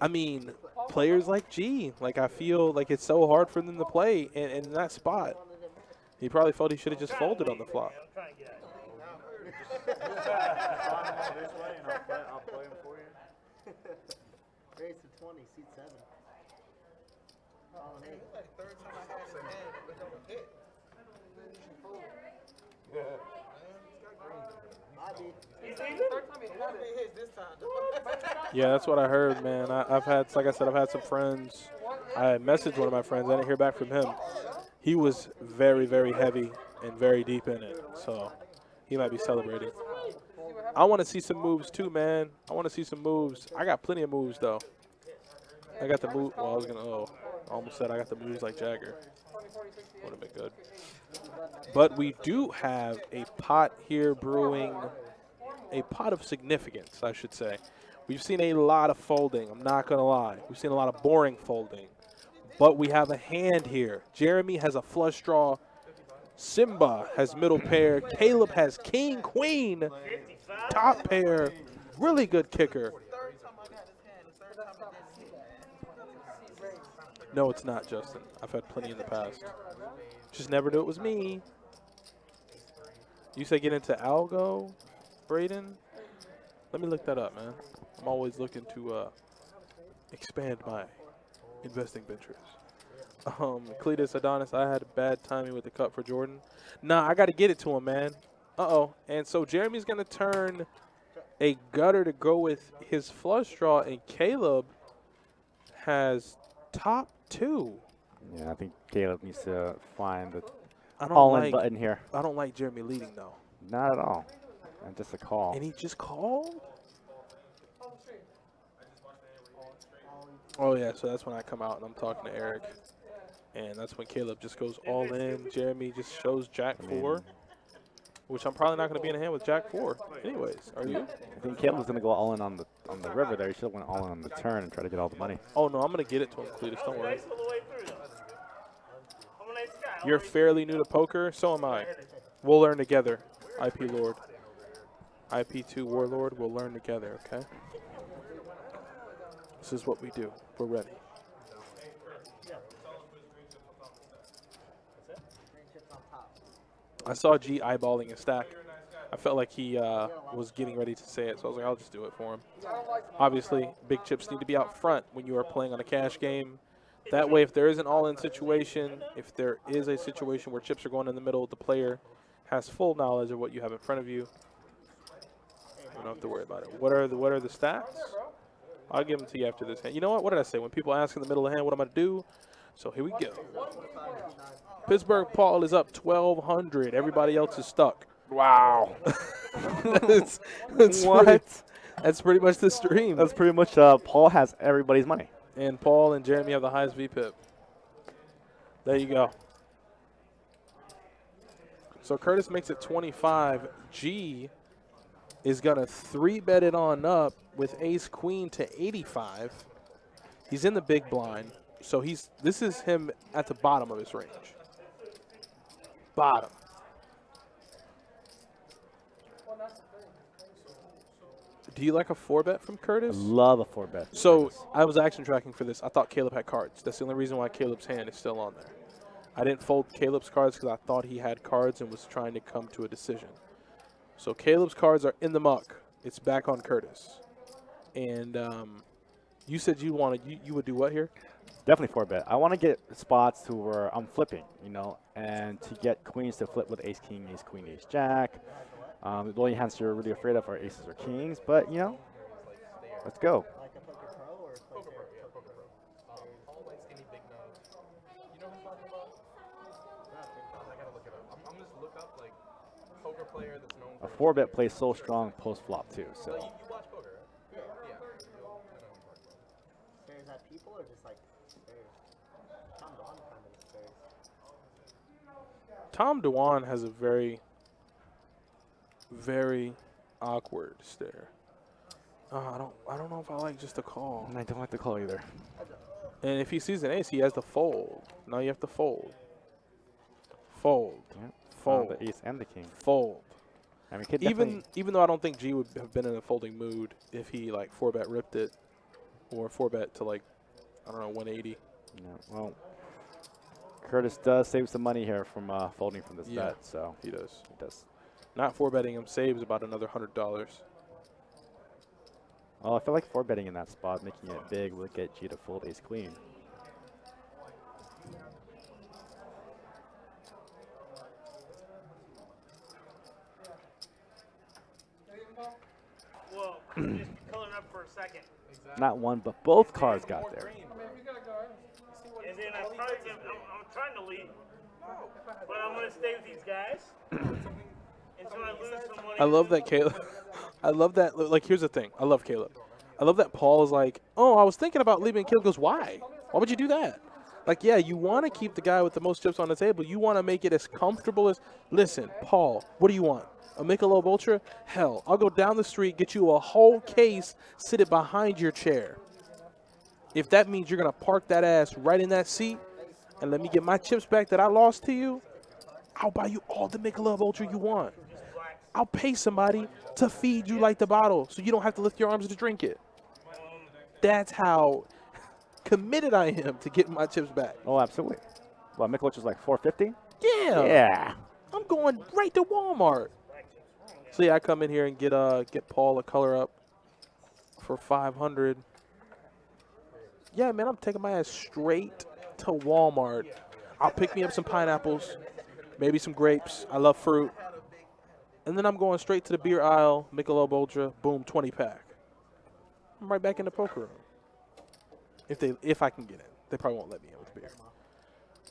I mean, players like G, like, I feel like it's so hard for them to play in that spot. He probably felt he should have just folded on the flop. I'm trying to get out of here. I'll play him for you. Raise to 20, seat 7. Oh, hey. Like third time I had his hand, but don't hit. Third time he had it. Hits this time. Yeah, that's what I heard, man. I've had, like I said, I've had some friends. I messaged one of my friends. I didn't hear back from him. He was very, very heavy and very deep in it, so he might be celebrating. I want to see some moves too, man. I want to see some moves. I got plenty of moves, though. I got the move. Well, I was going to, I almost said I got the moves like Jagger. Would have been good. But we do have a pot here brewing, a pot of significance, I should say. We've seen a lot of folding. I'm not going to lie. We've seen a lot of boring folding. But we have a hand here. Jeremy has a flush draw. Simba has middle pair. Caleb has king, queen, top pair. Really good kicker. No, it's not, Justin. I've had plenty in the past. Just never knew it was me. You say get into algo, Braden? Let me look that up, man. I'm always looking to expand my investing ventures. Cletus Adonis, I had bad timing with the cut for Jordan. Nah, I got to get it to him, man. Uh-oh. And so Jeremy's going to turn a gutter to go with his flush draw, and Caleb has top 2. Yeah, I think Caleb needs to find the I don't all-in like, button here. I don't like Jeremy leading, though. Not at all. And just a call. And he just called? Oh, yeah, so that's when I come out and I'm talking to Eric. And that's when Caleb just goes all in. Jeremy just shows Jack 4, which I'm probably not going to be in a hand with Jack 4 anyways. Are you? I think Caleb's going to go all in on the river there. He should have went all in on the turn and try to get all the money. Oh, no, I'm going to get it to him, Cletus. Don't worry. Nice all the way through, though. I'm a nice guy. You're fairly new to poker. So am I. We'll learn together, IP Lord. IP2 Warlord, we'll learn together, okay? This is what we do. We're ready. I saw G eyeballing a stack. I felt like he was getting ready to say it, so I was like, I'll just do it for him. Obviously, big chips need to be out front when you are playing on a cash game. That way, if there is an all-in situation, if there is a situation where chips are going in the middle, the player has full knowledge of what you have in front of you. You don't have to worry about it. What are the stats? I'll give them to you after this hand. You know what? What did I say? When people ask in the middle of the hand, what am I going to do? So here we go. Pittsburgh Paul is up 1,200. Everybody else is stuck. Wow. that's What? That's pretty much the stream. That's pretty much Paul has everybody's money. And Paul and Jeremy have the highest VPIP. There you go. So Curtis makes it 25. G is going to 3-bet it on up with ace queen to 85. He's in the big blind. So this is him at the bottom of his range. Bottom. Do you like a 4-bet from Curtis? I love a 4-bet. So I was action tracking for this. I thought Caleb had cards. That's the only reason why Caleb's hand is still on there. I didn't fold Caleb's cards because I thought he had cards and was trying to come to a decision. So Caleb's cards are in the muck. It's back on Curtis. And you said you would do what here? Definitely 4-bet. I want to get spots to where I'm flipping, you know, and to get queens to flip with ace king, ace queen, ace jack. The only hands you're really afraid of are aces or kings, but you know, let's go. Like a poker pro or poker pro? Yeah, poker pro. All white skinny big nose. You know who I'm talking about? I gotta look it up. I'm just look up like poker player that's known A for 4-bet plays so strong post flop too. So So you watch poker, right? Yeah. Stares at people or just like stares? Tom Don kind of stares. Tom Dewan has a very, very awkward stare. I don't know if I like just a call. I don't like the call either. And if he sees an ace, he has to fold. Now you have to fold. Fold. Yeah. Fold. The ace and the king. Fold. I mean, Even though I don't think G would have been in a folding mood if he like 4-bet ripped it, or 4-bet to like, I don't know, 180. Yeah, well, Curtis does save some money here from folding from this Yeah. bet, so He does. he does. Not 4-betting him saves about another $100. Well, I feel like 4-betting in that spot, making it big, will get G to fold ace queen. Well, just coloring up for a second. Not one, but both cards got there. And then I'm trying to leave. But I'm going to stay with these guys. Until I lose some money. I love that Caleb. I love that. Like, here's the thing. I love Caleb. I love that Paul is like, oh, I was thinking about leaving. Caleb goes, why? Why would you do that? Like, yeah, you want to keep the guy with the most chips on the table. You want to make it as comfortable as. Listen, Paul, what do you want? A Michelob Ultra? Hell, I'll go down the street, get you a whole case, sit it behind your chair. If that means you're going to park that ass right in that seat and let me get my chips back that I lost to you, I'll buy you all the Michelob Ultra you want. I'll pay somebody to feed you like the bottle so you don't have to lift your arms to drink it. That's how committed I am to getting my chips back. Oh, absolutely. Well, Michelob was like $4.50? Yeah. Yeah. I'm going right to Walmart. So yeah, I come in here and get Paul a color up for 500. Yeah, man, I'm taking my ass straight to Walmart. I'll pick me up some pineapples, maybe some grapes. I love fruit. And then I'm going straight to the beer aisle, Michelob Ultra, boom, 20-pack. I'm right back in the poker room. If I can get in. They probably won't let me in with beer.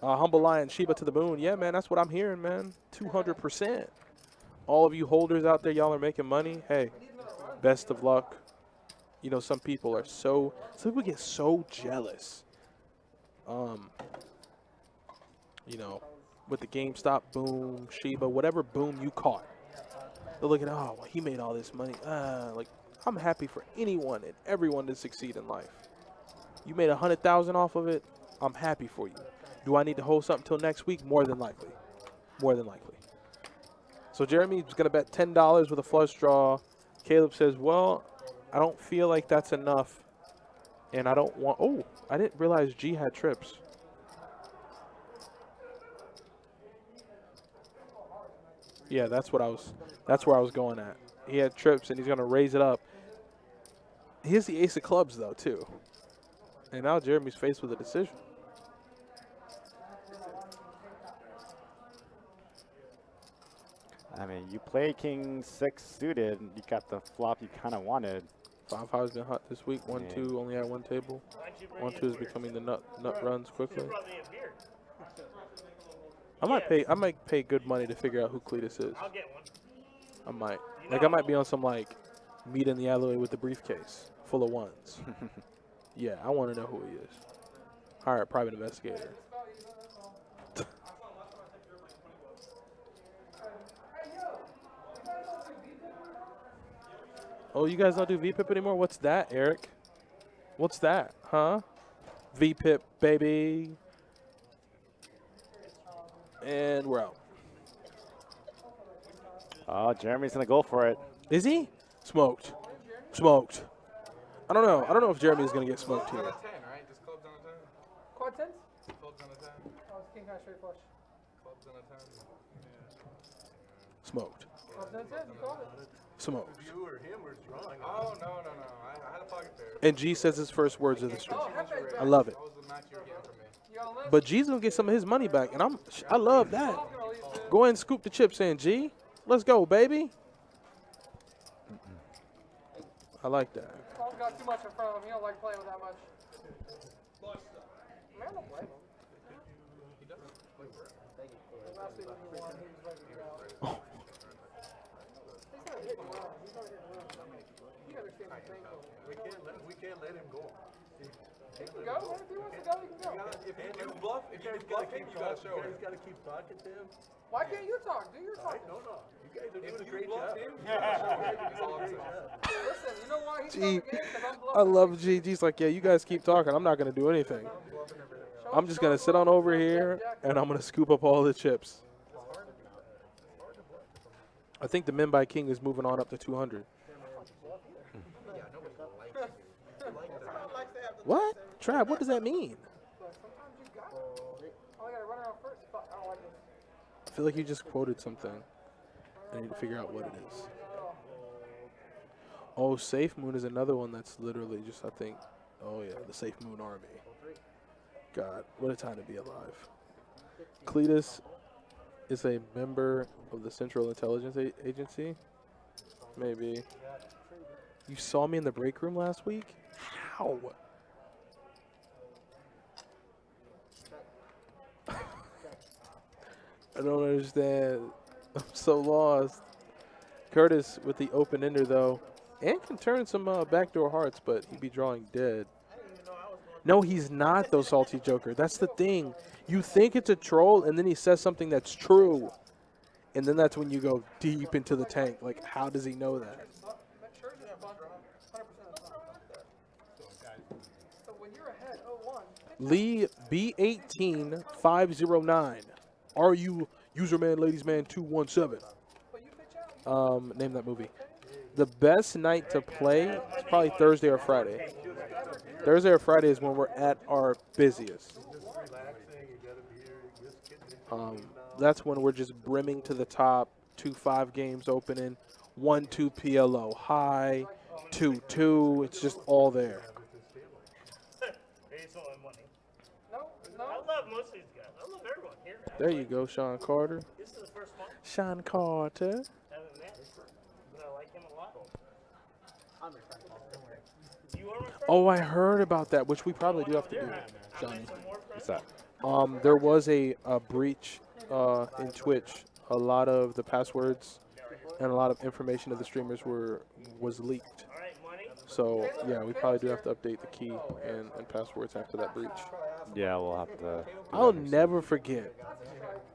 Humble Lion, Sheba to the moon. Yeah, man, that's what I'm hearing, man. 200%. All of you holders out there, y'all are making money. Hey, best of luck. You know, some people get so jealous. You know, with the GameStop boom, Sheba, whatever boom you caught. They're looking, oh, well, he made all this money. Like, I'm happy for anyone and everyone to succeed in life. You made 100,000 off of it. I'm happy for you. Do I need to hold something till next week? More than likely. More than likely. So Jeremy's going to bet $10 with a flush draw. Caleb says, well, I don't feel like that's enough. And I don't want – oh, I didn't realize G had trips. Yeah, that's where I was going at. He had trips, and he's going to raise it up. He has the ace of clubs, though, too. And now Jeremy's faced with a decision. I mean, you play king 6 suited, you got the flop you kind of wanted. 5-5 has been hot this week. 1-2 only had one table. 1-2 is becoming the nut runs quickly. I might pay good money to figure out who Cletus is. I'll get one. I might. Like, I might be on some, like, meet in the alleyway with the briefcase full of ones. Yeah, I want to know who he is. Hire a private investigator. Oh, you guys don't do VPIP anymore? What's that, Eric? What's that, huh? VPIP, baby. And we're out. Oh, Jeremy's going to go for it. Is he? Smoked. Smoked. I don't know. I don't know if Jeremy is going to get smoked here. 10, right? Just clubs on a 10. Quad tens? Clubs on a 10. Oh, it's king high straight flush. Clubs on a 10. Smoked. Quad tens, yeah, you called it. Smoked. You or him or drawing. Oh, no. I had a pocket pair. And G says his first words of the stream. I love it. That was the match you were getting from me. You got a list? But G's going to get some of his money back, and I love that. Go ahead and scoop the chips in, G. Let's go, baby. I like that. Paul's got too much in front of him. He don't like playing with that much. Man, I don't blame him. He doesn't play for it. Last week when he won, he was ready to go. He's not hitting well. He's not hitting well. He understands the thing. We can't let him go. He can go. If he wants to go, he can go. If you bluff him, you gotta show him. You gotta keep talking to him. Why can't you talk? Do your talk. No. You guys are doing a If great you bluff job. him, you gotta show him. That's all I'm saying. Listen, you know why he's G, on the game? Because I'm bluffing. I love G. G's like, yeah, you guys keep talking. I'm not going to do anything. I'm just going to sit on over here, and I'm going to scoop up all the chips. I think the men by king is moving on up to 200. What? Trav, what does that mean? Sometimes you got it. Oh, I got to run around first. Fuck, I don't like this. I feel like you just quoted something. I need to figure out what it is. Oh, Safe Moon is another one that's literally just, I think, oh yeah, the Safe Moon Army. God, what a time to be alive. Cletus is a member of the Central Intelligence Agency. Maybe. You saw me in the break room last week? How? I don't understand. I'm so lost. Curtis with the open ender, though. And can turn some backdoor hearts, but he'd be drawing dead. No, he's not, though, Salty Joker. That's the thing. You think it's a troll, and then he says something that's true. And then that's when you go deep into the tank. Like, how does he know that? So when you're ahead 0-1, Lee B18509. Are you userman, ladiesman 217? Name that movie. The best night to play is probably Thursday or Friday. Thursday or Friday is when we're at our busiest. That's when we're just brimming to the top. 2-5 games opening. 1-2 PLO high. 2-2. It's just all there. I love most of these guys. I love everyone here. There you go, Sean Carter. This is the first one. Sean Carter. Haven't met, but I like him a lot. I'm your friend, Paul. Don't worry. You are my friend? Oh, I heard about that, which we probably do have to do, Johnny. What's that? There was a breach in Twitch. A lot of the passwords and a lot of information of the streamers was leaked. So yeah, we probably do have to update the key and passwords after that breach. Yeah, we'll have to. I'll never forget.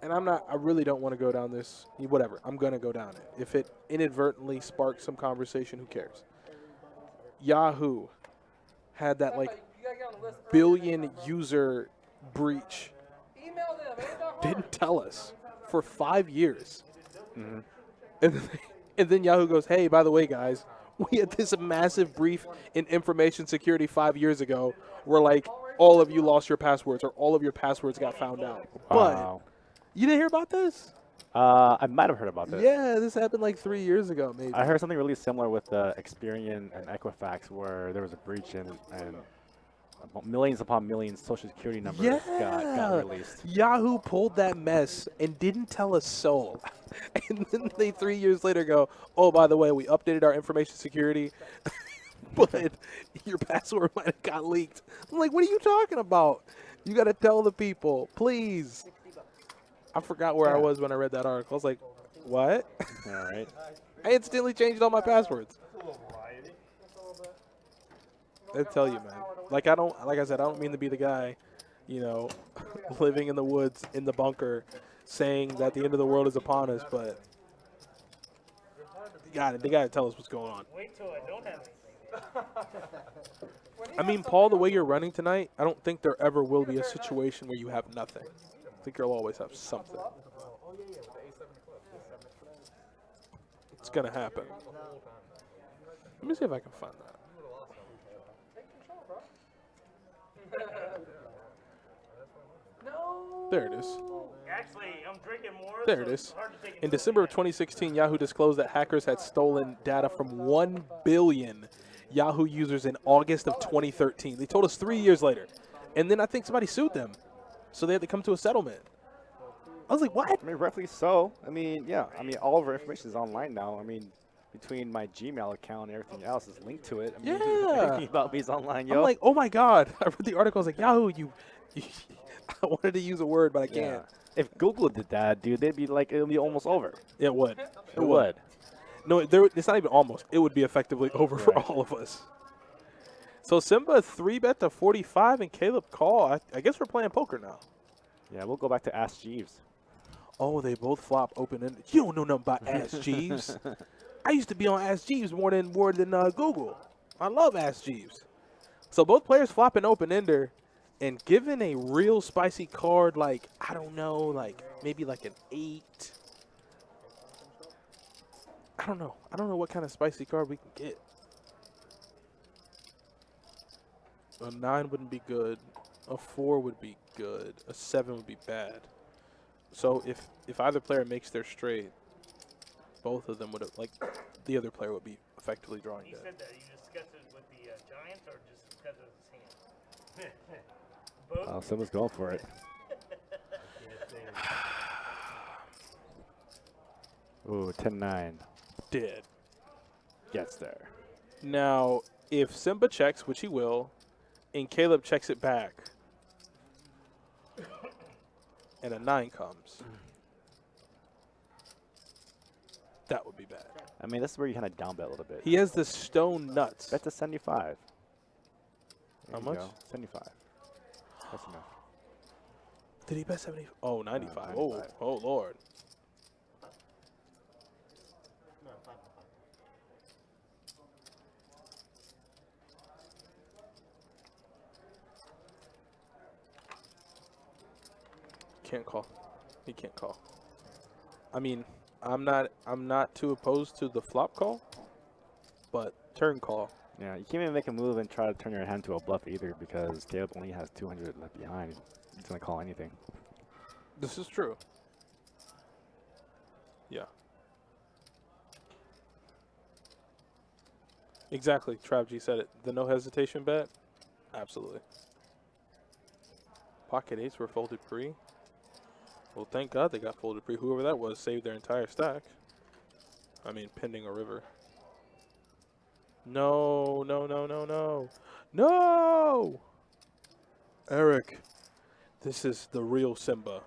And I really don't want to go down this. Whatever, I'm gonna go down it. If it inadvertently sparks some conversation, who cares? Yahoo had that like billion user breach. Didn't tell us for 5 years. Mm-hmm. And then Yahoo goes, hey, by the way, guys, we had this massive brief in information security 5 years ago where, like, all of you lost your passwords or all of your passwords got found out. Wow. But you didn't hear about this? I might have heard about this. Yeah, this happened like 3 years ago, maybe. I heard something really similar with Experian and Equifax, where there was a breach and millions upon millions social security numbers got released. Yahoo pulled that mess and didn't tell a soul. And then they 3 years later go, oh, by the way, we updated our information security, but your password might have got leaked. I'm like, what are you talking about? You got to tell the people, please. I forgot where I was when I read that article. I was like, what? All right. I instantly changed all my passwords. They tell you, man. Like I said, I don't mean to be the guy, you know, living in the woods in the bunker, saying that the end of the world is upon us. But they got to tell us what's going on. Wait till I don't have anything. I mean, Paul, the way you're running tonight, I don't think there ever will be a situation where you have nothing. I think you'll always have something. It's gonna happen. Let me see if I can find that. There it is. Actually, I'm drinking more. There it is. In December of 2016, Yahoo disclosed that hackers had stolen data from 1 billion Yahoo users in August of 2013. They told us 3 years later. And then I think somebody sued them. So they had to come to a settlement. I was like, what? I mean, rightfully so. I mean, yeah. I mean, all of our information is online now. I mean, between my Gmail account and everything else is linked to it. I mean, everything about me is online, yo. I'm like, oh my God. I read the article. I was like, Yahoo, you I wanted to use a word, but I can't. Yeah. If Google did that, dude, they'd be like, it would be almost over. It would. It would. No, it's not even almost. It would be effectively over for all of us. So Simba 3-bet to 45 and Caleb call. I guess we're playing poker now. Yeah, we'll go back to Ask Jeeves. Oh, they both flop open-ended. You don't know nothing about Ask Jeeves. I used to be on Ask Jeeves more than Google. I love Ask Jeeves. So both players flop an open-ender. And given a real spicy card, like, I don't know, like, maybe like an 8. I don't know. I don't know what kind of spicy card we can get. A 9 wouldn't be good. A 4 would be good. A 7 would be bad. So if either player makes their straight, both of them would have, like, the other player would be effectively drawing dead. You said that you discussed it with the Giants or just because of his hand? Oh, someone's going for it. Ooh, 10-9. Dead. Gets there. Now, if Simba checks, which he will, and Caleb checks it back, and a 9 comes, that would be bad. I mean, this is where you kind of down bet a little bit. He has the stone nuts. Bet to 75. How much? 75. That's enough. Did he bet 70? Oh, 95. 95. Oh, Lord. Can't call. He can't call. I mean, I'm not too opposed to the flop call, but turn call. Yeah, you can't even make a move and try to turn your hand to a bluff either because Caleb only has 200 left behind. He's going to call anything. This is true. Yeah. Exactly. Trav G said it. The no hesitation bet? Absolutely. Pocket 8s were folded pre. Well, thank God they got folded pre. Whoever that was saved their entire stack. I mean, pending a river. No, no, no, no, no. No! Eric, this is the real Simba.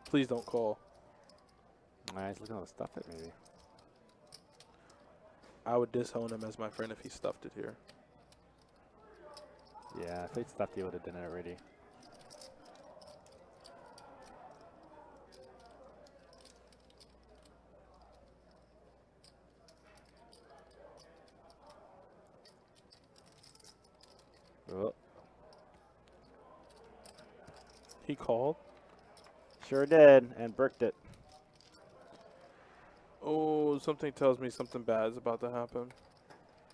Please don't call. Nice, looking to stuff it maybe. I would disown him as my friend if he stuffed it here. Yeah, if he'd stuffed, he would have done it already. Oh. He called. Sure did, and burked it. Oh, something tells me something bad is about to happen.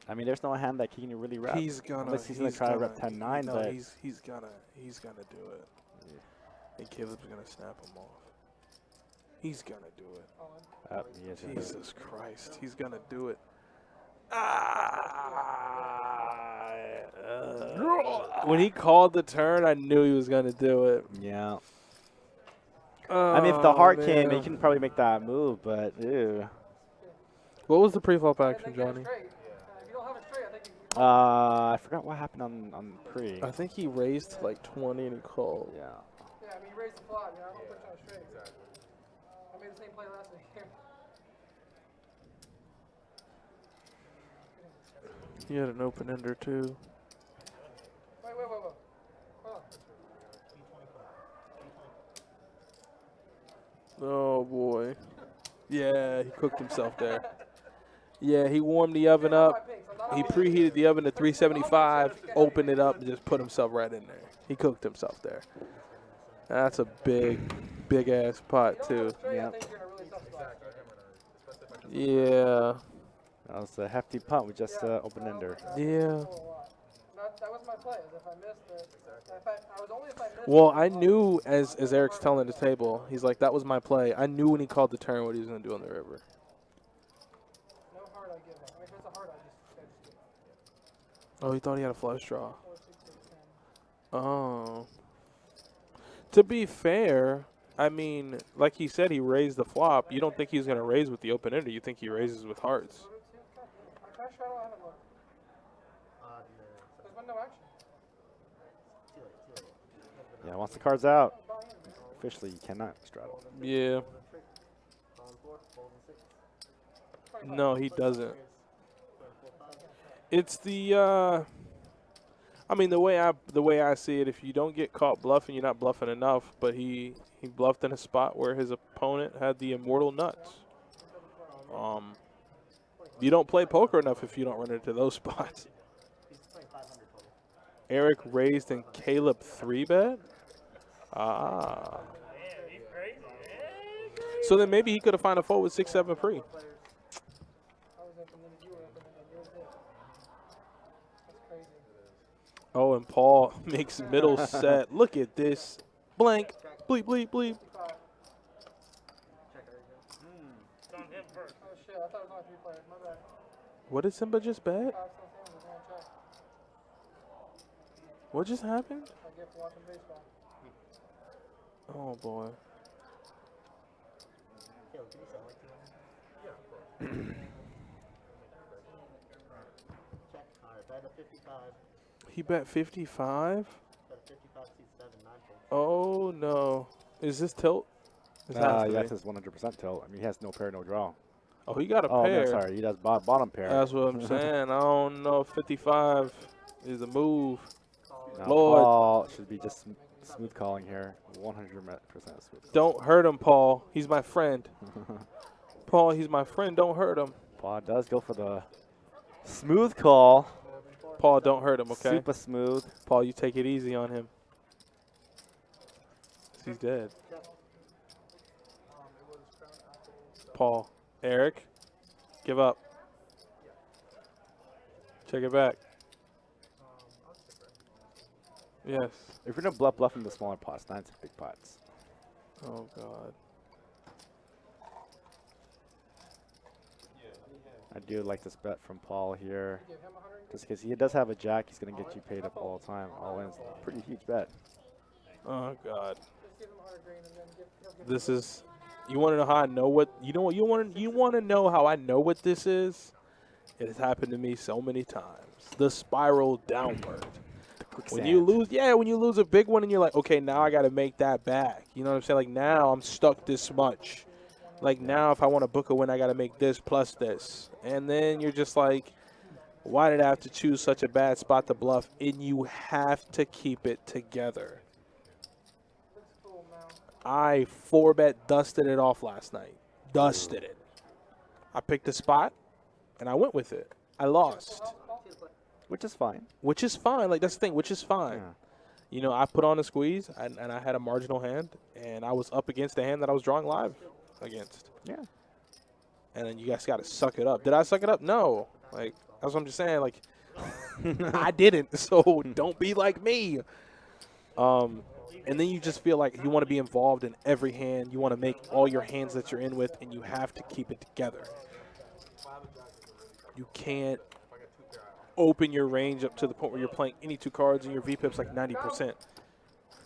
I mean, there's no hand that he can really rep. He's gonna. Unless he's gonna try to rep 10-9, No, but he's gonna do it. Yeah. And Caleb's gonna snap him off. He's going to do it. He is gonna do it. Jesus Christ. He's going to do it. When he called the turn, I knew he was going to do it. Yeah. I mean, if the heart came, he man. can probably make that move, but ew. What was the pre-flop action, And then get Johnny? it straight. If you don't have it straight, I think you I forgot what happened on pre. I think he raised to like 20 and he called. Yeah. Yeah, I mean, you raise the flop, you know, I don't put you on straight. I made the same play last week. He had an open ender too. Wait. Hold on. Oh boy. Yeah, he cooked himself there. Yeah, he warmed the oven up. He preheated the oven to 375, opened it up, and just put himself right in there. He cooked himself there. That's a big ass pot too. Yeah. Yeah. That was a hefty punt with just open ender. Yeah. That was my play. If I missed it, I was only if I missed Well, it. I knew as Eric's telling the table, he's like, that was my play. I knew when he called the turn what he was going to do on the river. No heart, I give up. I mean, if it's a heart, I just give up. Oh, he thought he had a flush draw. 4, 6, 6, 10. Oh. To be fair, I mean, like he said, he raised the flop. You don't think he's going to raise with the open ender. You think he raises with hearts. I tried to straddle, I haven't looked. There's been no action. Yeah, once the card's out, officially you cannot straddle. Yeah. No, he doesn't. It's the I mean, the way I see it, if you don't get caught bluffing, you're not bluffing enough. But he bluffed in a spot where his opponent had the immortal nuts. You don't play poker enough if you don't run into those spots. Eric raised and Caleb 3-bet. Ah. So then maybe he could have found a fold with 6-7 pre. I was open, then you were open, and then yours hit. That's crazy. Oh, and Paul makes middle set. Look at this. Blank. Bleep, bleep, bleep. It's on him first. Oh shit, I thought it was only 3 players. My bad. What did Simba just bet? I was still saying we're gonna check. What just happened? I get for watching baseball. Oh, boy. He bet 55? Oh, no. Is this tilt? This has to Yeah, be. that's his 100% tilt. I mean, he has no pair, no draw. Oh, he got a Oh, pair. no, sorry, he does bottom pair. That's what I'm saying. I don't know if 55 is a move. No, Lord. Paul should be just smooth calling here. 100% smooth. Don't hurt him, Paul. He's my friend. Paul, he's my friend. Don't hurt him. Paul does go for the smooth call. Paul, don't hurt him, okay? Super smooth. Paul, you take it easy on him. He's dead. Paul. Eric. Give up. Check it back. Yes. If you're going to bluff in the smaller pots, not into big pots. Oh, God. I do like this bet from Paul here. Just because he does have a jack, he's going to get you paid up all the time. All in. It's a pretty huge bet. Oh, God. Just give him 100 green and then give This is. You want to know how I know what? You know what? You want to know how I know what this is? It has happened to me so many times. The spiral downward. When you lose, when you lose a big one and you're like, okay, now I got to make that back. You know what I'm saying? Like, now I'm stuck this much. Like, now if I want to book a win, I got to make this plus this. And then you're just like, why did I have to choose such a bad spot to bluff? And you have to keep it together. I 4-bet dusted it off last night. Dusted it. I picked a spot, and I went with it. I lost. Which is fine. Which is fine. Like, that's the thing, which is fine. Yeah. You know, I put on a squeeze, and I had a marginal hand, and I was up against the hand that I was drawing live against. Yeah. And then you guys got to suck it up. Did I suck it up? No. Like, that's what I'm just saying. Like, I didn't, so don't be like me. And then you just feel like you want to be involved in every hand. You want to make all your hands that you're in with, and you have to keep it together. You can't open your range up to the point where you're playing any 2 cards and your VPIP's like 90%.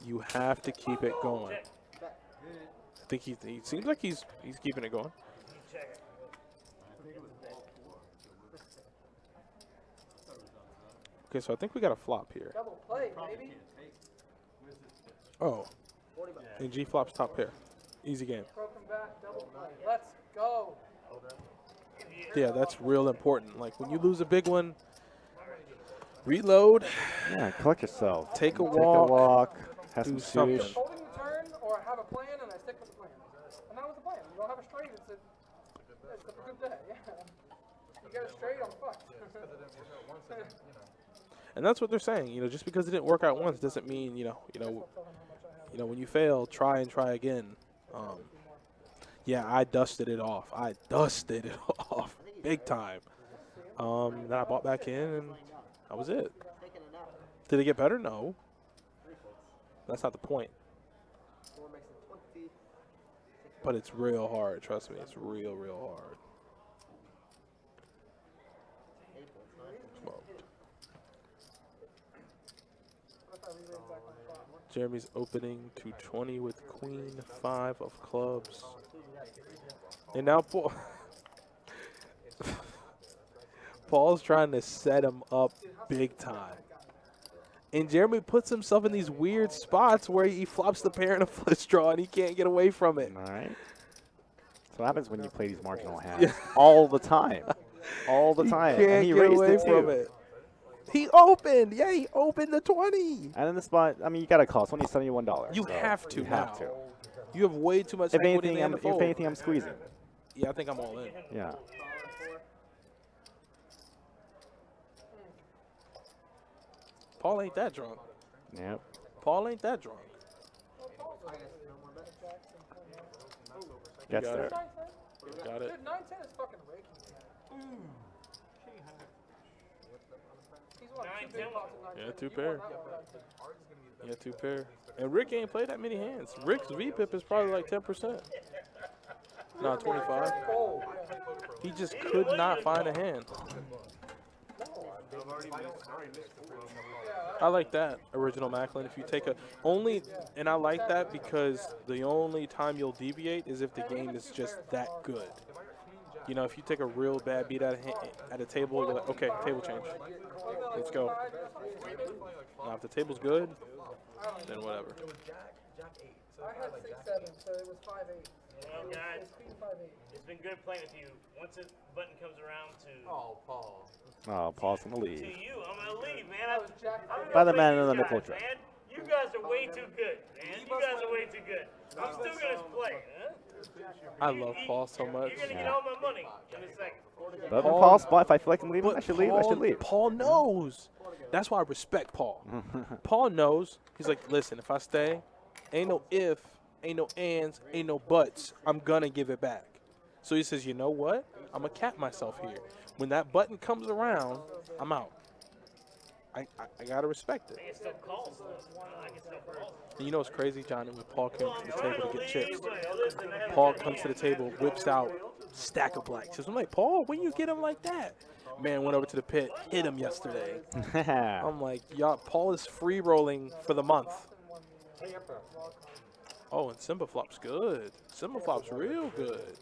You have to keep it going. I think he seems like he's keeping it going. Okay, so I think we got a flop here. Double play, baby. Oh. And G flops top pair. Easy game. Broken back, double play. Let's go. Yeah, that's real important. Like when you lose a big one, reload. Yeah, collect yourself. Take a Take a walk. Have do some something. sushi. Holding the turn, or I have a plan and I stick with the plan. And that was the plan. You don't have a straight, it's a good day. Yeah. You get a straight, I'm fucked. And that's what they're saying. You know, just because it didn't work out once doesn't mean when you fail, try and try again. Yeah, I dusted it off. I dusted it off big time. Then I bought back in, and that was it. Did it get better? No. That's not the point. But it's real hard. Trust me, it's real, real hard. Smoked. Jeremy's opening 220 with Queen 5 of clubs. And now Paul's trying to set him up big time. And Jeremy puts himself in these weird spots where he flops the pair in a flush draw and he can't get away from it. All right. So what happens when you play these marginal hands all the time. All the time. Can't And he get raised away it from too. it. He opened. Yeah, he opened the 20. And in the spot, I mean, you got to call. It's only $71. You so have to You have now. to. You have way too much If equity in anything, the hand to fold. I'm squeezing. Yeah, I think I'm all in. Yeah. Paul ain't that drunk. Yep. Paul ain't that drunk. Gets got there. it. Got it. Dude, 9-10 is fucking raking. He's won 2 big pots in 9-10. Yeah, 2 You pair. won that one, 9-10. Yeah, 2 pair. And Rick ain't played that many hands. Rick's VPIP is probably like 10%. Not 25. Oh, He just could not find a hand. I like that, original Macklin. If you take and I like that because the only time you'll deviate is if the game is just that good. You know, if you take a real bad beat at a table, you're like, okay, table change. Let's go. Now, if the table's good, then whatever. I had 6-7, so it was 5-8. Well, guys, It's queen 5-8. it's been good playing with you. Once the button comes around to Paul. Oh, Paul's going to to leave. you, I'm gonna leave, man. That was Jack. I'm By the gonna man play in the these nipple guys, trap. man. You guys are way too good, man. You guys are way too good. I'm still gonna play, huh? I love Paul so much. You're gonna get all my money in a second. But in Paul's spot, if I feel like I'm leaving, But I should leave. I should leave. Paul knows. That's why I respect Paul. Paul knows. He's like, listen, if I stay, ain't no if, ain't no ands, ain't no buts. I'm going to give it back. So he says, you know what? I'm going to cap myself here. When that button comes around, I'm out. I got to respect it. I can still call, so I can still call. And you know what's crazy, Johnny? When Paul came to the table to get chips, But listen, I have Paul a good comes to the hand. table, whips out stack of black chips. I'm like, Paul, when you get him like that? Man went over to the pit, hit him yesterday. I'm like, y'all, Paul is free rolling for the month. Oh, and Simba Flop's good. Simba Flop's real good.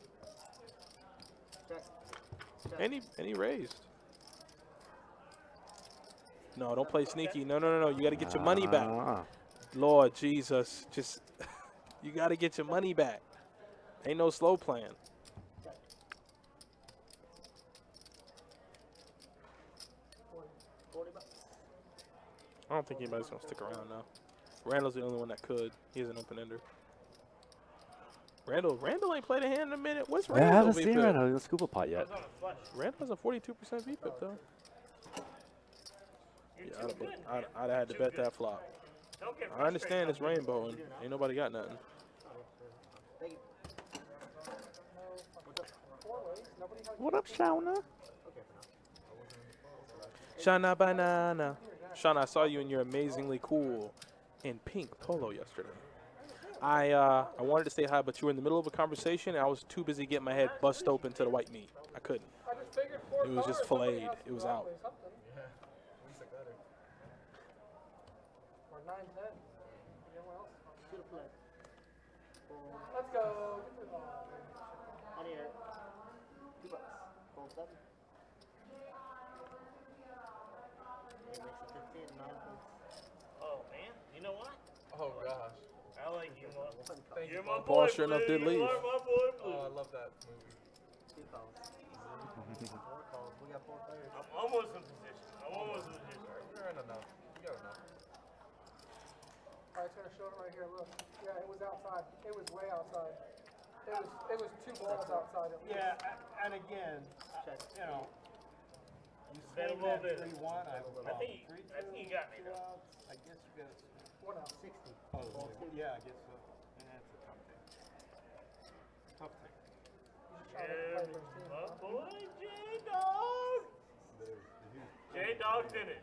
And he raised. No, don't play sneaky. No. You got to get your money back. Lord Jesus, just you got to get your money back. Ain't no slow plan. I don't think anybody's gonna stick around now. Randall's the only one that could. He's an open ender. Randall ain't played a hand in a minute. What's I Randall? haven't seen Randall in the scuba pot yet. Randall has a 42% VPIP though. Yeah, I'd have had to bet that flop. I understand it's rainbow and ain't nobody got nothing. What up, Shauna? Shana banana. Shauna, I saw you and you're amazingly cool. in pink polo yesterday. I wanted to say hi, but you were in the middle of a conversation, and I was too busy getting my head bust open to the white meat. I couldn't. I just figured 4 It was just colors, somebody filleted. has to It was be out. ugly, something. Yeah. At least I got it. Or 9-10. Anyone else? Shoot a play. Let's go. Give me the ball. I need it. $2. Fold 7. It makes it 15, 9 points. Oh man, you know what? Oh gosh. I like you, Mo. Thank You're you. my Paul boy, sure enough Blue. did leave. You are my boy, Blue. Oh, I love that movie. 2 calls. 4 calls. We got 4 players. I'm almost in position. I'm almost in position. You're in enough. You got enough. Alright, it's gonna show it right here. Look. Yeah, it was outside. It was way outside. It was 2 balls outside. At least. Yeah, and again, Check. you know, you Bet a swing little that bit. 3-1, I think you got me, though. outs. I guess you got 1 out. 60. Oh, yeah, I guess so. And that's a tough thing. Tough thing. You should try to play first team. My boy, J-Dog. J-Dog's in it.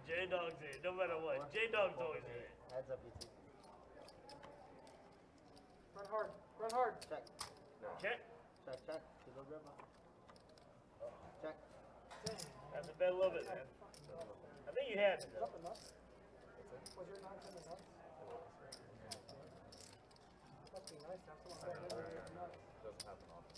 J-Dog's in it. No matter what. J-Dog's always in it. Heads up, you two. Run hard. Run hard. Check. Check. Check, check. To the river. Check. That's a bet a little bit, man. I think you had it, Is though. that the nuts? Was your 9-10 the nuts? Must be nice to have someone say, "Hey, you're nuts." Doesn't happen often.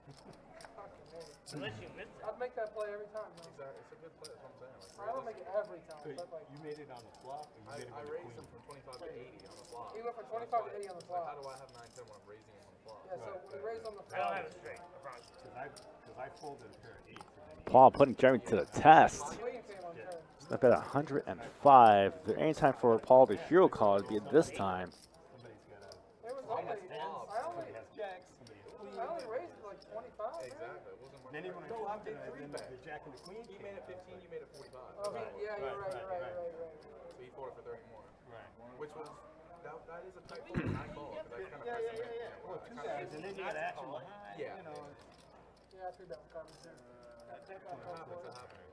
Fucking hate it. Unless you missed it. I'd make that play every time, though. Exactly. It's a good play. That's what I'm saying. I don't make it every time, So but like, you made it on the flop, or you made it I with the raised queen? him from 25 to 80 on the flop. he went from So that's 25 to why- 80 on the it's like, flop. how do I have 9-10 when I'm raising him on the flop? Yeah, so we raised on the I don't flop. have it straight. I promise you. Because I folded a pair of 8s. And then Paul putting Jeremy to the test. Queen came on turn. Up at 105. Is there any time for Paul the hero call to be at this time? somebody's got a It was only, somebody has jacks, somebody has queens. I only raised like 25. man. Exactly. It wasn't Then he much. went No, go I up did there, three and bet. then the jack and the queen He came made it out. 15. You made it 45. Oh, yeah, you're right. So he folded for 30 more. Right. Which was that is a tight fold. 9 ball. Because I kind of pressed him in. Well, 2 guys, and then you got action behind. Yeah. You know, Yeah, I threw that one Carmen too. It happens. It happens.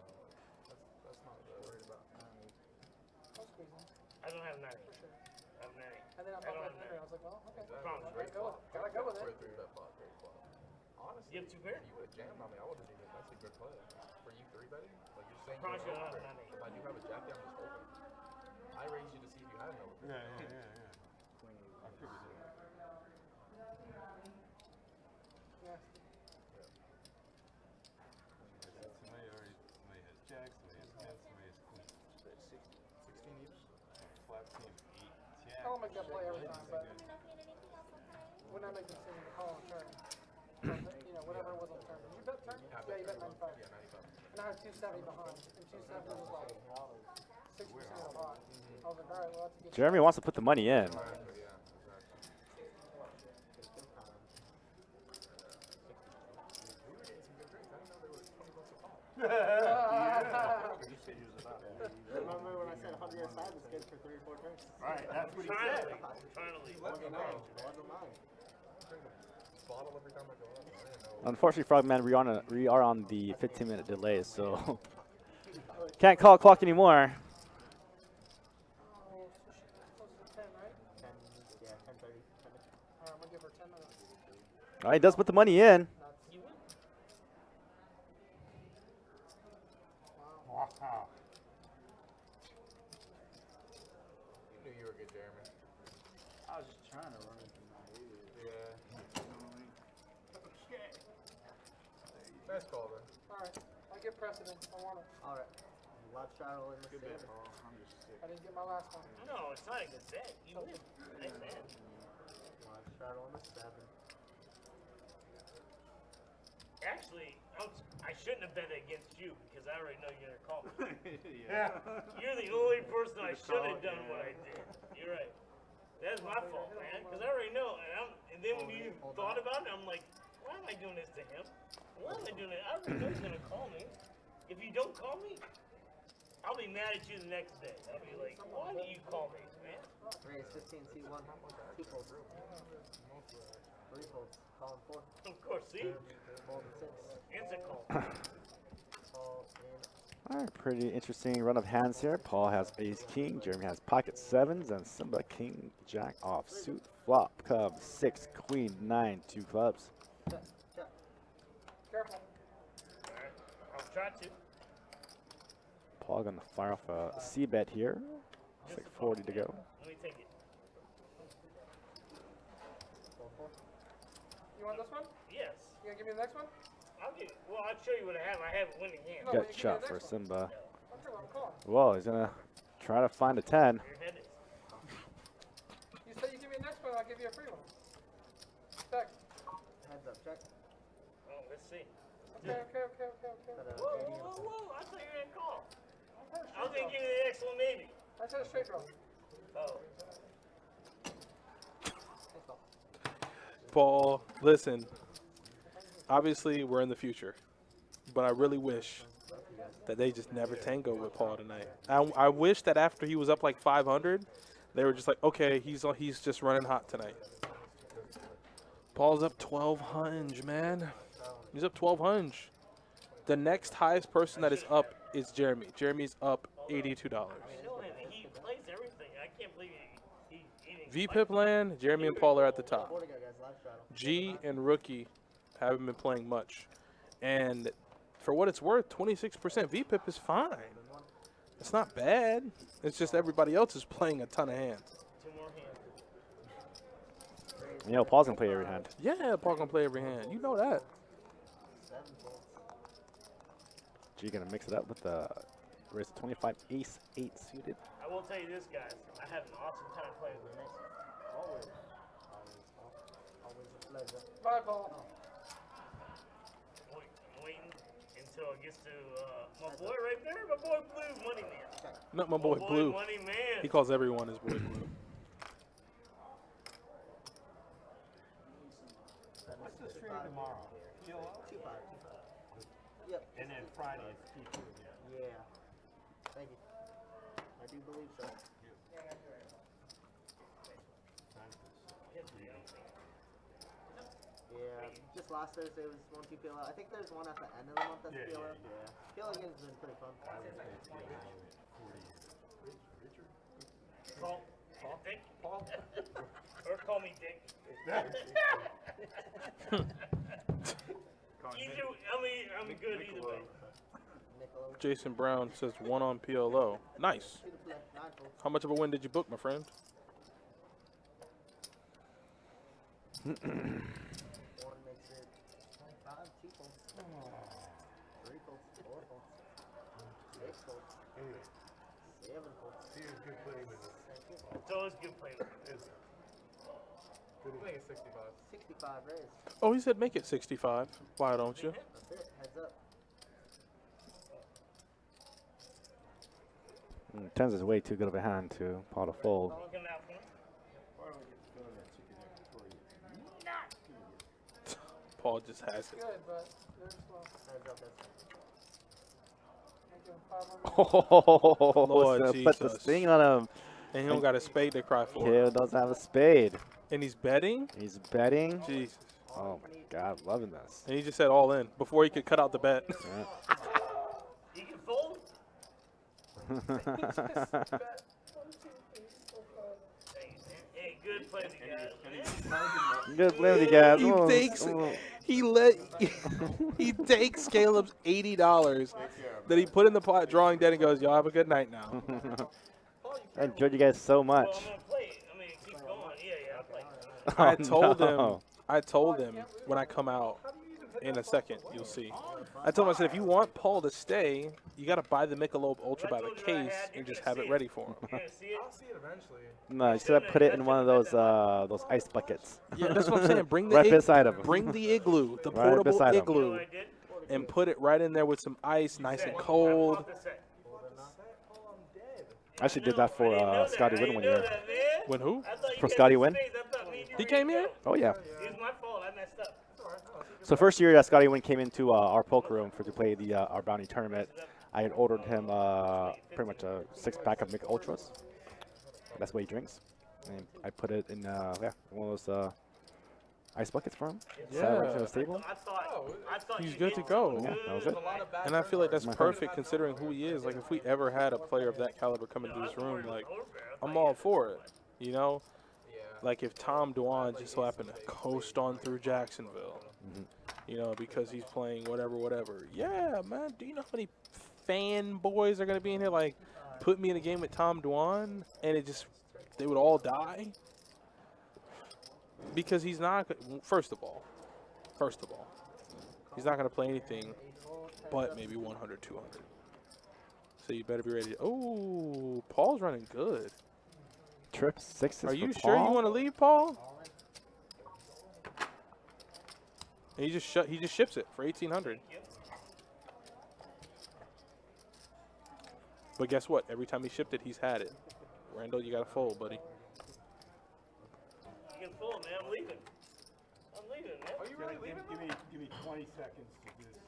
That's not worried about. I'll squeeze him, I don't have 90. for sure. I have 90. And then I I thought don't that have Henry, I was like, well, okay. Promise. Gotta go with it. Gotta go with it. Straight through that flop. Great flop. Honestly, You have 2 pair? if you would have jammed on me, I would have been. That's a good play. For you 3 betting, like you're saying, Promise you you're I over don't have it. If I do have a jack down, just open. I raised you to see if you had an over. yeah. I figured it. Yeah. Somebody has jacks, somebody has 10, somebody has queens. 16 each. Flat team 8 jacks. I don't make that play every time, but Let me know if you need anything else, okay? when I make the decision to call on turn, you know, whatever it was on turn. Did you bet turn? Yeah, you bet 95. Yeah, 95. And I had 270 behind, and 270 was like 6% of the pot. I was like, all right, well, that's a good. Jeremy wants to put the money in. Exactly, yeah, exactly. We were getting some good drinks. I didn't know they were 20 bucks a pop. Remember when I said 100 aside was good for 3 or 4 turns? Right, that's what he Trying said. to leave. Trying to leave. Let me know. Wasn't mine. Drink a bottle every time I go out. I didn't know. Unfortunately, Frogman, we are on the 15-minute delay, so can't call clock anymore. Oh, so she close to 10, right? 10, yeah, 10:30. All right, I'm gonna give her 10 minutes. All right, he does put the money in. You win. Wow. Wow. You knew you were good, Jeremy. I was just trying to run it from my ear. Yeah. Nice call, man. All right, I get precedent. I want it. All right. Left straddle in the sand. I didn't get my last one. No, it's not a good bet. You win. Nice man. Left straddle in the 7. Actually, I shouldn't have bet against you because I already know you're gonna call me. Yeah. You're the only person I should have done what I did. You're right. That's my fault, man. Because I already know. And then when you thought about it, I'm like, why am I doing this to him? Why am I doing it? I already know he's gonna call me. If you don't call me, I'll be mad at you the next day. I'll be like, why did you call me, man? Raise 15, C1. 2 folds. 3 folds. Calling 4. Of course, see? Fold 6. Instant call. Call in. All right, pretty interesting run of hands here. Paul has ace king, Jeremy has pocket sevens, and Simba king jack off suit flop cub 6 queen 9 2 clubs. Careful. Alright, I'll try to. Paul gonna fire off a C bet here. Looks like 40 to go. Let me take it. You want this one? Yes. You gonna give me the next one? I'll show you what I have. I have a winning hand. No, Gut you give me shot the for next one. Simba. Okay, well, I'm calling. Whoa, he's gonna try to find a 10. Your head is. You say you give me the next one, I'll give you a free one. Check. Heads up, check. Oh, let's see. Okay. Got a Whoa, JD. whoa, whoa. I thought you were going to call. I said I was going to a give you the next one, maybe. straight draw. Oh. Paul, listen. Obviously, we're in the future, but I really wish that they just never tango with Paul tonight. I wish that after he was up like 500, they were just like, okay, he's just running hot tonight. Paul's up 1,200, man. He's up 1,200. The next highest person that is up is Jeremy. Jeremy's up $82. I know him. He plays everything. I can't believe he didn't. VPIP land, Jeremy and Paul are at the top. Border guy, guys, live straddle. G and Rookie haven't been playing much. And for what it's worth, 26% VPIP is fine. It's not bad. It's just everybody else is playing a ton of hands. Two more hands. You know, Paul's gonna play every hand. Yeah, Paul can play every hand. You know that. 7 folds. G gonna mix it up with the raise to 25 ace 8 suited. I will tell you this, guys. I have an awesome time playing with this. Always. Always a pleasure. Bye, Paul. I'm waiting until it gets to my boy right there. My boy Blue Money Man. Not my boy Blue. Money Man. He calls everyone his boy Blue. What's the stream tomorrow? PLO? 2-5. Yep. And then Friday is T2 again. Yeah. Thank you. I do believe so. Yeah, just last Thursday was 1-2 PLO. I think there's one at the end of the month that's Yeah, PLO. yeah, Yeah. PLO games have been pretty fun. Call Dick. Or call me Dick. I mean good either way. Niccolo. Jason Brown says 1 on PLO. Nice. 2 to play. 9 folds. How much of a win did you book, my friend? 1 makes it 25. 2 folds. 3 folds. 4 folds. 6 folds. 7 folds. It's always good playing with him. I think it's 65. 65 raise. Oh, he said make it 65. Why don't you? That's it. Heads up. 10s is way too good of a hand to Paul to fold. Looking out for him. Paul just has Good, it. but they're slow. Heads up. That's Make him 500. Oh, Lord so put the Jesus. sting on him. And he don't got a spade to cry for. Kid doesn't have a spade. And he's betting? He's betting. Jesus. Oh my God, loving this. And he just said all in before he could cut out the bet. Yeah. You can fold. Hey, good playing you guys. Good play with you guys. He Oh, takes oh. he takes Caleb's $80 that he put in the pot drawing dead and goes, y'all have a good night now. I enjoyed you guys so much. Well, I'm gonna play it. I mean, keep going. Yeah, I'll play. I told him when I come out in a second, you'll see. I told him, I said, if you want Paul to stay, you got to buy the Michelob Ultra by the case and just have it ready for him. You gonna see it? I'll see it eventually. No, you should have put it in one of those ice buckets. Yeah, that's what I'm saying. Bring the Right beside him. Bring the igloo, the Right portable beside him. You know igloo, what I did? and put it right in there with some ice, nice and I cold. bought the set. I actually did that for Scotty Wynn one year. When who? For Scotty Wynn? He came here? Oh yeah. It was my fault. I messed up. So first year Scotty Wynn came into our poker room to play the our bounty tournament. I had ordered him pretty much a 6-pack of Mick Ultras. That's what he drinks. And I put it in one of those Ice buckets for him? Yeah. Set right to the stable? I thought He's you good did to go. Yeah, that was it. And I feel like that's My perfect considering who he is. Like, if we ever had a player of that caliber come into this room, like, I'm all for it. You know? Like, if Tom Dwan just so happened to coast on through Jacksonville, you know, because he's playing whatever. Yeah, man. Do you know how many fanboys are going to be in here? Like, put me in a game with Tom Dwan, and they would all die? Because he's not, first of all, he's not going to play anything but maybe 100, 200. So you better be ready. Oh, Paul's running good. Trip sixes Are you for sure Paul? you want to leave, Paul? And he just ships it for 1,800. But guess what? Every time he shipped it, he's had it. Randall, you got to fold, buddy. You can fool, man. I'm leaving. I'm leaving, man. Are you really leaving? Give me 20 seconds to do this.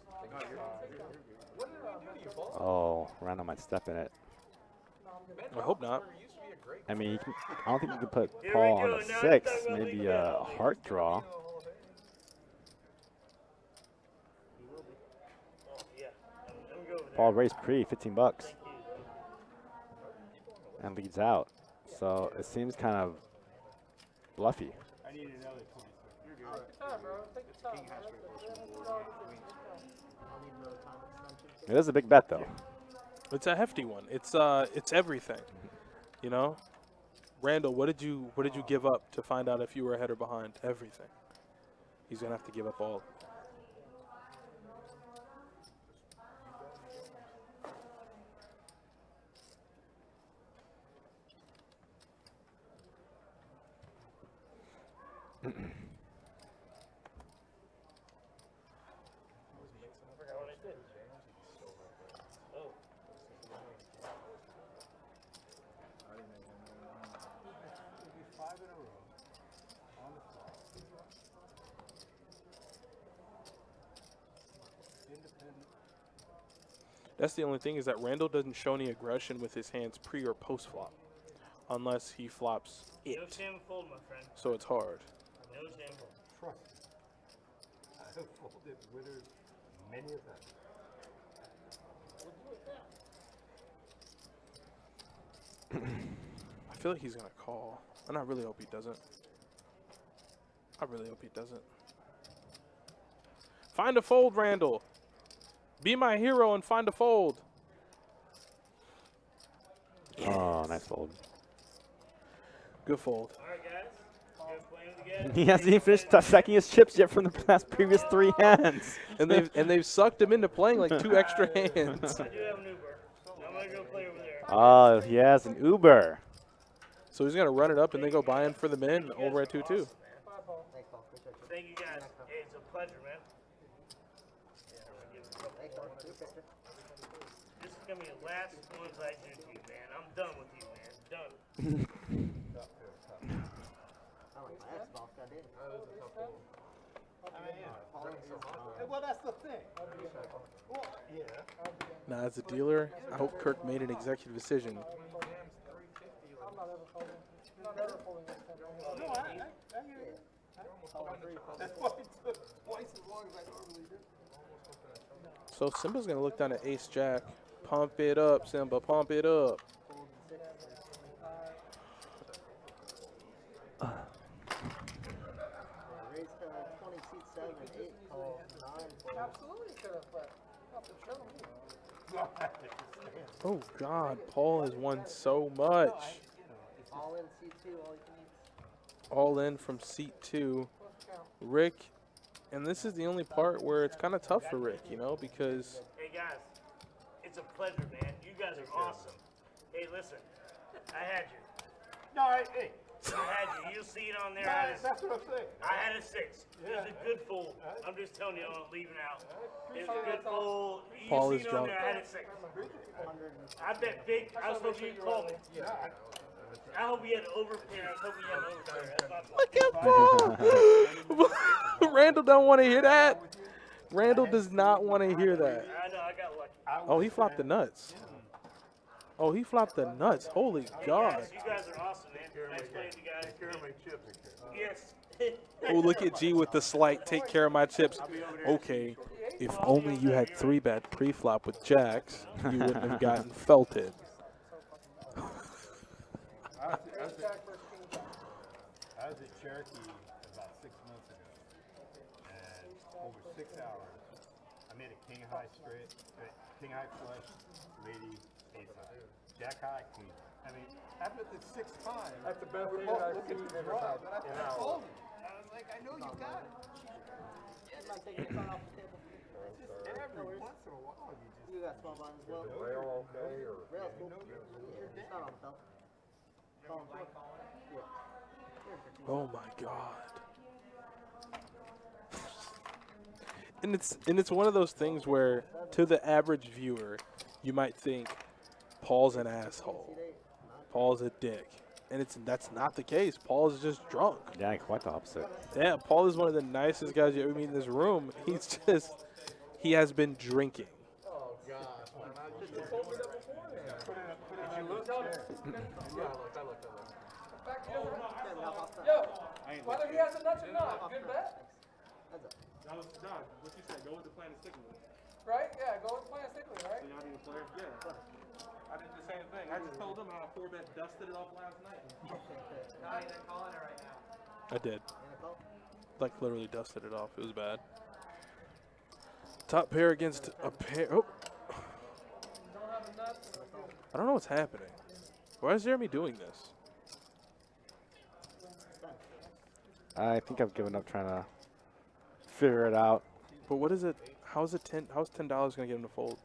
What did I do to you, Paul? Oh, Randall might step in it. I hope not. I mean, I don't think you could put Here we Paul on go, a now 6. it's talking about Maybe leaving a out. heart draw. Oh, yeah. Let me go over there. Paul raised pre, 15 bucks. And leads out. So it seems kind of bluffy. I need another 20 seconds. You're good. Take your time, bro. Take your time. It is a big bet, though. It's a hefty one. It's everything. You know? Randall, what did you give up to find out if you were ahead or behind? Everything. He's going to have to give up all. That's the only thing is that Randall doesn't show any aggression with his hands pre or post flop, unless he flops No it. shame fold, my friend. So it's hard. No shame fold. Trust me. I have folded winners many of them. I feel like he's gonna call, and I really hope he doesn't. I really hope he doesn't. Find a fold, Randall. Be my hero and find a fold. Oh, nice fold. Good fold. All right, guys. Good playing together. He hasn't even finished stacking his chips yet from the past previous 3 hands. And they've sucked him into playing like 2 extra hands. I do have an Uber. I'm going to go play over there. Oh, he has an Uber. So he's gonna run it up and then go buy in for the min over at 2-2. Thank you, guys. Hey, it's a pleasure, man. This is going to be the last ones I do to you, man. I'm done with you, man. Done. Well, that's the thing. Well, yeah. Now, as a dealer, I hope Kirk made an executive decision. I'm not ever folding. I'm not ever folding this kind of No, I hear you. That's why it took twice as long as I normally do. So Simba's gonna look down at Ace Jack. Pump it up, Simba. Pump it up. Absolutely could have, but not to show me. Oh God, Paul has won so much. All in C2, all you can eat. All in from seat 2. Rick, and this is the only part where it's kind of tough for Rick, you know, because Hey, guys. It's a pleasure, man. You guys are awesome. Hey, listen. I had you. No, hey. I had you. You'll see it on there. That's what I'm saying. I had a 6. It was a good fold. I'm just telling you, I'm leaving out. It was a good fold. You Paul see is it on drunk. there. I had a 6. I bet big. I was hoping you'd call me. I hope you had overpair. I was hoping you had overpair. That's my fault. look at Paul. Randall don't want to hear that. Randall does not want to hear that. I know. I got lucky. Oh, he flopped the nuts. Oh, he flopped the nuts. Holy God. Guys, you guys are awesome, man. Nice playing you guys. Take care of my chips. Yes. Oh, look at G with the slight. Take care of my chips. Okay, if only you had 3-bet pre-flop with jacks, you wouldn't have gotten felted. I was at Cherokee about 6 months ago, and over 6 hours, I made a king high straight, king high flush, lady, ace high, jack high, queen. I mean, after the 6th time, That's the best we're thing both I've looking seen to in draw. about And an I hour. told him. I was like, I know you got it. I'm not taking your phone off the table. Every once in a while, you just. You got small blinds as well. Rail okay, or? Rail's cool. It's not on the belt. Call him through. Yeah. Oh my God. And it's one of those things where, to the average viewer, you might think Paul's an asshole, Paul's a dick, and that's not the case. Paul is just drunk. Yeah, quite the opposite. Yeah, Paul is one of the nicest guys you ever meet in this room. He has been drinking. Oh, gosh, man. You told me that beforehand. Did you look? Yeah, I looked. Yo, whether he has a nuts or not, good bet. That was John. What you said? Go with the plan and stick with it. Right? Yeah, go with plan stickly, right? So y'all need a player? Yeah. I did the same thing. I just told him how 4-bet dusted it off last night. I did. Like literally dusted it off. It was bad. Top pair against a pair. Oh. Don't have the nuts. I don't know what's happening. Why is Jeremy doing this? I think I've given up trying to figure it out. But what is it? How's $10 gonna get him to fold?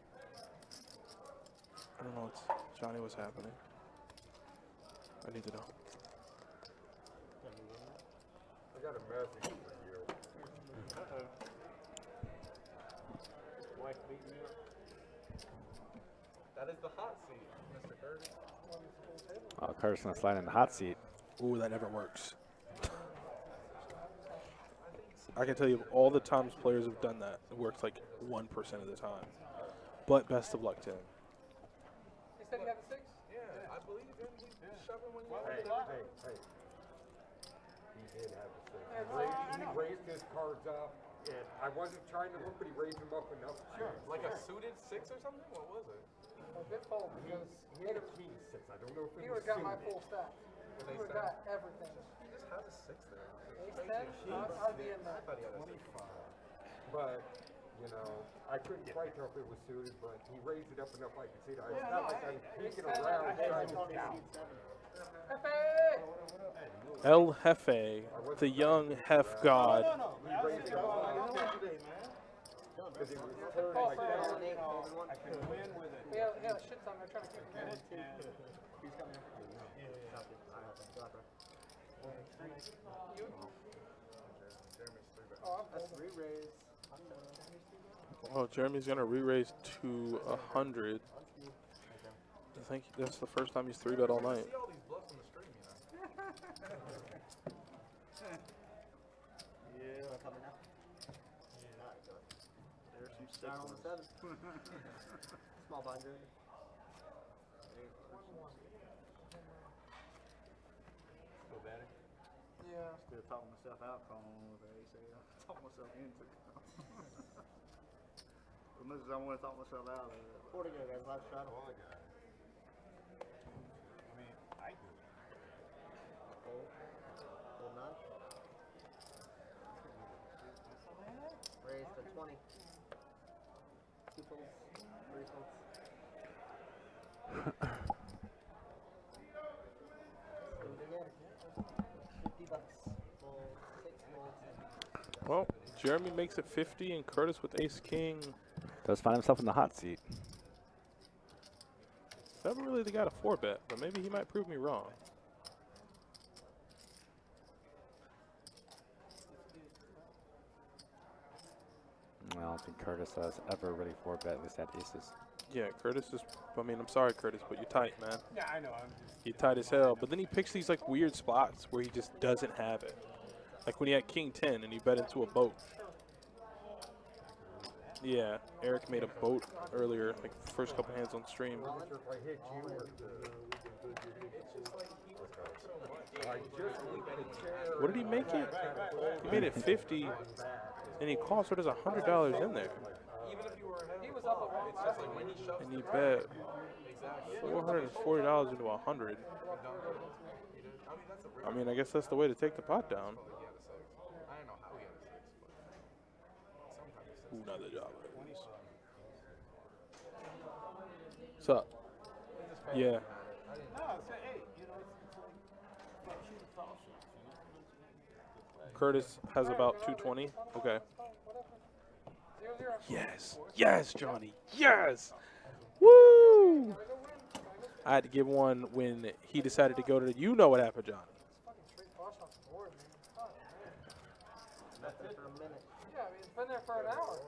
I don't know. Johnny, what's happening? I need to know. I got a message for you. Wife beating you. That is the hot seat, Mr. Curtis. Oh, Curtis gonna slide in the hot seat. Ooh, that never works. I can tell you all the times players have done that, it works like 1% of the time. But best of luck to him. He said he had the 6? Yeah, I believe him. He's shoving when you Hey, want it. hey. He did have a six. He raised his cards up, and I wasn't trying to look, but he raised them up enough. Sure. Like a suited 6 or something? What was it? A good fold because He had a king six. I don't know if he it would was have got my suited. full stack. He would have got everything. He just has a 6 there. Ace 10, I'd be in there. I thought he had a 6. But, you know, I couldn't quite tell if it was suited, but he raised it up enough I could see that. It's not like I was peeking around trying to down. Hefe! El Jefe, the young Hef God. He raised it up because he was turning like that. I can win with it. Yeah, shit ton. They're trying to keep him in. You? Oh, I'm That's re-raise. Oh, Jeremy's gonna re-raise to 100. I think that's the first time he's 3-bet all night. See all these bluffs on the stream, you know? Coming up. There's some Down on the 7. Small binder. Still batting? Yeah. Still talking myself out calling with the ace. Talk myself into it. As much as I want to talk myself out of it. 40 go, guys. Last shot. All I got. I mean, I do. Hold. Hold 9. Raise to 20. 2 folds. 3 folds. $50. Fold 6 folds. Well, Jeremy makes it 50, and Curtis with Ace King. Does find himself in the hot seat. Never really got a 4-bet, but maybe he might prove me wrong. I don't think Curtis has ever really 4-bet, at least at aces. Yeah, Curtis is. I mean, I'm sorry, Curtis, but you're tight, man. Yeah, I know. You're tight as hell. But then he picks these like weird spots where he just doesn't have it. Like when he had King 10 and he bet into a boat. Yeah, Eric made a boat earlier, like first couple hands on stream. What did he make it? He made it 50, and he cost what is $100 in there, Even if you were ahead, He was up a it's just like when he shoves and he the bet exactly. $440 into 100. That's a I mean, I guess that's the way to take the pot down. he had a 6. I don't know how he had a 6, but sometimes Another dollar. So, yeah. Curtis has about 220. Okay. 0-0. Yes. Yes, Johnny. Yes. Woo! I had to give one when he decided to go to the, you know what happened, Johnny. Fucking straight flush off the board, man. Fuck, man. That's it for a minute. Yeah, I mean, it's been there for an hour.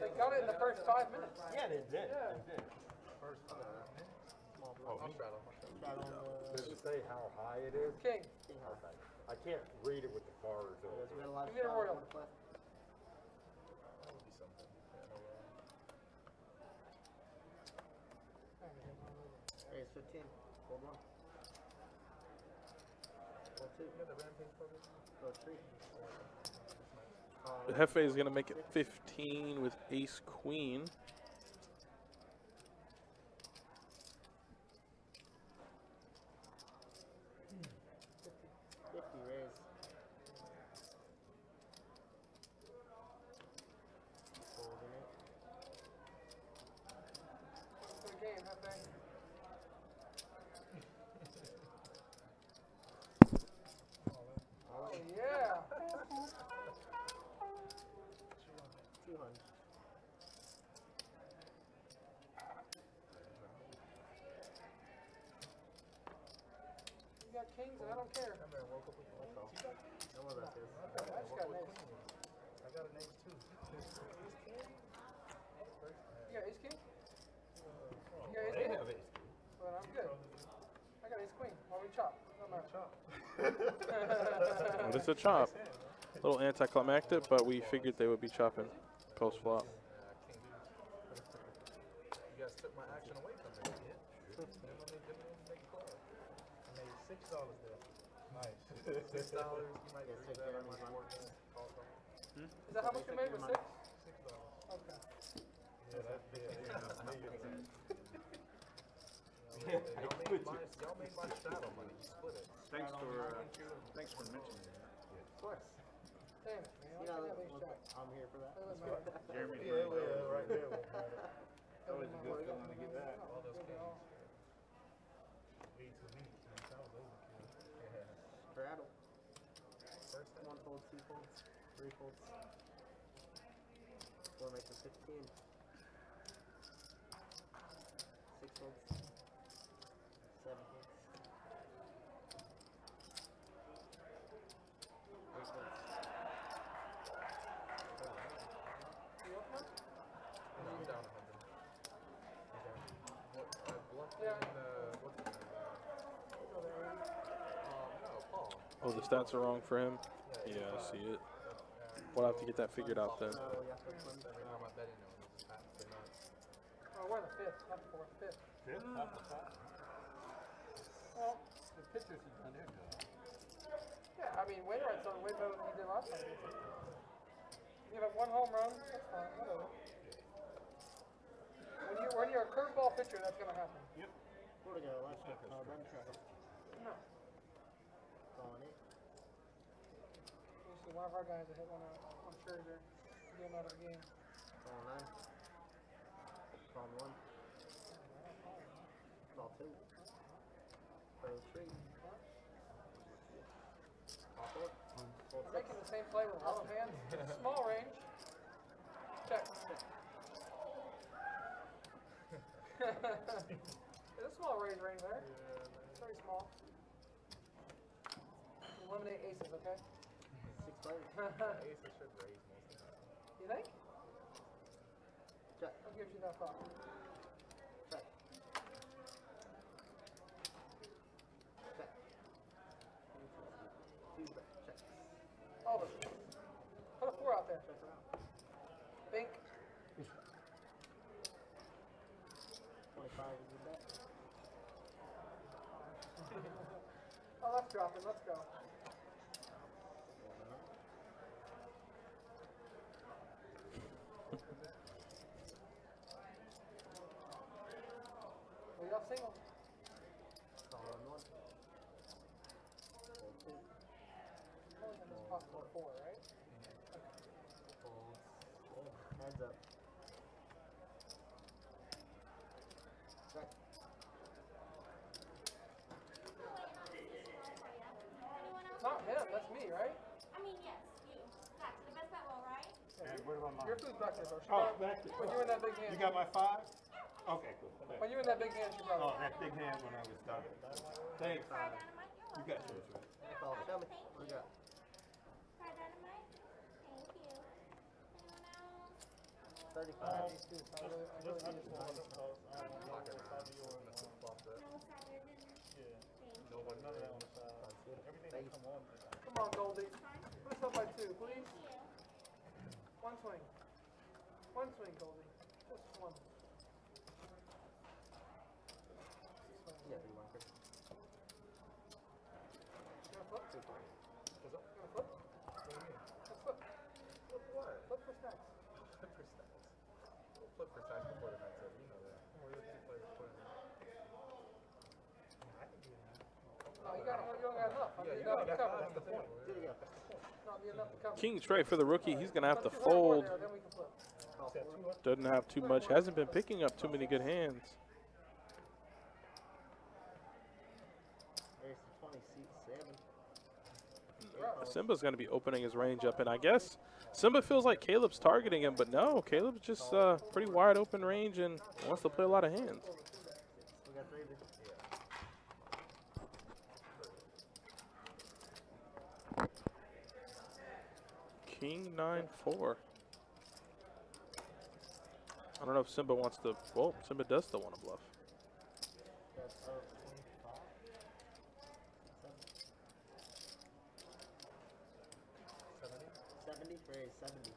They got it in the first 5 minutes. Yeah, they did. Yeah. They did. Does it say how high it is? King. Okay. I can't read it with the cards. Because we had a lot of Give me a straddle royal. to play. Hey, it's 15. Hold on. Roll 2. Roll 3. Hefe is going to make it 15 with ace queen. Kings, and I don't care. Don't worry about this. I just got an ace. I got an ace too. You got ace king? You got ace king? Well, I'm good. I got ace queen. While we chop. No matter. Chop. Well, it's a chop. A little anticlimactic, but we figured they would be chopping post flop. You guys took my action away from me. Yeah. $6 there. Nice. $6. You might Yes, get take care that of on my my money. Is that how much you made with 6? $6. Okay. Yeah, that y'all made my shadow money. You split it. Thanks for mentioning that. Of course. Damn it, man. You I know, should have ace jack. I'm here for that. Doesn't matter. Jeremy. Right there. That was a good feeling to get that. All those kings. Straddle. First 1 fold, 2 folds, 3 folds. 4 makes it 15. 6 folds. 7 folds. 8 folds. I'm down 100. I bluffed Yeah. in, what's his name? No, Paul. Oh, the stats are wrong for him? Yeah, I see it. We'll have to get that figured out then. Oh, yeah, first one. Every time I bet in there, it just happens to not. Oh, we're in the 5th, not the 4th. 5th. Well, The pictures you done there, though. yeah, I mean, Wainwright's done way better than he did last time. Give up 1 home run, that's fine, whatever. When you're a curveball pitcher, that's going to happen. Where'd it go? Last shot. Oh, run track. No. Calling it. Usually one of our guys that hit one out on Scherzer, get him out of the game. Call 9. Call 1. Call 2. Call 3. Call 4. Fold We're 6. making the same play with low hands, small range. Check. There's a small range there. It's very small. Eliminate aces, okay? 6 players. Aces should raise most of the time. You think? Check. What gives you that thought? Check. Check. 2 checks. All of it. Put a 4 out there. Check her out. dropping. Let's go. We got single. Only in this possible 4, right? Heads up. Check. It's not him, that's me, right? I mean, yes, you. Back to the best bet wall, right? And what about mine? Your food's back there, though. Oh, back there. When you in that big hand. You got my 5? Okay, cool. When you in that big hand, she brought Oh, it. that big hand when I was done. Thanks. Fry dynamite, You you're got welcome. yours, right? Show me. What you got? Fry dynamite. Thank you. Anyone else? 35. I really need this one. No salad and thank you. Come on, Goldie. Put us up by 2, please. One swing. One swing, Goldie. Just one. Yeah, you want to. You gonna flip? You gonna flip? Let's flip. Flip what? Flip for stacks. Flip for stats. We'll flip for stats before the night's over. You know that. We're the 2 players before the night. I can do that. No, you don't got enough. Yeah, you got got to cover. that's the point. Do it again. Not be enough to cover. King straight for the rookie. He's going to have to Put 200 more fold. there, then we can flip. Doesn't have too much. Hasn't been picking up too many good hands. There's the 20 seat 7. Simba's going to be opening his range up, and I guess Simba feels like Caleb's targeting him, but no, Caleb's just pretty wide open range and wants to play a lot of hands. We got 3 big. King 9-4. I don't know if Simba wants to. Well, Simba does still want to bluff. That's 70 for a 70.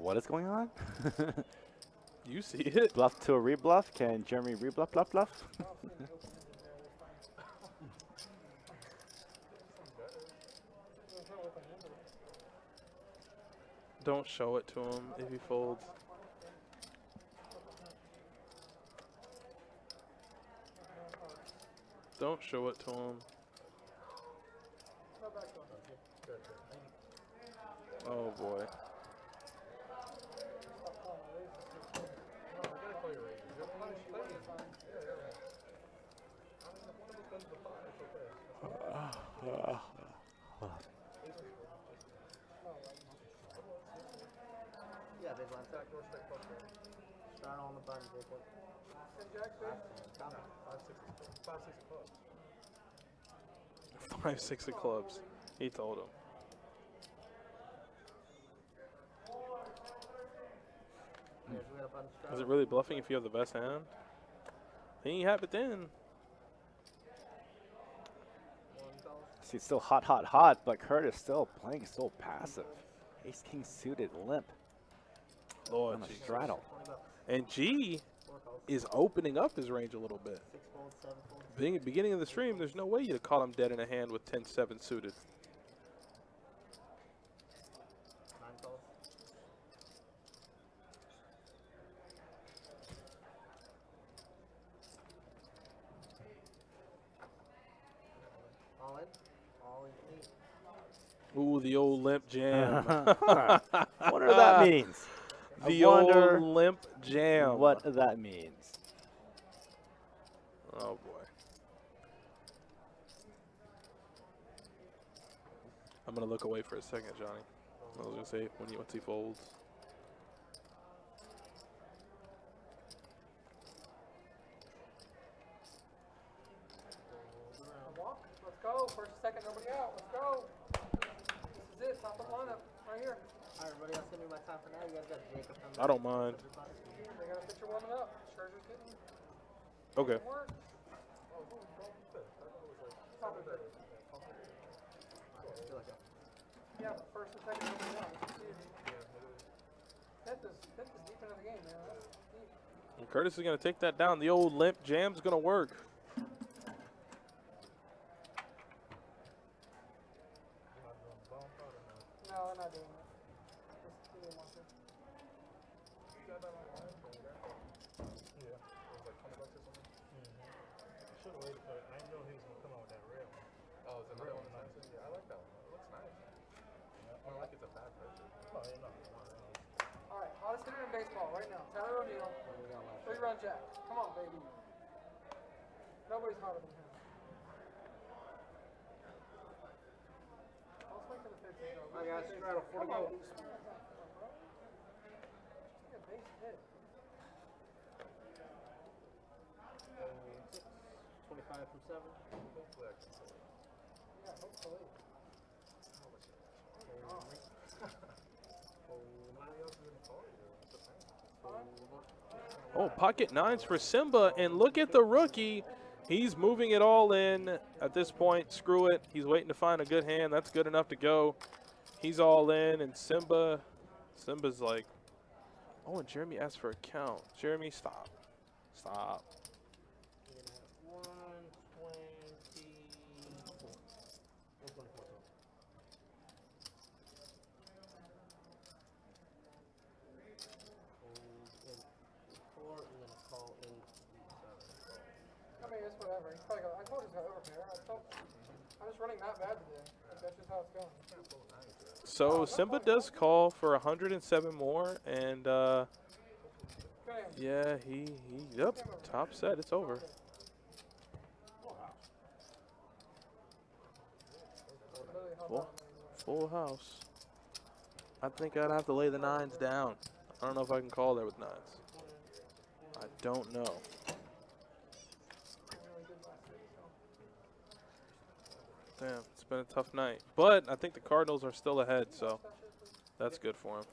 What is going on? You see it. Bluff to a rebluff. Can Jeremy rebluff, bluff, bluff? Don't show it to him if he folds. Don't show it to him. Oh boy. Yeah, big one. Start on the button, big one. 5, 6 of clubs. He told him. Is it really bluffing if you have the best hand? He ain't have it then. See, it's still hot, hot, hot, but Kurt is still playing so passive. Ace King suited limp Lord on a Jesus. straddle. And G is opening up his range a little bit. 6 fold, 7 fold. Beginning of the stream, there's no way you'd call him dead in a hand with 10-7 suited. 9 calls. All in. All in clean. Ooh, the old limp jam. Wonder what that means. The I wonder old limp jam. what that means. Oh boy. I'm gonna look away for a second, Johnny. I was gonna say once he folds. Walk. Let's go. First, second, nobody out. Let's go. This is it. Top of lineup. Right here. Alright, everybody else, send me my time for now. You guys got Jacob coming. I don't mind. They got a picture warming up. Scherzer's getting Okay. work. Top of it. Yeah, but first and second, nobody out. It's easy. Fifth is deep into the game, man. That's deep. And Curtis is going to take that down. The old limp jam's going to work. No, I'm not doing it. Just give me one thing. Yeah. It was like $20 or something. Should have waited for it. I didn't know he was going to come out with that rail. Oh, it's another one. Yeah, I like that one. It looks nice. I don't like it's a bad purchase. Oh, yeah, no. All right, hottest hitter in baseball right now. Tyler O'Neill. 3-run jack. Come on, baby. Nobody's hotter than him. Let's make it a 50, though. All right, guys, Straddle, 4 to Come on, go. just a base hit. 25 from 7. Hopefully I can sell it. Yeah, hopefully. Nobody else is going to call you. That's the thing. Oh, pocket nines for Simba. And look at the rookie. He's moving it all in at this point. Screw it. He's waiting to find a good hand. That's good enough to go. He's all in. And Simba's like, oh, and Jeremy asked for a count. Jeremy, stop. Stop. 124. 124. Four, and then call in 7. I mean, it's whatever. He's probably got, I told you he's got overpair. I'm just running that bad today. Like, that's just how it's going. So Simba does call for 107 more. And, yeah, yep, top set. It's over. Full house. I think I'd have to lay the nines down. I don't know if I can call there with nines. I don't know. Damn, it's been a tough night. But I think the Cardinals are still ahead, so that's good for him.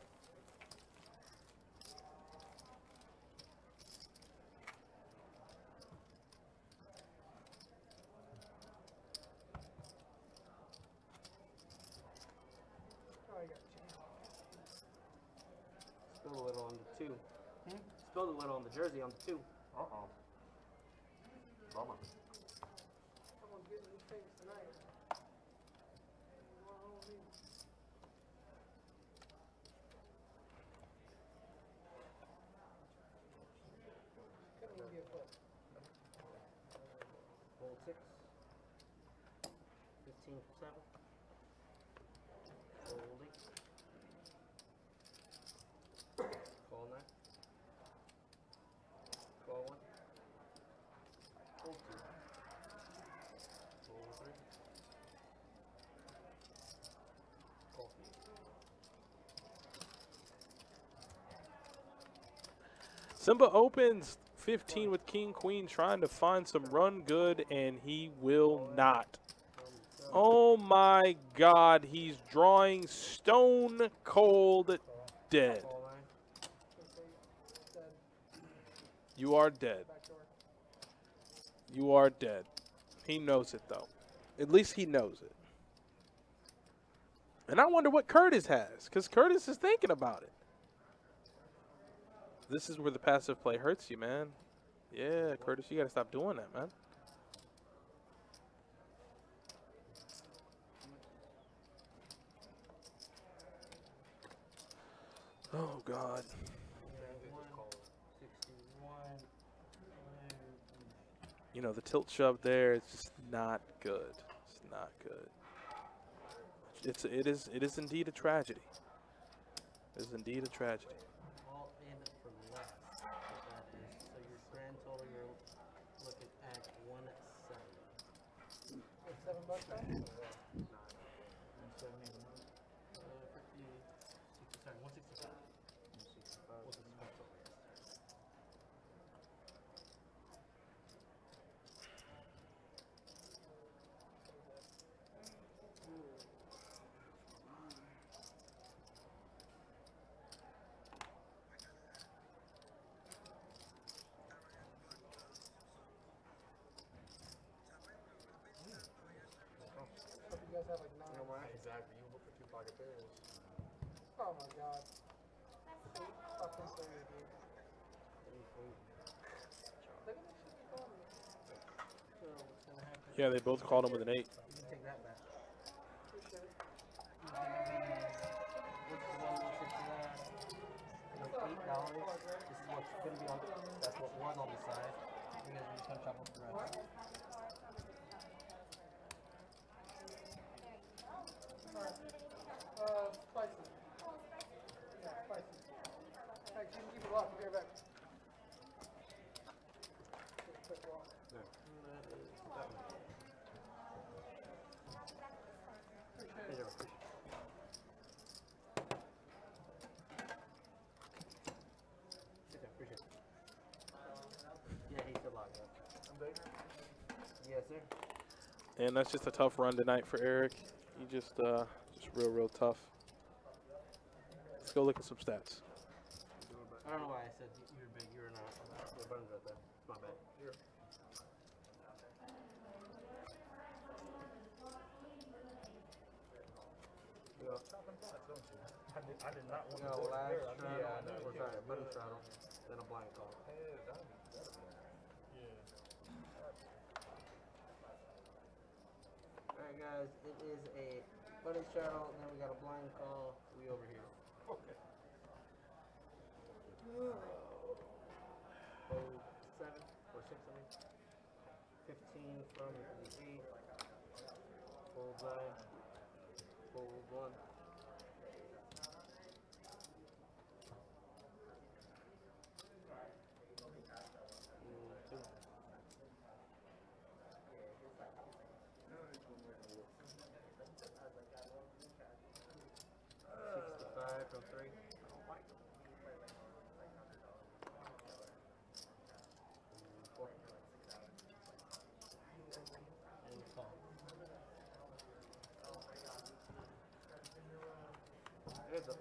Spilled a little on the 2. Spilled a little on the jersey on the 2. Uh-oh. Bummer. Someone's getting these things tonight. Couldn't even be a flip. Fold 6. 15 from 7. Folding. Call 9. Call 1. Fold 2. Fold 3. Call 3. Simba opens 15 with King Queen, trying to find some run good, and he will not. Oh my God, he's drawing stone cold dead. Call 9. You are dead. You are dead. He knows it, though. At least he knows it. And I wonder what Curtis has, because Curtis is thinking about it. This is where the passive play hurts you, man. Yeah, Curtis, you got to stop doing that, man. Oh, God. 61. You know, the tilt shove there is just not good. It's not good. It is indeed a tragedy. It is indeed a tragedy. All in for less. What that is. So your grand total, you're looking at 170. $7 now? 50, sorry, 165. 165. 165 total, yes. Hope you guys have like 9. Exactly. You look for 2 pocket pairs. Oh my God. That's Fucking serious, dude. Yeah, they both called him with an 8. You can take that back. Appreciate it. What's the one we said to that? Like $8. This is what's gonna be on. That's what was on the side. You guys are just gonna chop up the rest. Spicy. Yeah, spicy. Thanks, you can keep it locked. I'll be right back. Just a quick walk. Yeah, he's still locked up. Yes, sir. And that's just a tough run tonight for Eric. He just real tough. Let's go look at some stats. I don't know why I said you're big. You're not. The button's right there. It's my bad. I did not want You got a lag straddle, or sorry, a button straddle, then a blind call. Alright guys, it is a button straddle, and then we got a blind call. We over here. Okay. 7 or 6, I mean. 15 from the 8. Full blind. Full 1. From 3. Four. And call. Heads up.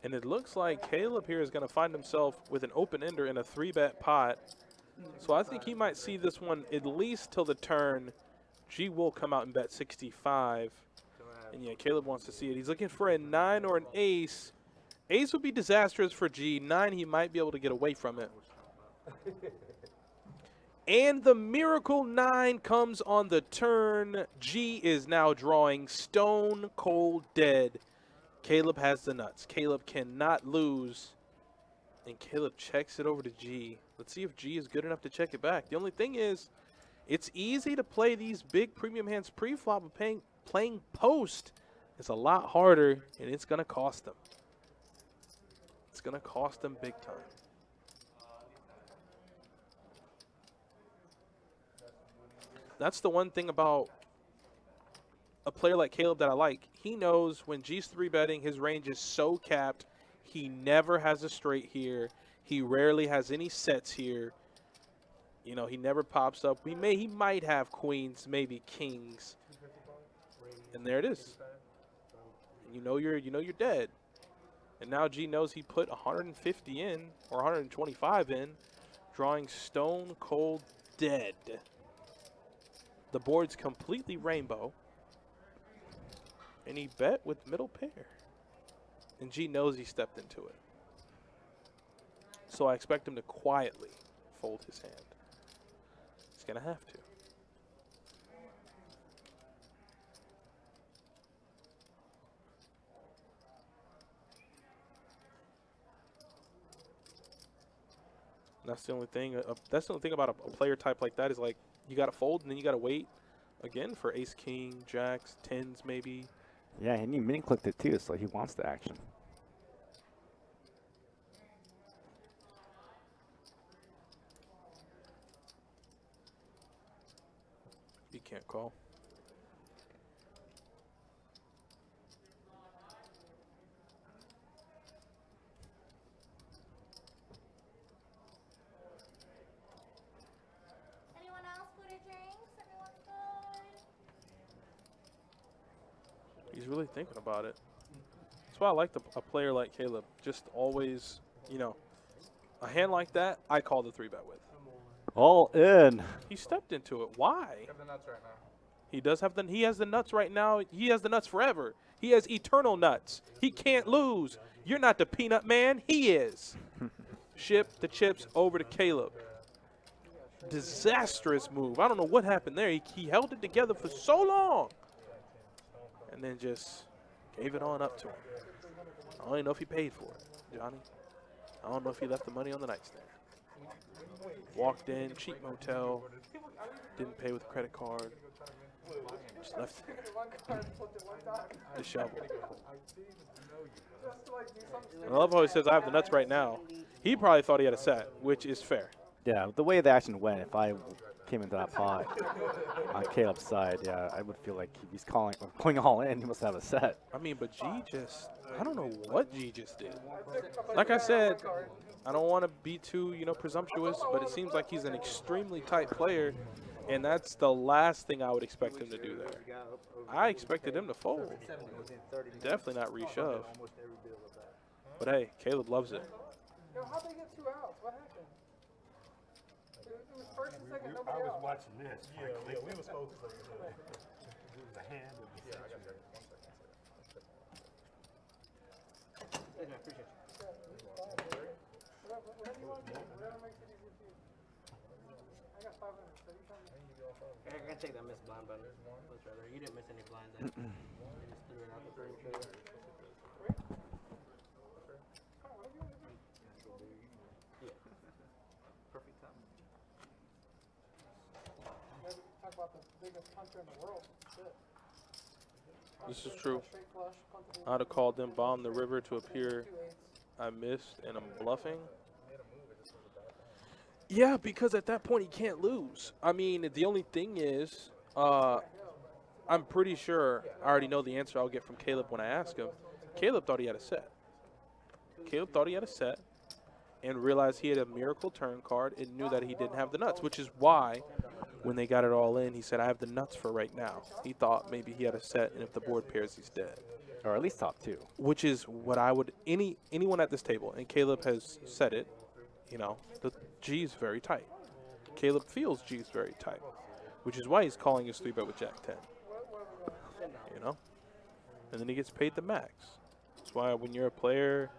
And it looks like Caleb here is going to find himself with an open ender in a 3-bet pot. So I think he might see this one at least till the turn. G will come out and bet 65. And yeah, Caleb wants to see it. He's looking for a 9 or an ace. Ace would be disastrous for G. 9, he might be able to get away from it. And the miracle 9 comes on the turn. G is now drawing stone cold dead. Caleb has the nuts. Caleb cannot lose. And Caleb checks it over to G. Let's see if G is good enough to check it back. The only thing is, it's easy to play these big premium hands pre-flop, but playing post is a lot harder, and it's going to cost them. It's going to cost them big time. That's the one thing about a player like Caleb that I like. He knows when G's 3-betting, his range is so capped. He never has a straight here. He rarely has any sets here. You know, he never pops up. He might have queens, maybe kings. And there it is. And you know you're dead. And now G knows he put 150 in or 125 in, drawing stone cold dead. The board's completely rainbow. And he bet with middle pair. And G knows he stepped into it. So I expect him to quietly fold his hand. He's going to have to. That's the only thing. That's the only thing about a player type like that is like you got to fold and then you got to wait again for ace, king, jacks, tens maybe. Yeah, and he mini clicked it too, so he wants the action. He can't call. Anyone else food or drinks? Everyone's good. He's really thinking about it. That's why I like a player like Caleb. Just always, you know, a hand like that, I call the 3-bet with. All in. He stepped into it. Why? You have the nuts right now. He does have he has the nuts right now. He has the nuts forever. He has eternal nuts. He can't lose. You're not the peanut man. He is. ship the chips over to Caleb. Disastrous move. I don't know what happened there. He held it together for so long and then just gave it on up to him. I don't even know if he paid for it, Johnny. I don't know if he left the money on the nightstand. Walked in, cheap motel, didn't pay with a credit card, just left the shovel. I love how he says, I have the nuts right now. He probably thought he had a set, which is fair. Yeah, the way the action went, if I came into that pot on Caleb's side, yeah, I would feel like he's going all in. He must have a set. I mean, but G just, I don't know what G just did. Like I said, I don't want to be too, presumptuous, but it seems like he's an extremely tight player, and that's the last thing I would expect him to do there. I expected him to fold. Definitely not reshove. But hey, Caleb loves it. Yo, how'd they get 2 outs? What happened? It was first and second, nobody I was out. watching this. Yeah, we were supposed to. It was a hand of the Yeah, I got you. 1 second. Thank you, I appreciate you. Whatever you want to do, whatever makes it easier for you. I got 5 minutes, so you tell me. I can take that miss blind button. Let's try there. You didn't miss any blinds. I just threw it out the frame trade. Yeah. Perfect time. Talk about the biggest puncher in the world. Shit. This is true. Straight flush, punted in. I'd have called them bomb the river to appear I missed and I'm bluffing. Yeah, because at that point he can't lose. I mean, the only thing is, I'm pretty sure I already know the answer I'll get from Caleb when I ask him. Caleb thought he had a set. Caleb thought he had a set and realized he had a miracle turn card and knew that he didn't have the nuts, which is why when they got it all in, he said, I have the nuts for right now. He thought maybe he had a set, and if the board pairs, he's dead. Or at least top 2. Which is what I would, anyone at this table, and Caleb has said it, the G is very tight. Caleb feels G is very tight, which is why he's calling his 3-bet with Jack 10. And then he gets paid the max. That's why when you're a player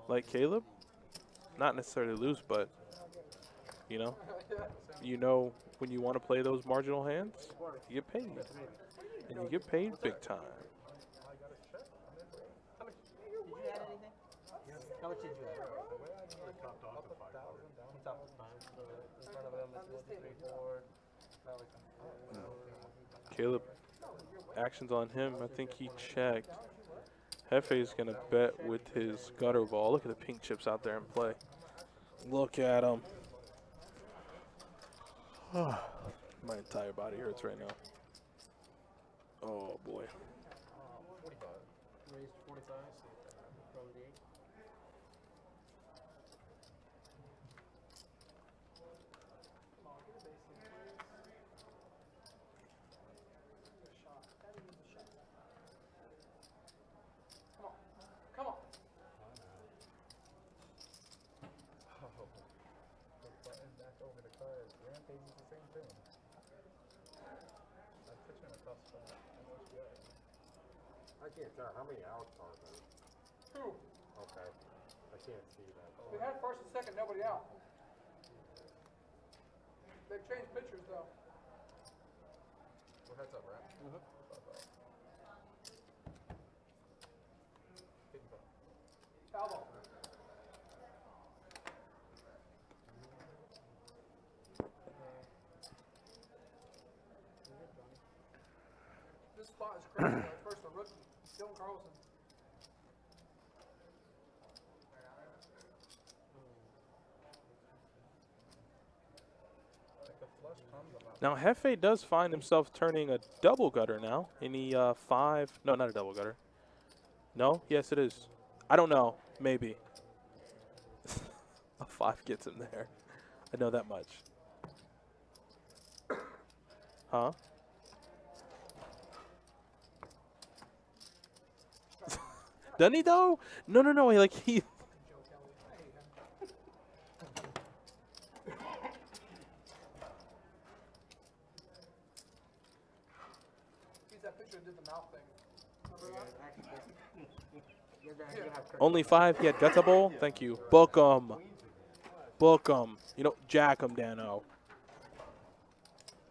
like Caleb, not necessarily lose, but, when you want to play those marginal hands, you get paid. And you get paid big time. How much did you add? Top of 5. So in front of him is 1, 2, 3, 4. Caleb, actions on him. I think he checked. Hefe's going to bet with his gutter ball. Look at the pink chips out there in play. Look at him. My entire body hurts right now. Oh, boy. 45. Raised 45 from the 8. Come on. Back over the cards. Rampage is the same thing. I put you in a tough spot. I can't tell how many outs are there. 2. Okay. I can't see that. We had first and second, nobody out. They've changed pitchers though. Well, heads up, right? Foul ball. This spot is crazy. Like first a rookie, Dylan Carlson. Now, Hefe does find himself turning a double gutter now. Any 5? No, not a double gutter. No? Yes, it is. I don't know. Maybe. A 5 gets him there. I know that much. Huh? Doesn't he, though? No. He... He's that pitcher that did the mouth thing. Remember that? Only 5. He had Guts Bowl. Thank you. Book 'em. Book 'em. You know, jack 'em, Dano.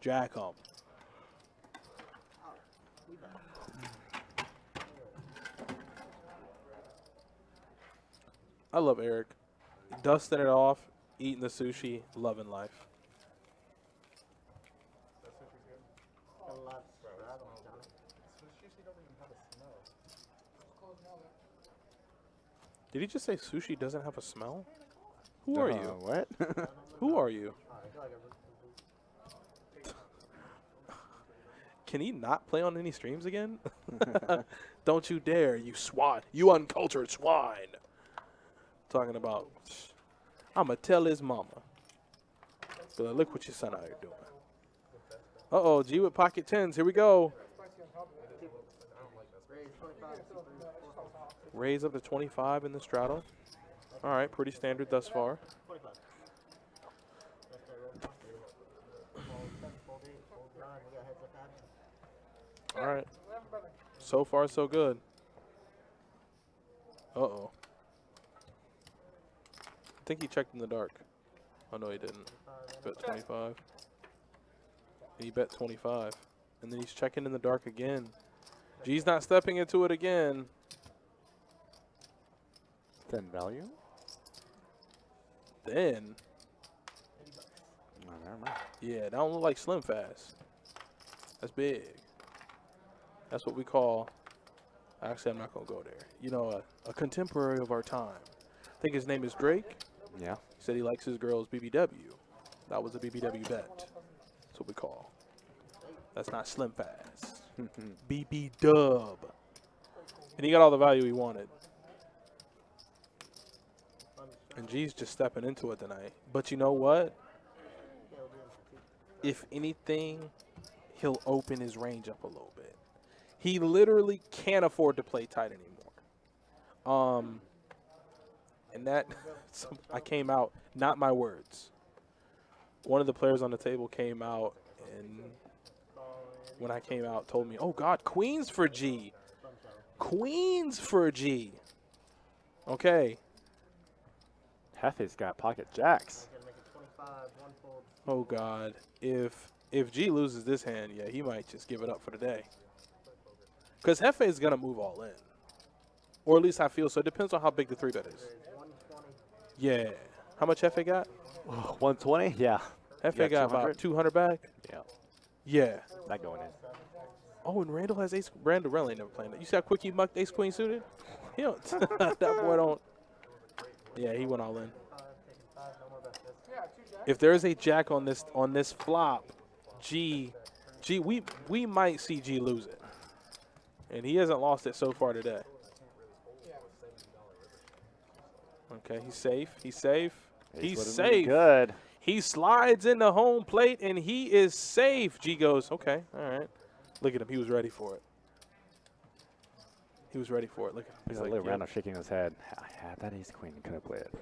Jack 'em. I love Eric. Dusting it off, eating the sushi, loving life. Did he just say sushi doesn't have a smell? Who are you? What? Who are you? Can he not play on any streams again? Don't you dare, you swine. You uncultured swine. Talking about, I'ma tell his mama. Be like, look what your son out here doing. Uh-oh, G with pocket tens. Here we go. Raise up to 25 in the straddle. All right, pretty standard thus far. All right. So far, so good. Uh-oh. I think he checked in the dark. Oh, no, he didn't. Bet 25. He bet 25. And then he's checking in the dark again. G's not stepping into it again. 10 value? Then. Oh, never mind. Yeah, that don't look like Slim Fast. That's big. That's what we call. Actually, I'm not going to go there. You know, a contemporary of our time. I think his name is Drake. Yeah. He said he likes his girls BBW. That was a BBW bet. That's what we call. That's not Slim Fast. BB Dub. And he got all the value he wanted. And G's just stepping into it tonight. But you know what? If anything, he'll open his range up a little bit. He literally can't afford to play tight anymore. And that, I came out, not my words. One of the players on the table came out, and when I came out, told me, oh, God, queens for G. Queens for G. Okay. Hefe's got pocket jacks. Oh, God. If G loses this hand, yeah, he might just give it up for the day. Because Hefe is going to move all in. Or at least I feel so. It depends on how big the 3-bet is. Yeah. How much Hefe got? 120? Yeah. Hefe got about 200 back? Yeah. Yeah. That going in. Oh, and Randall has ace. Randall really ain't never playing that. You see how quick he mucked ace queen suited? He don't. That boy don't. Yeah, he went all in. If there is a jack on this flop, G, we might see G lose it. And he hasn't lost it so far today. Okay, he's safe. He's safe. He's safe. Good. He slides in the home plate, and he is safe. G goes, okay, all right. Look at him. He was ready for it. He was ready for it. Look at him. He's like, Randall shaking his head. I had that ace queen and couldn't play it.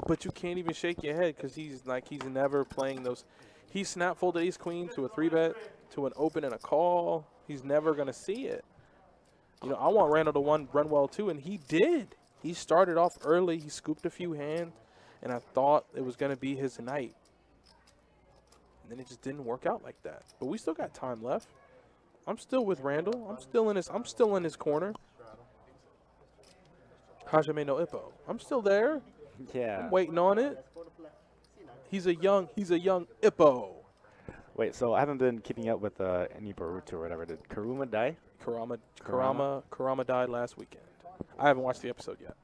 But you can't even shake your head because he's never playing those. He snap folded ace queen to a 3-bet, to an open and a call. He's never going to see it. You know, I want Randall to run well too, and he did. He started off early. He scooped a few hands, and I thought it was going to be his night. And then it just didn't work out like that. But we still got time left. I'm still with Randall. I'm still in his corner. Hajime no Ippo. I'm still there. Yeah. I'm waiting on it. He's a young Ippo. Wait, so I haven't been keeping up with any Boruto or whatever. Did Kuruma die? Kurama died last weekend. I haven't watched the episode yet.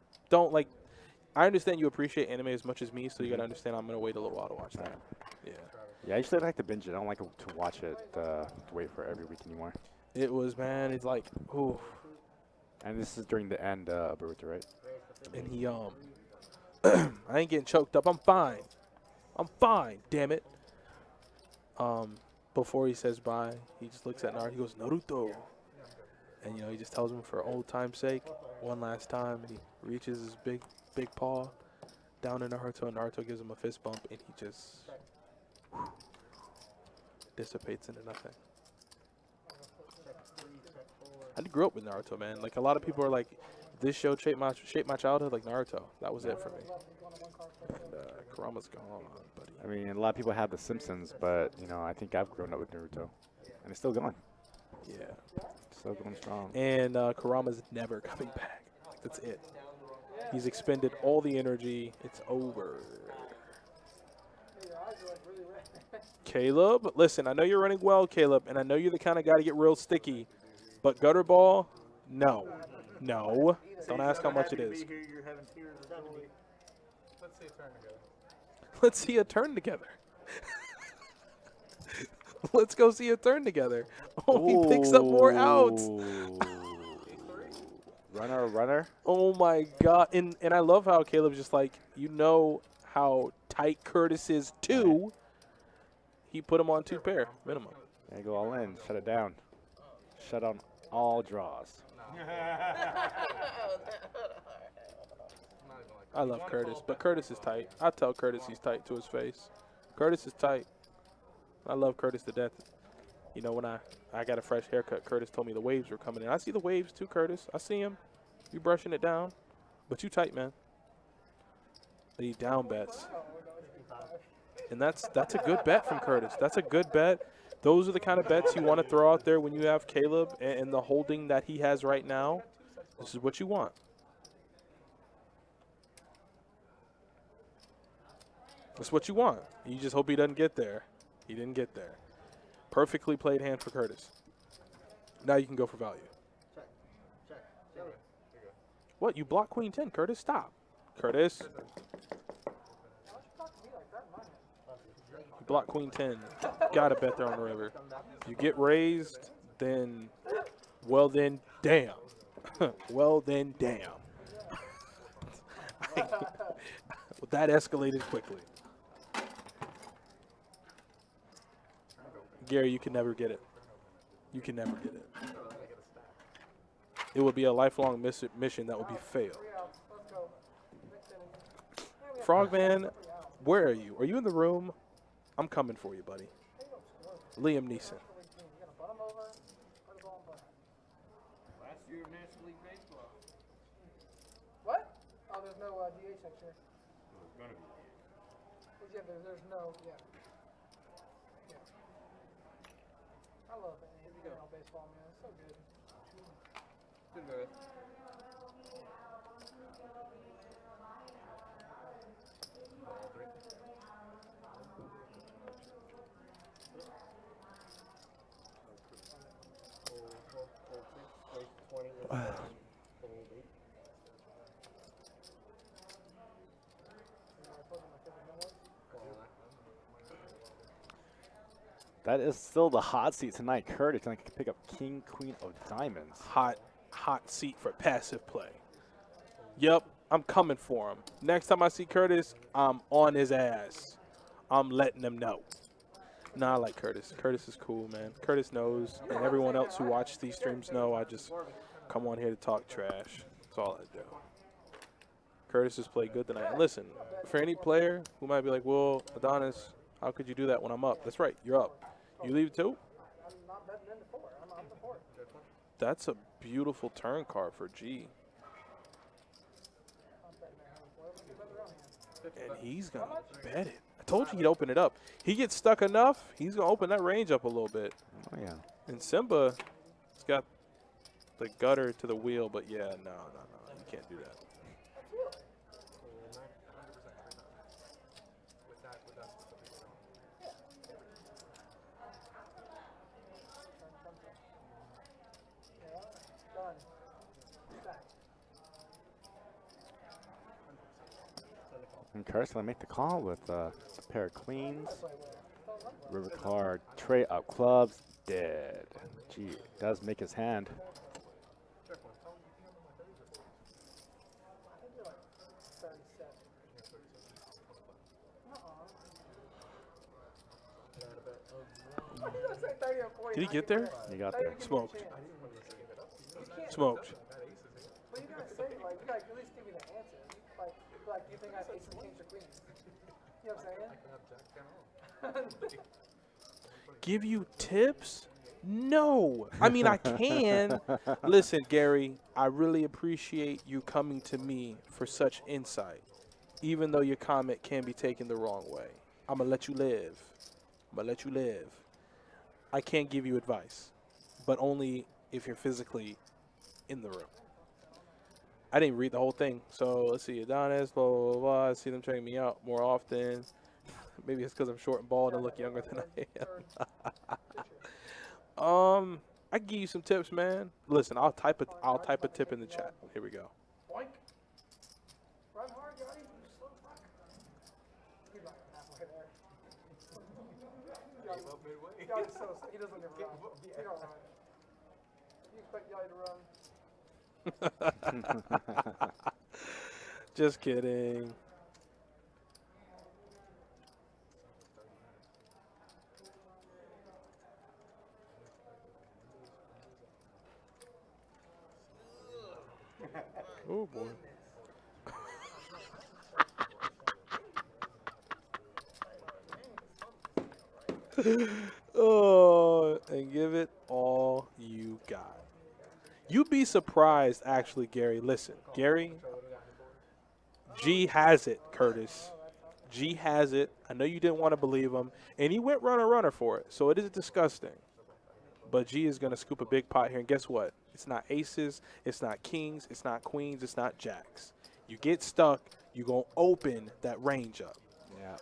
I understand you appreciate anime as much as me, so you gotta understand I'm gonna wait a little while to watch that. Yeah. Yeah, I usually like to binge it. I don't like to watch it to wait for every week anymore. It was, man. It's like, ooh. And this is during the end of Boruto, right? And he I ain't getting choked up. I'm fine. Damn it. Before he says bye, he just looks at Naruto. He goes, Naruto. And, you know, he just tells him for old time's sake, one last time. And he reaches his big paw down in Naruto, and Naruto gives him a fist bump, and he just dissipates into nothing. I grew up with Naruto, man. Like, a lot of people are like, This show shaped my childhood like Naruto. That was it for me. And Kurama's gone, buddy. I mean, a lot of people have The Simpsons, but, you know, I think I've grown up with Naruto. And it's still going. Yeah. Still going strong. And Kurama's never coming back. That's it. He's expended all the energy. It's over. Caleb, listen, I know you're running well, Caleb, and I know you're the kind of guy to get real sticky. But gutter ball, no. No. Don't ask how much it is. Let's see a turn together. Let's see a turn together. Let's go see a turn together. Oh, he picks up more outs. Runner. Oh, my God. And I love how Caleb's just like, you know how tight Curtis is, too. He put him on 2 pair, minimum. There you go, all in. Shut it down. Shut on all draws. I love Curtis, but Curtis is tight. I tell Curtis he's tight to his face. Curtis is tight. I love Curtis to death. You know, when I got a fresh haircut, Curtis told me the waves were coming in. I see the waves too, Curtis. I see him. You brushing it down. But you tight, man. He down bets. And that's a good bet from Curtis. That's a good bet. Those are the kind of bets you want to throw out there when you have Caleb and the holding that he has right now. This is what you want. That's what you want. You just hope he doesn't get there. He didn't get there. Perfectly played hand for Curtis. Now you can go for value. What? You block queen 10, Curtis? Stop. Curtis. You block queen 10. Gotta bet there on the river. If you get raised, then, well then, damn. Well then, damn. That escalated quickly. Gary, you can never get it. You can never get it. It would be a lifelong mission that would be failed. Frogman, where are you? Are you in the room? I'm coming for you, buddy. Liam Neeson. Last year of National League Baseball. What? Oh, there's no DH next year. It's gonna be. Yeah, there's no, yeah. I love NFL baseball, man. It's so good. Too good. That is still the hot seat tonight. Curtis can pick up king, queen of diamonds. Hot seat for passive play. Yep, I'm coming for him. Next time I see Curtis, I'm on his ass. I'm letting him know. Nah, I like Curtis. Curtis is cool, man. Curtis knows, and everyone else who watches these streams know I just come on here to talk trash. That's all I do. Curtis has played good tonight. And listen, for any player who might be like, well, Adonis, how could you do that when I'm up? That's right, you're up. You leave too? I'm not betting into 4. I'm the 4. That's a beautiful turn card for G. And he's going to bet it. I told you he'd open it up. He gets stuck enough, he's going to open that range up a little bit. Oh, yeah. And Simba, he's got the gutter to the wheel, but yeah, no. You can't do that. And Curtis going to make the call with a pair of queens. River card, tray of clubs, dead. Gee, does make his hand. Did he get there? He got there. Smoked. Smoked. But you gotta say, like, you gotta at least give me the answer. Like, you think I have aces, kings, or queens? You know what I'm saying? Give you tips? No. I mean, I can. Listen, Gary, I really appreciate you coming to me for such insight, even though your comment can be taken the wrong way. I'm going to let you live. I'm going to let you live. I can't give you advice, but only if you're physically in the room. I didn't read the whole thing, so let's see. Adonis, blah, blah, blah, blah. I see them checking me out more often. Maybe it's because I'm short and bald and look younger than I am. I can give you some tips, man. Listen, I'll type a tip in the chat. Here we go. Boink. Run hard, Johnny. You slow fuck. He's like halfway there. Johnny's so he doesn't ever run. He don't run. You expect Johnny to run? Just kidding. Oh boy. Oh, and give it all you got. You'd be surprised, actually, Gary. Listen, Gary, G has it, Curtis. G has it. I know you didn't want to believe him, and he went runner for it, so it is disgusting. But G is going to scoop a big pot here, and guess what? It's not aces, it's not kings, it's not queens, it's not jacks. You get stuck, you're going to open that range up. Yeah.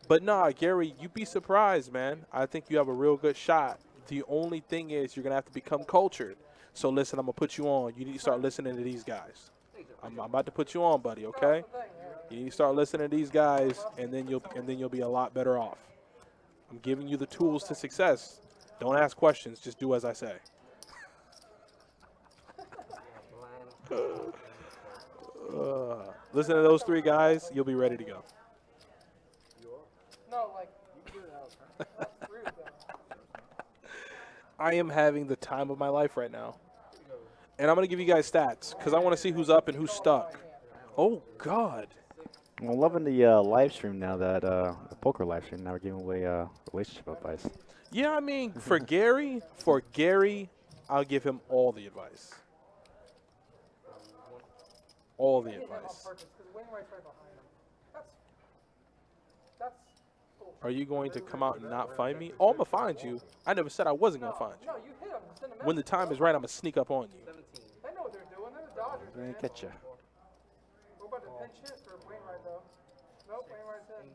But nah, Gary, you'd be surprised, man. I think you have a real good shot. The only thing is you're going to have to become cultured. So listen, I'm going to put you on. You need to start listening to these guys. I'm about to put you on, buddy, okay? You need to start listening to these guys, and then you'll be a lot better off. I'm giving you the tools to success. Don't ask questions, just do as I say. Listen to those three guys, you'll be ready to go. No, like you get it out. That's rude, though. I am having the time of my life right now. And I'm going to give you guys stats because I want to see who's up and who's stuck. Oh, God. I'm loving the live stream now, the poker live stream. Now we're giving away relationship advice. Yeah, I mean, for Gary, I'll give him all the advice. All the advice. Are you going to come out and not find me? Oh, I'm going to find you. I never said I wasn't going to find you. No, you hit him. Send a When the time is right, I'm going to sneak up on you. They know what they're doing. They're the Dodgers, We're man. going to catch you. We're about to pinch hit for Wainwright, though. Nope, Wainwright's in.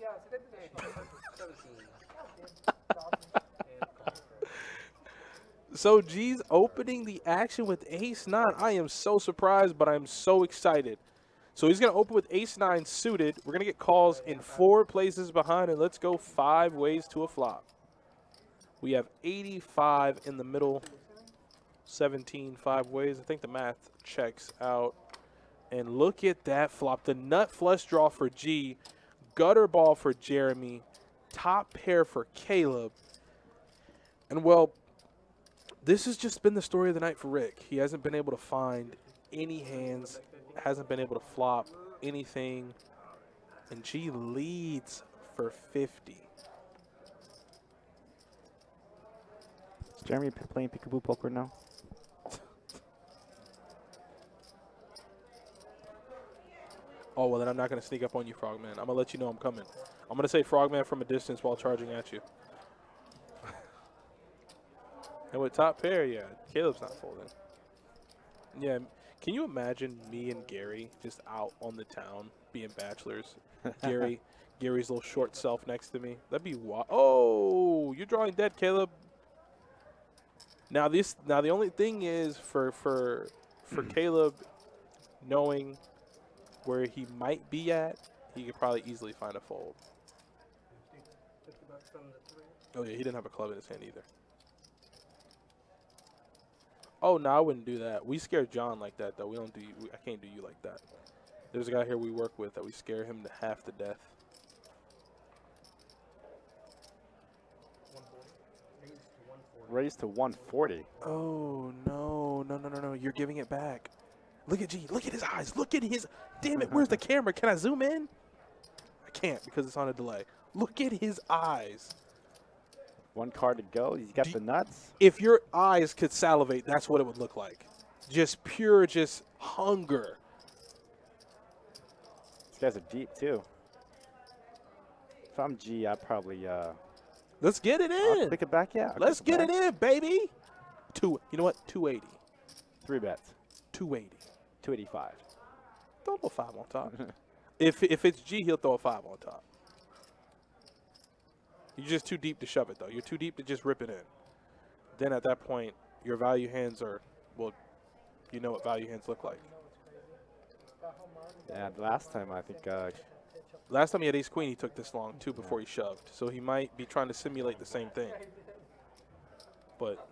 Yeah, see, they did that. So G's opening the action with ace-9. I am so surprised, but I'm so excited. So he's going to open with ace-9 suited. We're going to get calls in 4 places behind, and let's go 5 ways to a flop. We have 85 in the middle, 17 5 ways. I think the math checks out. And look at that flop. The nut flush draw for G, gutter ball for Jeremy, top pair for Caleb. And, well, this has just been the story of the night for Rick. He hasn't been able to find any hands, hasn't been able to flop anything. And G leads for 50. Is Jeremy playing peekaboo poker now? Oh, well, then I'm not going to sneak up on you, Frogman. I'm going to let you know I'm coming. I'm going to say Frogman from a distance while charging at you. And with top pair, yeah, Caleb's not folding. Yeah, can you imagine me and Gary just out on the town being bachelors? Gary's little short self next to me. That'd be wild. Oh, you're drawing dead, Caleb. Now the only thing is for Caleb, knowing where he might be at, he could probably easily find a fold. Oh yeah, he didn't have a club in his hand either. Oh no, I wouldn't do that. We scare John like that though. We don't do. I can't do you like that. There's a guy here we work with that we scare him to half to death. Raised to 140. Oh no! You're giving it back. Look at G. Look at his eyes. Look at his. Damn it! Where's the camera? Can I zoom in? I can't because it's on a delay. Look at his eyes. 1 card to go. He's got the nuts. If your eyes could salivate, that's what it would look like. Just pure, just hunger. These guys are deep, too. If I'm G, I'd probably Let's get it I'll in. click it back, yeah. Let's get it in, baby. You know what? 280. 3 bets. 280. 285. Throw a little 5 on top. If it's G, he'll throw a 5 on top. You're just too deep to shove it, though. You're too deep to just rip it in. Then at that point, your value hands are, well, you know what value hands look like. Yeah, the last time I think Last time he had ace queen, he took this long, too, before he shoved. So he might be trying to simulate the same thing. But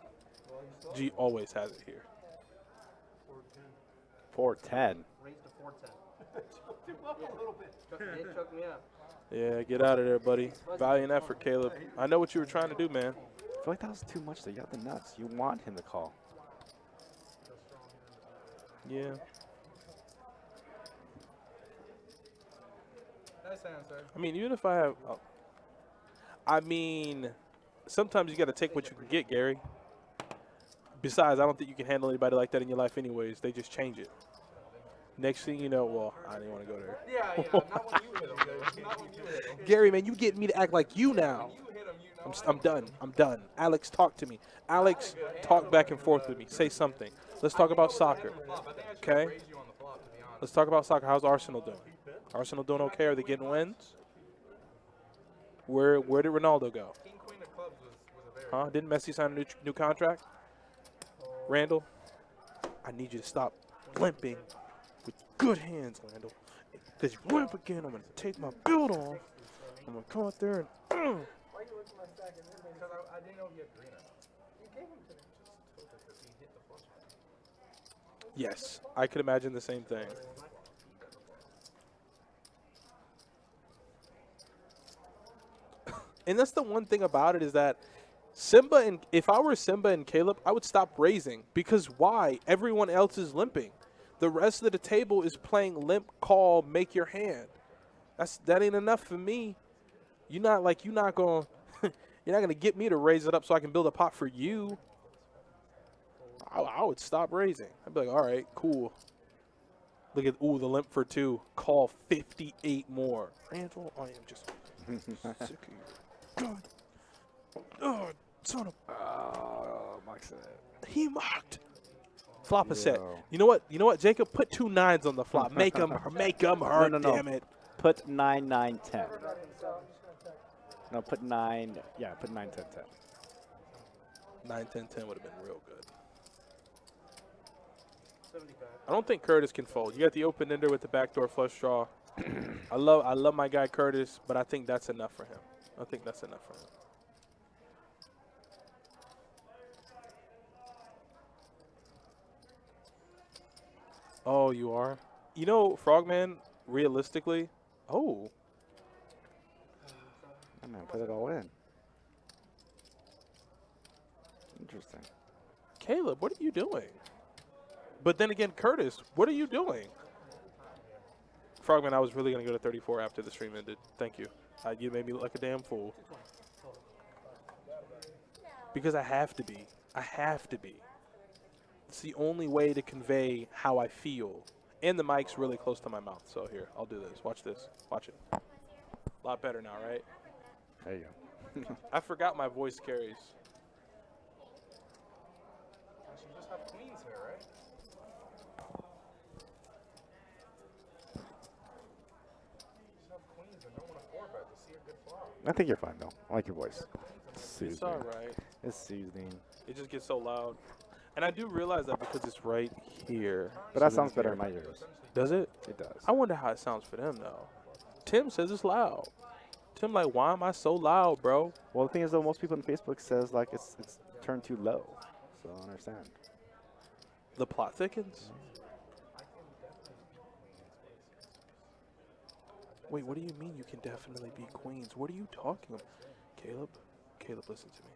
G always has it here. 410. Raised to 410. It shook me up. Yeah, get out of there, buddy. Valiant effort, Caleb. I know what you were trying to do, man. I feel like that was too much. Though. You got the nuts. You want him to call. Yeah. Nice answer. I mean, even if I have, I mean, sometimes you got to take what you can get, Gary. Besides, I don't think you can handle anybody like that in your life anyways. They just change it. Next thing you know, well, I didn't want to go there. Yeah, not when you hit him, dude. Not when you hit him. Gary, man, you get me to act like you now. You hit him, you know. I'm done. I'm done. Alex, talk to me. Alex, talk back and forth with me. Say something. Let's talk about soccer. Okay? Let's talk about soccer. How's Arsenal doing? Arsenal doing okay? Are they getting wins? Where did Ronaldo go? King Queen of Clubs was a very. Huh? Didn't Messi sign a new contract? Randall, I need you to stop limping with good hands, Randall. Because you limp again, I'm going to take my belt off. I'm going to come out there and Why you looking at my stack and then Because I didn't know he had green on. you gave him to me? Because he hit the flush. yes, I could imagine the same thing. And that's the one thing about it is that Simba and if I were Simba and Caleb, I would stop raising because why? Everyone else is limping. The rest of the table is playing limp call, make your hand. That ain't enough for me. You're not gonna you're not gonna get me to raise it up so I can build a pot for you. I would stop raising. I'd be like, all right, cool. Look at the limp for 2. Call 58 more. Randall, I am just sick of you. God. Oh, son of Mox it. he mocked. Flop a set. You know what, Jacob? Put 2 9s on the flop. Make them hurt, No. damn it. Put 9, 9, 10. No, put 9. Yeah, put 9, 10, 10. 9, 10, 10 would have been real good. 75. I don't think Curtis can fold. You got the open ender with the backdoor flush draw. I love my guy Curtis, but I think that's enough for him. Oh, you are? You know, Frogman, realistically, oh. I'm going to put it all in. Interesting. Caleb, what are you doing? But then again, Curtis, what are you doing? Frogman, I was really going to go to 34 after the stream ended. Thank you. You made me look like a damn fool. Because I have to be. It's the only way to convey how I feel. And the mic's really close to my mouth. So here, I'll do this. Watch this. Watch it. A lot better now, right? There you go. I forgot my voice carries. She just have queens here, right? Just have queens and don't want to 4-bet to see a good flop. I think you're fine, though. I like your voice. It's soothing. It's all right. It's soothing. It just gets so loud. And I do realize that because it's right here. But that sounds better in my ears. Does it? It does. I wonder how it sounds for them, though. Tim says it's loud. Tim like, why am I so loud, bro? Well, the thing is, though, most people on Facebook says, like, it's turned too low. So I don't understand. The plot thickens. Wait, what do you mean you can definitely beat queens? What are you talking about? Caleb, listen to me.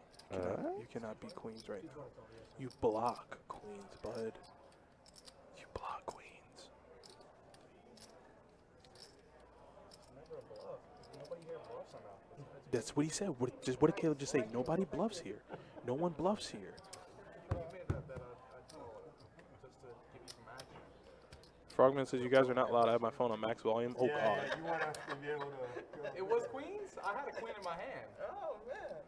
You cannot beat queens right now. You block queens, bud. You block queens. Never a bluff. Nobody here bluff somehow. That's what he said. What did Caleb just say? Nobody bluffs here. No one bluffs here. You made that I'd call it just to give you some action. Frogman says you guys are not loud. I have my phone on max volume. Oh, God. Yeah, you want us to be able to. It was queens? I had a queen in my hand. Oh, man.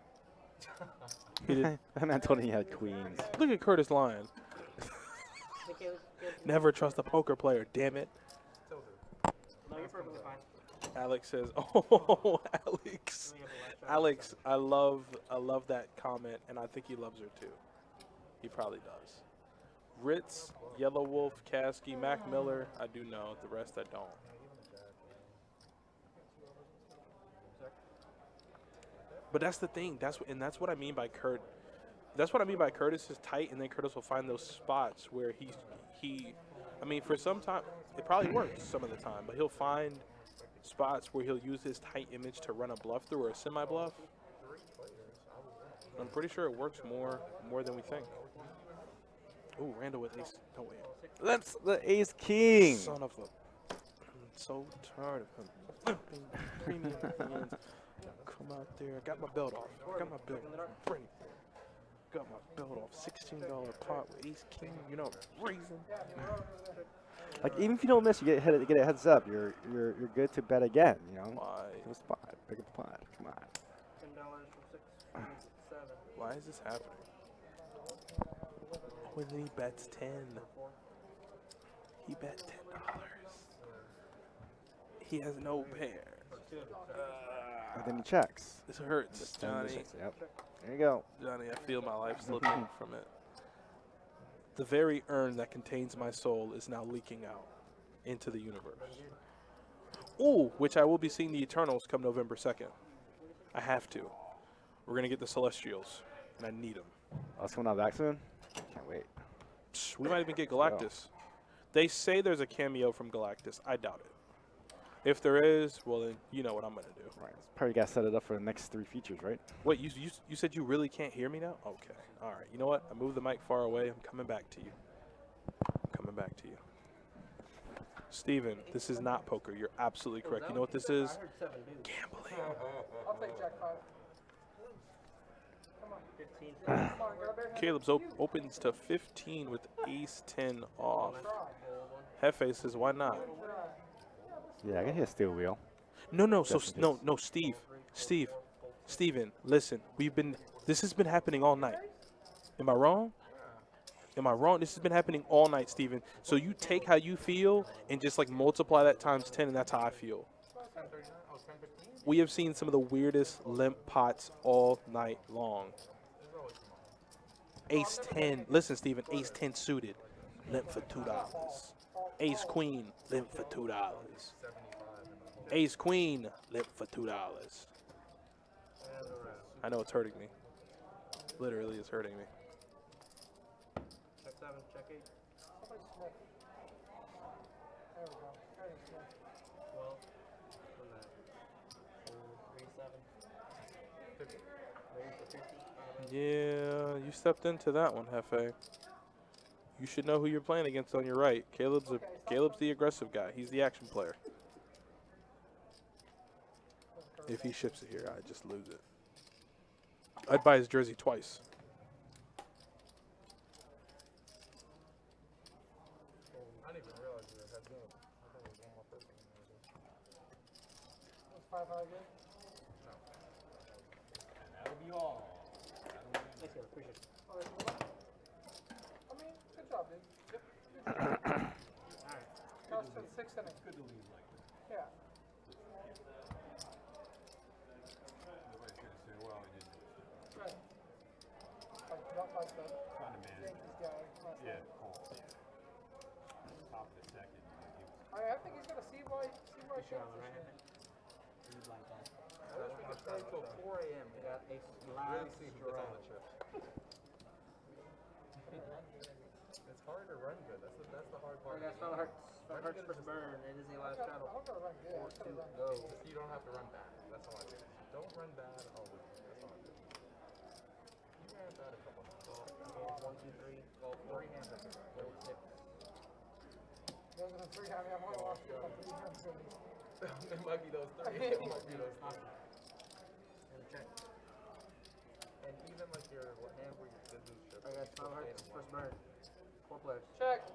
He did. That man told me he had queens. Look at Curtis Lyon. Never trust a poker player. Damn it. No, you're perfectly fine. Alex says, "Oh, Alex, Alex, I love that comment, and I think he loves her too. He probably does." Ritz, Yellow Wolf, Kasky, Mac Miller. I do know. The rest I don't. But that's the thing. That's what I mean by Kurt. That's what I mean by Curtis is tight, and then Curtis will find those spots where he. I mean, for some time, it probably works some of the time, but he'll find spots where he'll use his tight image to run a bluff through or a semi bluff. I'm pretty sure it works more than we think. Ooh, Randall with ace. No way. That's the ace king. Son of a. I'm so tired of him. Premium hands. Come out there. I got my belt off. Got my belt off. Got my belt off. $16 pot with ace king. You know, reason. Like even if you don't miss, you get a heads up. You're good to bet again. You know. Why? Pick up the pot. Pick up the pot. Come on. $10 from 6, 7. Why is this happening? When he bets 10. He bet $10. He has no pair. And then he checks. This hurts, Johnny. Yep. There you go. Johnny, I feel my life slipping from it. The very urn that contains my soul is now leaking out into the universe. Ooh, which I will be seeing the Eternals come November 2nd. I have to. We're going to get the Celestials, and I need them. Oh, it's coming out back soon? Can't wait. We might even get Galactus. They say there's a cameo from Galactus. I doubt it. If there is, well, then you know what I'm going to do. Right. Probably got to set it up for the next 3 features, right? Wait, you said you really can't hear me now? Okay. All right. You know what? I moved the mic far away. I'm coming back to you. Steven, this is not poker. You're absolutely correct. You know what this is? Gambling. I'll take Jack 5. Come on. 15. Come on, got a bare hand. Caleb's opens to 15 with ace 10 off. Hefe says, why not? Yeah, I can hit a steel wheel. No, Steven, listen. This has been happening all night. Am I wrong? This has been happening all night, Steven. So you take how you feel and just like multiply that times 10, and that's how I feel. We have seen some of the weirdest limp pots all night long. Ace 10. Listen, Steven, ace 10 suited. Limp for $2. Ace queen, limp for $2. Ace queen, limp for $2. I know it's hurting me. Literally, it's hurting me. Check 7, check 8. Somebody sniff. There we go. There you go. 12. From that. 3, 7. 50. Raise to 50. Yeah, you stepped into that one, Hefe. You should know who you're playing against on your right. Caleb's the aggressive guy. He's the action player. If he ships it here, I just lose it. I'd buy his jersey twice. I didn't even realize you were heads up. I thought it was one more person. Was 5 high again? That'll be all. Thanks, Caleb. Appreciate it. Oh, there's one left. I mean, good job, dude. Good job. Alright. That was to the 6th inning. Good to leave like this. Yeah. Nobody's gonna say, well, he didn't do it. Right. Like the Trying to manage. Yankees guy. last Yeah, night. cool. Top of the second. I think he's gonna see why Good shot on the right hand. You blanked out. I wish we could play till 4 a.m. We got ace Really live see who gets on the chips. It's hard to run good. That's the hard part. Alright, guys, final hearts first burn. It is a live I'm straddle. gonna run good. I'm gonna run Go. So you don't have to run bad. That's all I do. Don't run bad. I'll lose. That's all I do. You ran bad a couple times. Well, 1, 2, 3. Well, 3 hands. I think. No, 6. Those are the 3. I mean, I've only lost 2 3 hands. It might be those 3. It might be those 3. Check. And even like your hand where you did this shit. I got 12 hearts. First bird. 4 players. Check.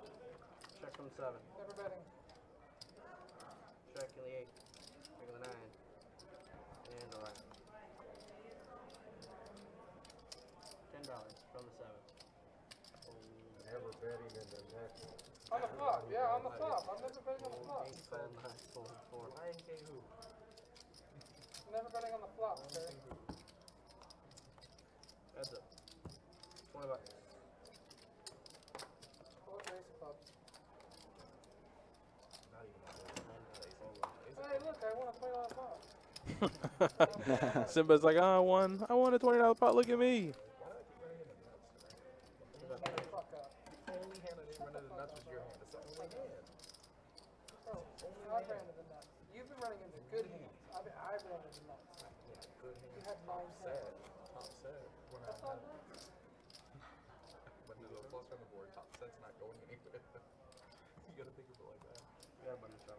Check from 7. Never betting. Check in the 8. Check in the 9. And 11. $10 from the 7. Never betting in the next one. On the flop. Yeah, on the flop. I'm never betting on the flop. 8, 9, 4. Lion King who? Never betting on the flop, sir. Heads up. 20 bucks. Full of ace of clubs. Not even a Hey, look, I won a $20 pot. Simba's like, I won a $20 pot. Look at me. Fuck up. only hand I didn't run into the nuts was your hand. It's not my hand. Bro, I ran into the nuts. You've been running into good hands. I've ran into nuts. Yeah, good hand. You had 9 Sad. hands. Top set. When That's I not had nuts. when there's a plus on the board, top set's not going anywhere. You gotta think of it like that. Yeah, but it's wrong.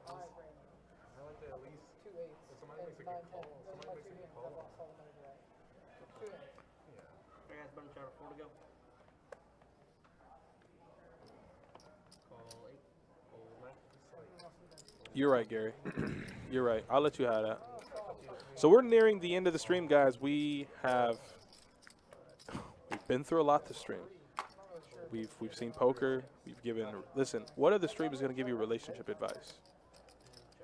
I ran into I like to at least 2 8s. if somebody makes a and good 9 call. 10. Those Somebody are my makes a 2 good hands. I call. lost all the money today. 2 hands. Yeah. Alright guys, button charter 4 to go. Call 8. Hold 9. You're right, Gary. You're right. I'll let you have that. So we're nearing the end of the stream, guys. We've been through a lot this stream. We've seen poker. We've given. Listen, what other stream is going to give you relationship advice?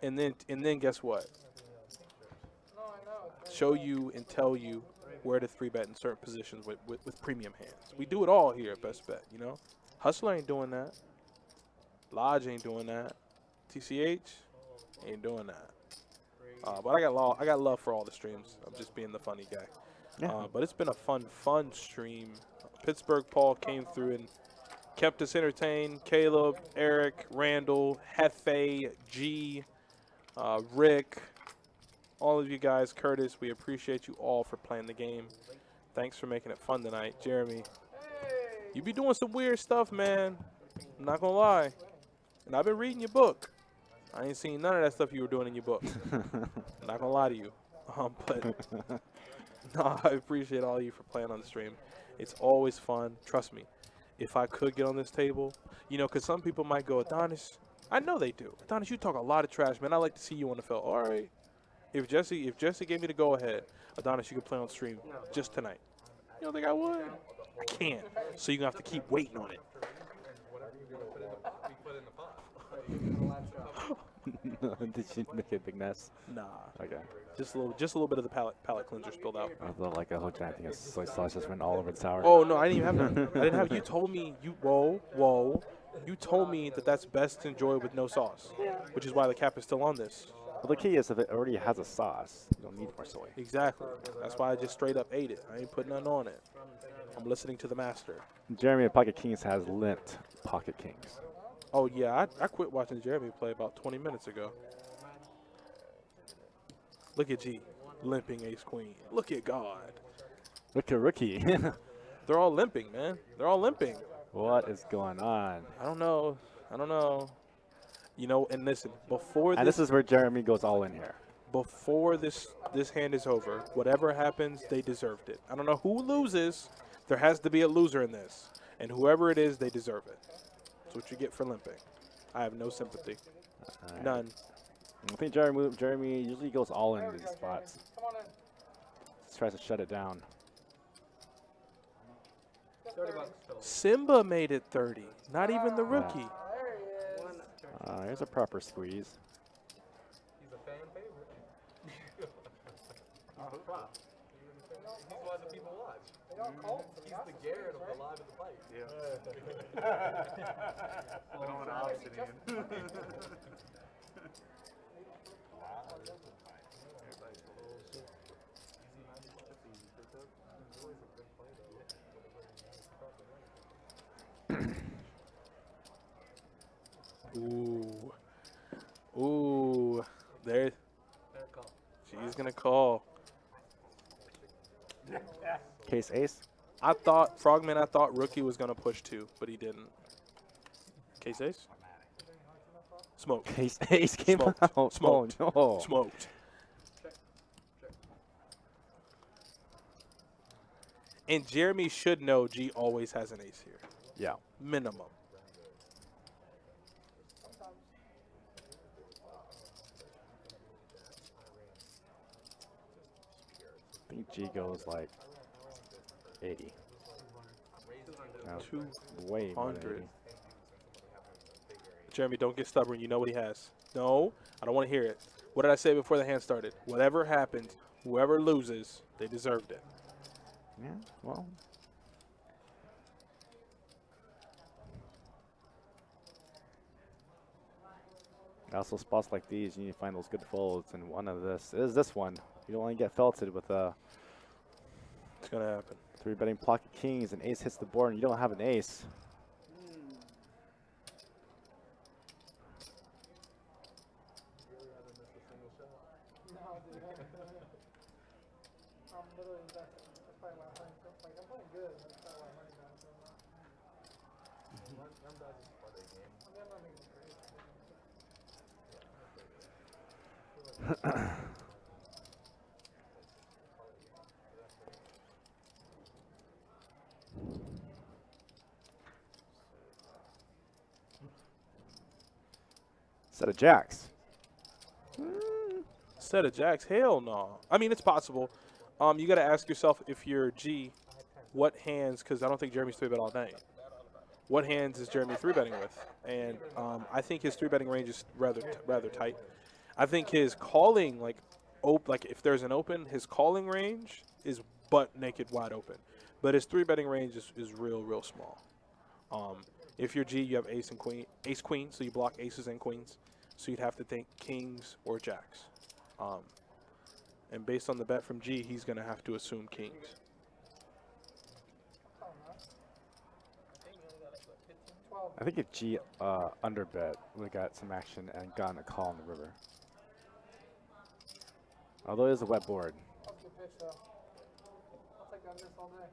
And then guess what? No, I know. Show you and tell you where to 3-bet in certain positions with premium hands. We do it all here at Best Bet, you know? Hustler ain't doing that. Lodge ain't doing that. TCH ain't doing that. But I got love for all the streams. I'm just being the funny guy. Yeah. But it's been a fun stream. Pittsburgh Paul came through and kept us entertained. Caleb, Eric, Randall, Hefe, G, Rick, all of you guys, Curtis, we appreciate you all for playing the game. Thanks for making it fun tonight. Jeremy, you be doing some weird stuff, man. I'm not going to lie. And I've been reading your book. I ain't seen none of that stuff you were doing in your book. I'm not going to lie to you. But no, I appreciate all of you for playing on the stream. It's always fun. Trust me. If I could get on this table, you know, because some people might go, Adonis, I know they do. Adonis, you talk a lot of trash, man. I like to see you on the field. All right. If Jesse gave me the go-ahead, Adonis, you could play on stream just tonight. You don't think I would? I can't. So you're going to have to keep waiting on it. Whatever you're gonna put in the pot. Did she make a big mess? Nah. Okay. Just a little bit of the palate cleanser spilled out. I thought like a whole giant thing of soy sauce just went all over the tower. Oh, no, I didn't even have none. I didn't have. You told me, whoa. You told me that that's best to enjoy with no sauce, which is why the cap is still on this. Well, the key is if it already has a sauce, you don't need more soy. Exactly. That's why I just straight up ate it. I ain't putting nothing on it. I'm listening to the master. Jeremy at Pocket Kings has limped Pocket Kings. Oh, yeah, I quit watching Jeremy play about 20 minutes ago. Look at G, limping ace-queen. Look at God. Look at Rookie. They're all limping, man. They're all limping. What is going on? I don't know. You know, and listen, before And this is where Jeremy goes all in here. Before this hand is over, whatever happens, they deserved it. I don't know who loses. There has to be a loser in this. And whoever it is, they deserve it. That's what you get for limping. I have no sympathy. Right. None. I think Jeremy usually goes all in these spots. Come on in. Just tries to shut it down. 30 bucks total. Simba made it 30. Not even the rookie. There he is. Here's a proper squeeze. He's a fan favorite. Flop. He's why the people watch. They don't call him. He's the Garrett of the live of the fight. Throwing obsidian. Ooh. There. Fair call. She's going to call. Case ace. I thought Rookie was going to push 2, but he didn't. Case ace? Smoked. Case ace came Smoked. out. Smoked. Oh, no. Smoked. And Jeremy should know G always has an ace here. Yeah. Minimum. I think G goes like 80. No, way more than 200. 80. Jeremy, don't get stubborn. You know what he has. No, I don't want to hear it. What did I say before the hand started? Whatever happened, whoever loses, they deserved it. Yeah, well. Also, spots like these, you need to find those good folds, and one of this is this one. You don't want to get felted with It's going to happen. 3-betting pocket kings, and ace hits the board, and you don't have an ace. No, dude. I'm literally investing. That's probably why I'm playing. Like, I'm playing good. That's probably why I'm running down so much. I mean, I'm not making it crazy. Set of jacks. Set of jacks? Hell no. I mean, it's possible. You got to ask yourself if you're G, what hands, because I don't think Jeremy's 3-bet all night. What hands is Jeremy 3-betting with? And I think his 3-betting range is rather tight. I think his calling, like if there's an open, his calling range is butt naked wide open. But his 3-betting range is real small. If you're G, you have ace queen, so you block aces and queens. So you'd have to think kings or jacks. And based on the bet from G, he's going to have to assume kings. I think if G underbet, we would have got some action and gotten a call in the river. Although it is a wet board. That's a good pitch, though. I'll take that miss all day.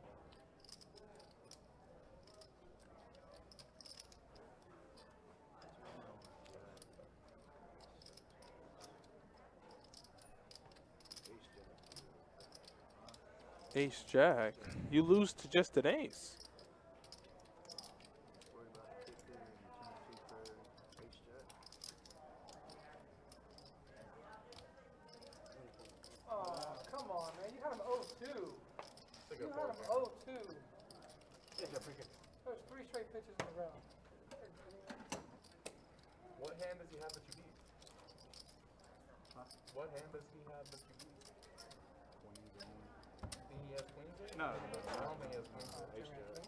Ace jack. You lose to just an ace. Oh, come on, man. You had him 0-2. You had him 0-2. There's 3 straight pitches in a row. What hand does he have that you beat? What hand does he have that you beat? Think he has queens there? No. I don't think he has queens there. Ace jack.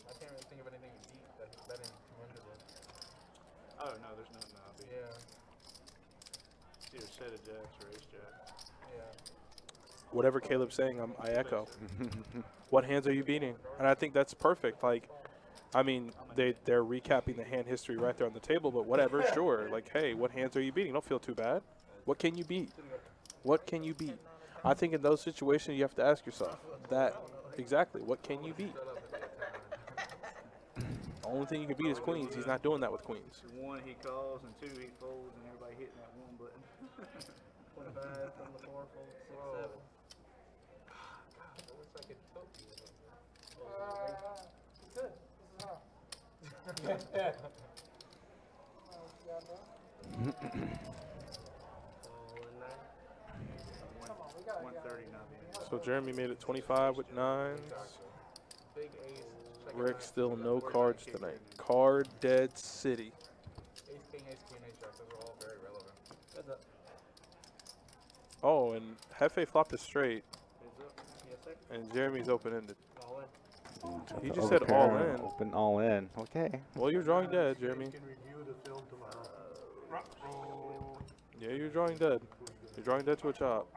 I can't really think of anything you beat that he's betting 200 with. Oh, no, there's nothing I'll beat. Yeah. It's either set of jacks or ace jack. Yeah. Whatever Caleb's saying, I echo. What hands are you beating? And I think that's perfect. Like, I mean, they're recapping the hand history right there on the table, but whatever, sure. Like, hey, what hands are you beating? Don't feel too bad. What can you beat? What can you beat? I think in those situations, you have to ask yourself that exactly. What can you beat? The only thing you can beat is queens. He's not doing that with queens. 1 he calls, and 2 he folds, and everybody hitting that 1 button. 25 from the 4, 6, 7. It looks like it took you. Good. This is how. Come on, we gotta 130 not being. So Jeremy made it 25 with 9s. Big ace. Check it Rick out. still no cards tonight. Card dead city. Ace king, ace queen, ace jack. Those are all very relevant. Heads up. Oh, and Hefe flopped a straight, Heads up. Yes, sir. and Jeremy's open-ended. All in. He just said all Overpair, in. Open all in. Okay. Well, you're drawing dead, Jeremy. Can review the film tomorrow. Yeah, you're drawing dead. You're drawing dead to a chop.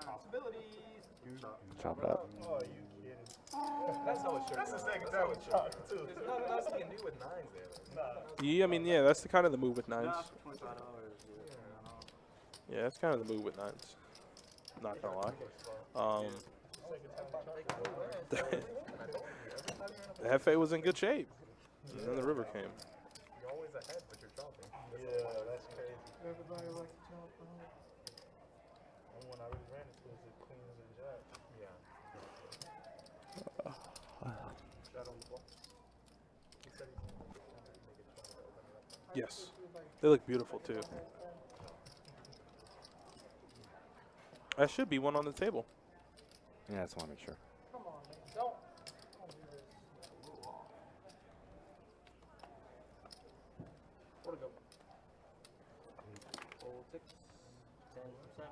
Possibilities. Chop it up. Oh, are you kidding? That's how it should That's be. the second time we chopped, too. There's nothing else you can do with 9s there. Yeah, I mean, yeah, that's the kind of the move with 9s. $25. Yeah, that's kind of the move with 9s. Not gonna lie. The Hefe was in good shape. And then the river came. You're always ahead, but you're chopping. Yeah, that's crazy. Everybody likes to jump. And when I really ran it was the queens and jacks. Yeah. Yes. They look beautiful, too. That should be one on the table. Yeah, I just want to make sure. Come on, man. Don't do this. Where to go? Fold 6, 10 for 7.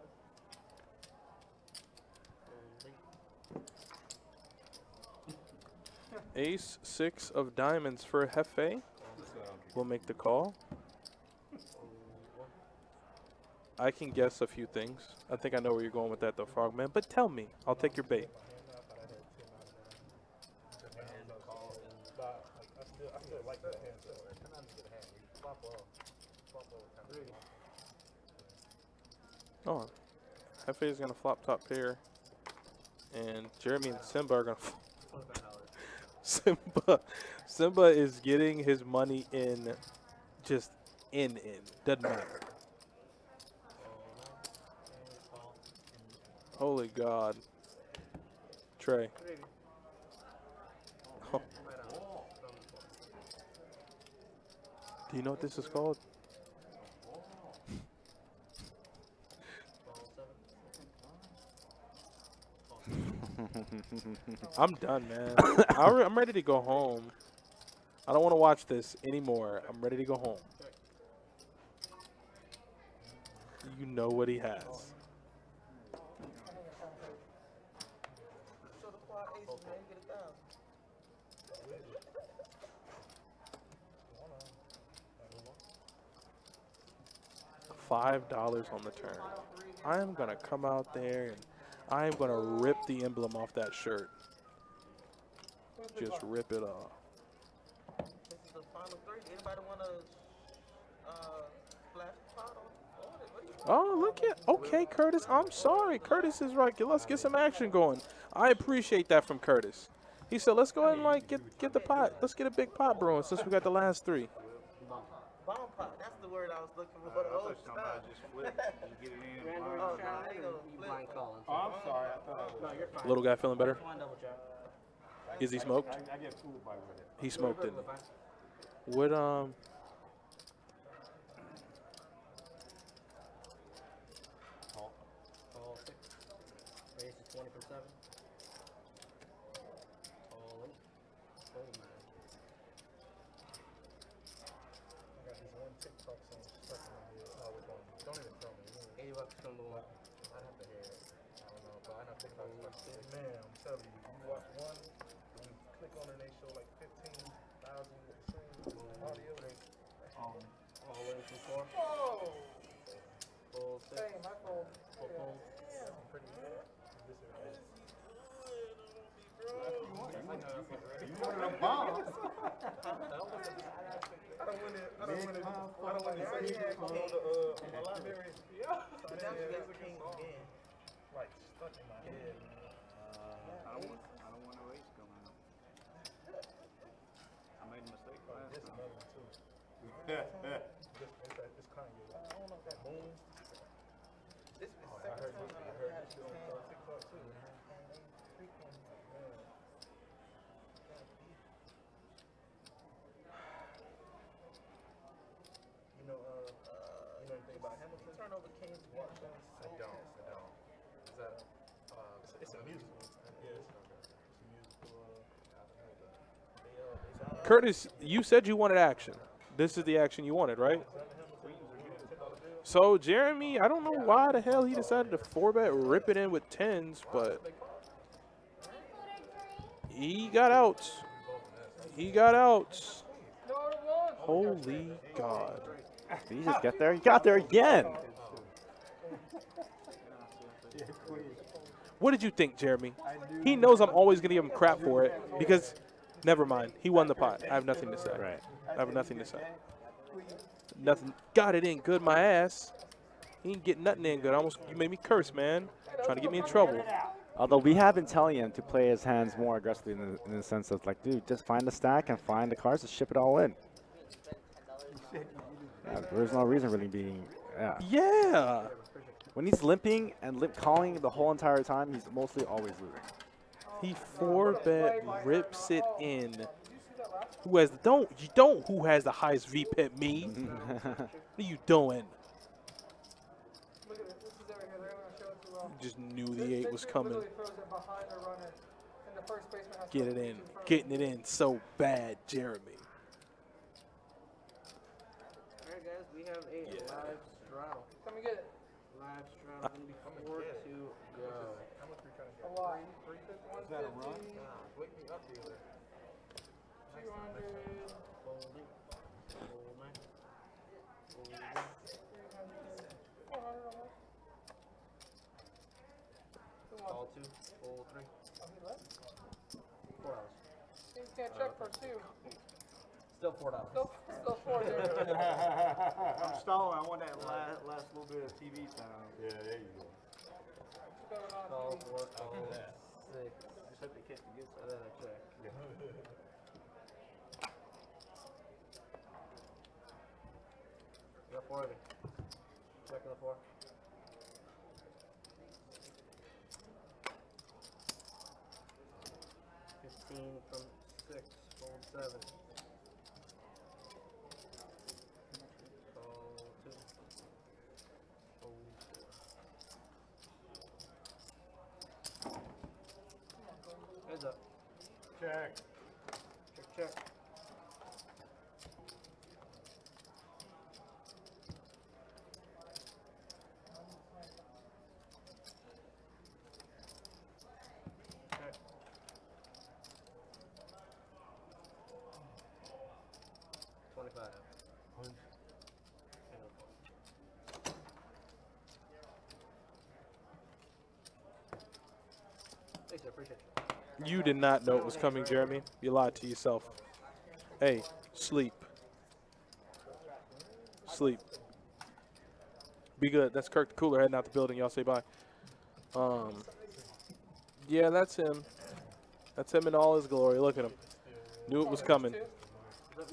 Fold 8. Ace 6 of diamonds for Hefe. We'll make the call. I can guess a few things. I think I know where you're going with that, though, Frogman. But tell me. I'll take your bait. Oh, Hefe is going to flop top pair. And Jeremy and Simba are going to... Simba is getting his money in, just in. Doesn't matter. Holy God. Trey. Oh. Do you know what this is called? I'm done, man. I'm ready to go home. I don't want to watch this anymore. I'm ready to go home. You know what he has. $5 on the turn. I am going to come out there and I am going to rip the emblem off that shirt. Just rip it off. This is the final 3. Anybody want to splash the pot on? Oh, look at, okay, Curtis. I'm sorry. Curtis is right. Let's get some action going. I appreciate that from Curtis. He said, let's go ahead and like get the pot. Let's get a big pot brewing since we got the last 3. Bomb pot. That's the word I was looking for. Oh, stop. I'm sorry. I thought I was. Little guy feeling better? One double check. Is he smoked? I get fooled by with it. He smoked, didn't he? What, Call 6. Raise is 20 for 7. Call 8. Fold 9. I got this one TikTok song stuck in my head. Oh, which one? Don't even tell me. $80 from the one. I'd have to hear it. I don't know, but I know TikTok stuck. Man, I'm telling you, you watch one, you click on it, and they show like 15,000 audio. All in for 4. Whoa! Fold 6. Hey, my fault. Fold. I'm pretty good. This is You wanted a bomb. I don't want to say it on the library. Yeah. So I didn't have king again. Like stuck in my head. I don't want no ace coming out. I made a mistake. This another one too. It's Kanye. I don't know that boom. This is I heard this shit on TikTok too. You know anything about Hamilton? Turn over kings. I don't. Is that it's a musical. Yeah, it's a musical. Curtis, you said you wanted action. This is the action you wanted, right? So, Jeremy, I don't know why the hell he decided to 4-bet rip it in with 10s, but he got outs. He got outs. Holy God. Did he just get there? He got there again. What did you think, Jeremy? He knows I'm always going to give him crap for it because, never mind, he won the pot. I have nothing to say. Right. I have nothing to say. Nothing. Got it in good, my ass. He ain't getting nothing in good. You made me curse, man. Trying to get me in trouble. Although we have been telling him to play his hands more aggressively in the sense of like, dude, just find the stack and find the cards to ship it all in. Yeah, there's no reason really being, Yeah. When he's limping and limp calling the whole entire time, he's mostly always losing. He 4-bet, rips it in. Who has who has the highest VPIP? Me. What are you doing? Look at it. This is it right here. They're gonna show it too well. Just knew the 8 was This coming. literally throws it behind the runner, and the first baseman has Get to it reach in. front of Getting him. it in so bad, Jeremy. Alright, guys, we have a live straddle. Come and get it. Live straddle gonna be 4 to go. How much are we trying to A get? lot. 350? Is that a run? Wake me up, dealer. 200. Folding. Folding. Folding. 400 almost. Who wants Call it? 2. Fold 3. Oh, he left? $4. You can't check for 2. Still $4. Still 4 there. I'm stalling. I want that last little bit of TV time. Yeah, there you go. What's going on Call TV? 4. Call that. 6. Just hope they can't forget And then I check. You got 4 of it. Checking the 4. From 6, fold 7. Call 2. Fold 4. Heads up. Check. Check. Check. 25. Thanks, I appreciate you. You did not know it was coming, Jeremy. You lied to yourself. Hey, sleep. Sleep. Be good. That's Kirk the Cooler heading out the building. Y'all say bye. Yeah, that's him. That's him in all his glory. Look at him. Knew it was coming. Yeah,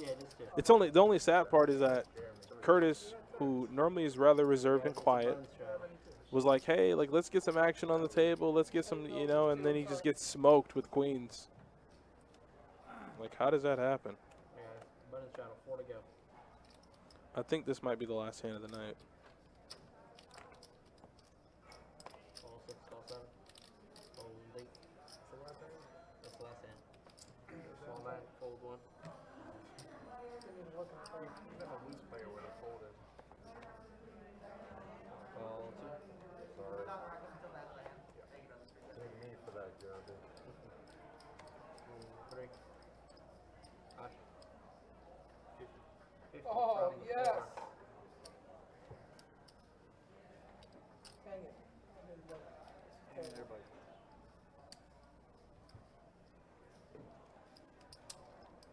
it is 2. It's only the only sad part is that Curtis, who normally is rather reserved and quiet, was like, "Hey, like let's get some action on the table. Let's get some, and then he just gets smoked with queens. Like, how does that happen? Yeah, button straddle, 4 to go. I think this might be the last hand of the night. Call 6, call 7. Fold 8. That's the last hand. Small back, fold 1. You got a loose player with a folded. Call 2. Sorry. Thank me for that, Jeremy. 3. Gosh. 50. Oh, From the yes. 4. Dang it.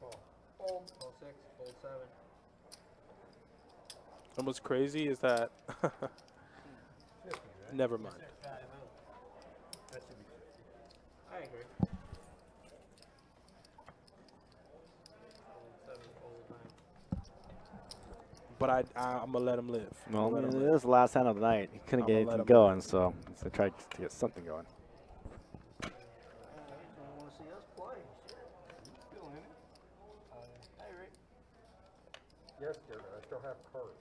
Fold. Call 6, fold 7. And what's crazy is that. Never mind. That should be 50. I agree. Fold 7, fold 9. But I'm gonna let him live. Well, I'ma let him it live. was the last hand of the night. He couldn't I'ma get let anything him going, so I tried to get something going. I don't want to see us play. Still in it. Hey, Rick. Yes, Jeremy, I still have cards.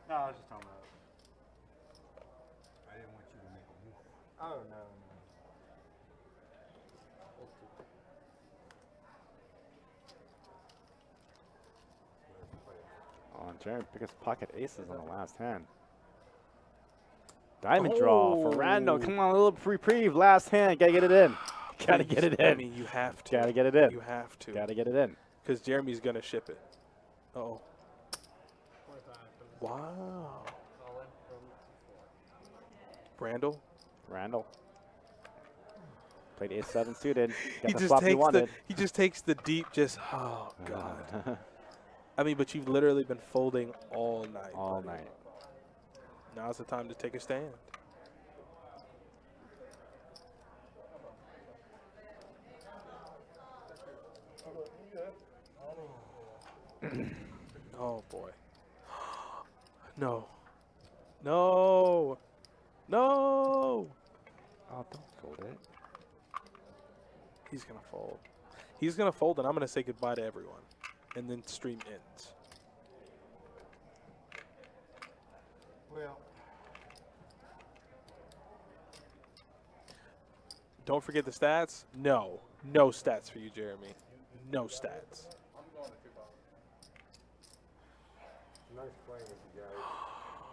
No, I was just talking about. I didn't want you to make a move. Oh no. Fold 2. Oh, Jeremy picked his pocket aces on the last hand. Diamond draw for Randall. Come on, a little reprieve. Last hand. Gotta get it in. Gotta get it in. I mean, you have to. Gotta get it in. You have to. Gotta get it in. Because Jeremy's gonna ship it. Oh. 25. From Wow. call in from 4. Randall. Randall. Played ace 7 suited. Got He the just flop he takes wanted. he just takes the deep. Oh God. I mean, but you've literally been folding all night. All buddy. night. Now's the time to take a stand. Oh boy. No. No. No. Oh, don't fold it. He's going to fold. He's going to fold, and I'm going to say goodbye to everyone. And then stream ends. Well, Don't forget the stats. No. No stats for you, Jeremy. No stats. Nice playing with you guys.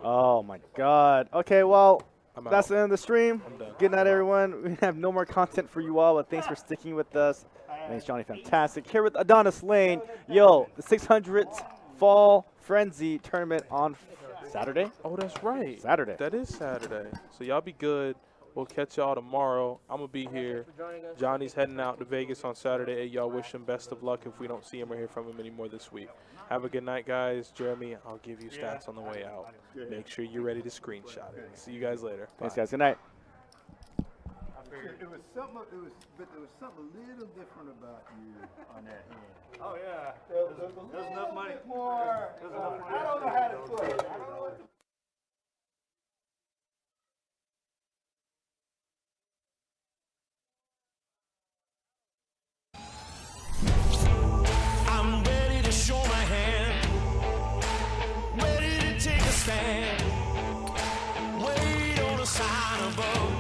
Oh my God. Okay, well, I'm that's out. the end of the stream. I'm done. Good night, everyone. We have no more content for you all, but thanks for sticking with us. Thanks, Johnny. Fantastic. Here with Adonis Lane. Yo, the 600th Fall Frenzy tournament on Saturday. Oh, that's right. Saturday. That is Saturday. So y'all be good. We'll catch y'all tomorrow. I'm going to be here. Johnny's heading out to Vegas on Saturday. Hey, y'all wish him best of luck if we don't see him or hear from him anymore this week. Have a good night, guys. Jeremy, I'll give you stats on the way out. Make sure you're ready to screenshot it. See you guys later. Thanks, Bye. guys. Good night. it was something. But there was something a little different about you on that hand. Oh yeah. There's enough money. More. I don't know how to play. I don't know what to. I'm ready to show my hand, ready to take a stand. Wait on a sign above.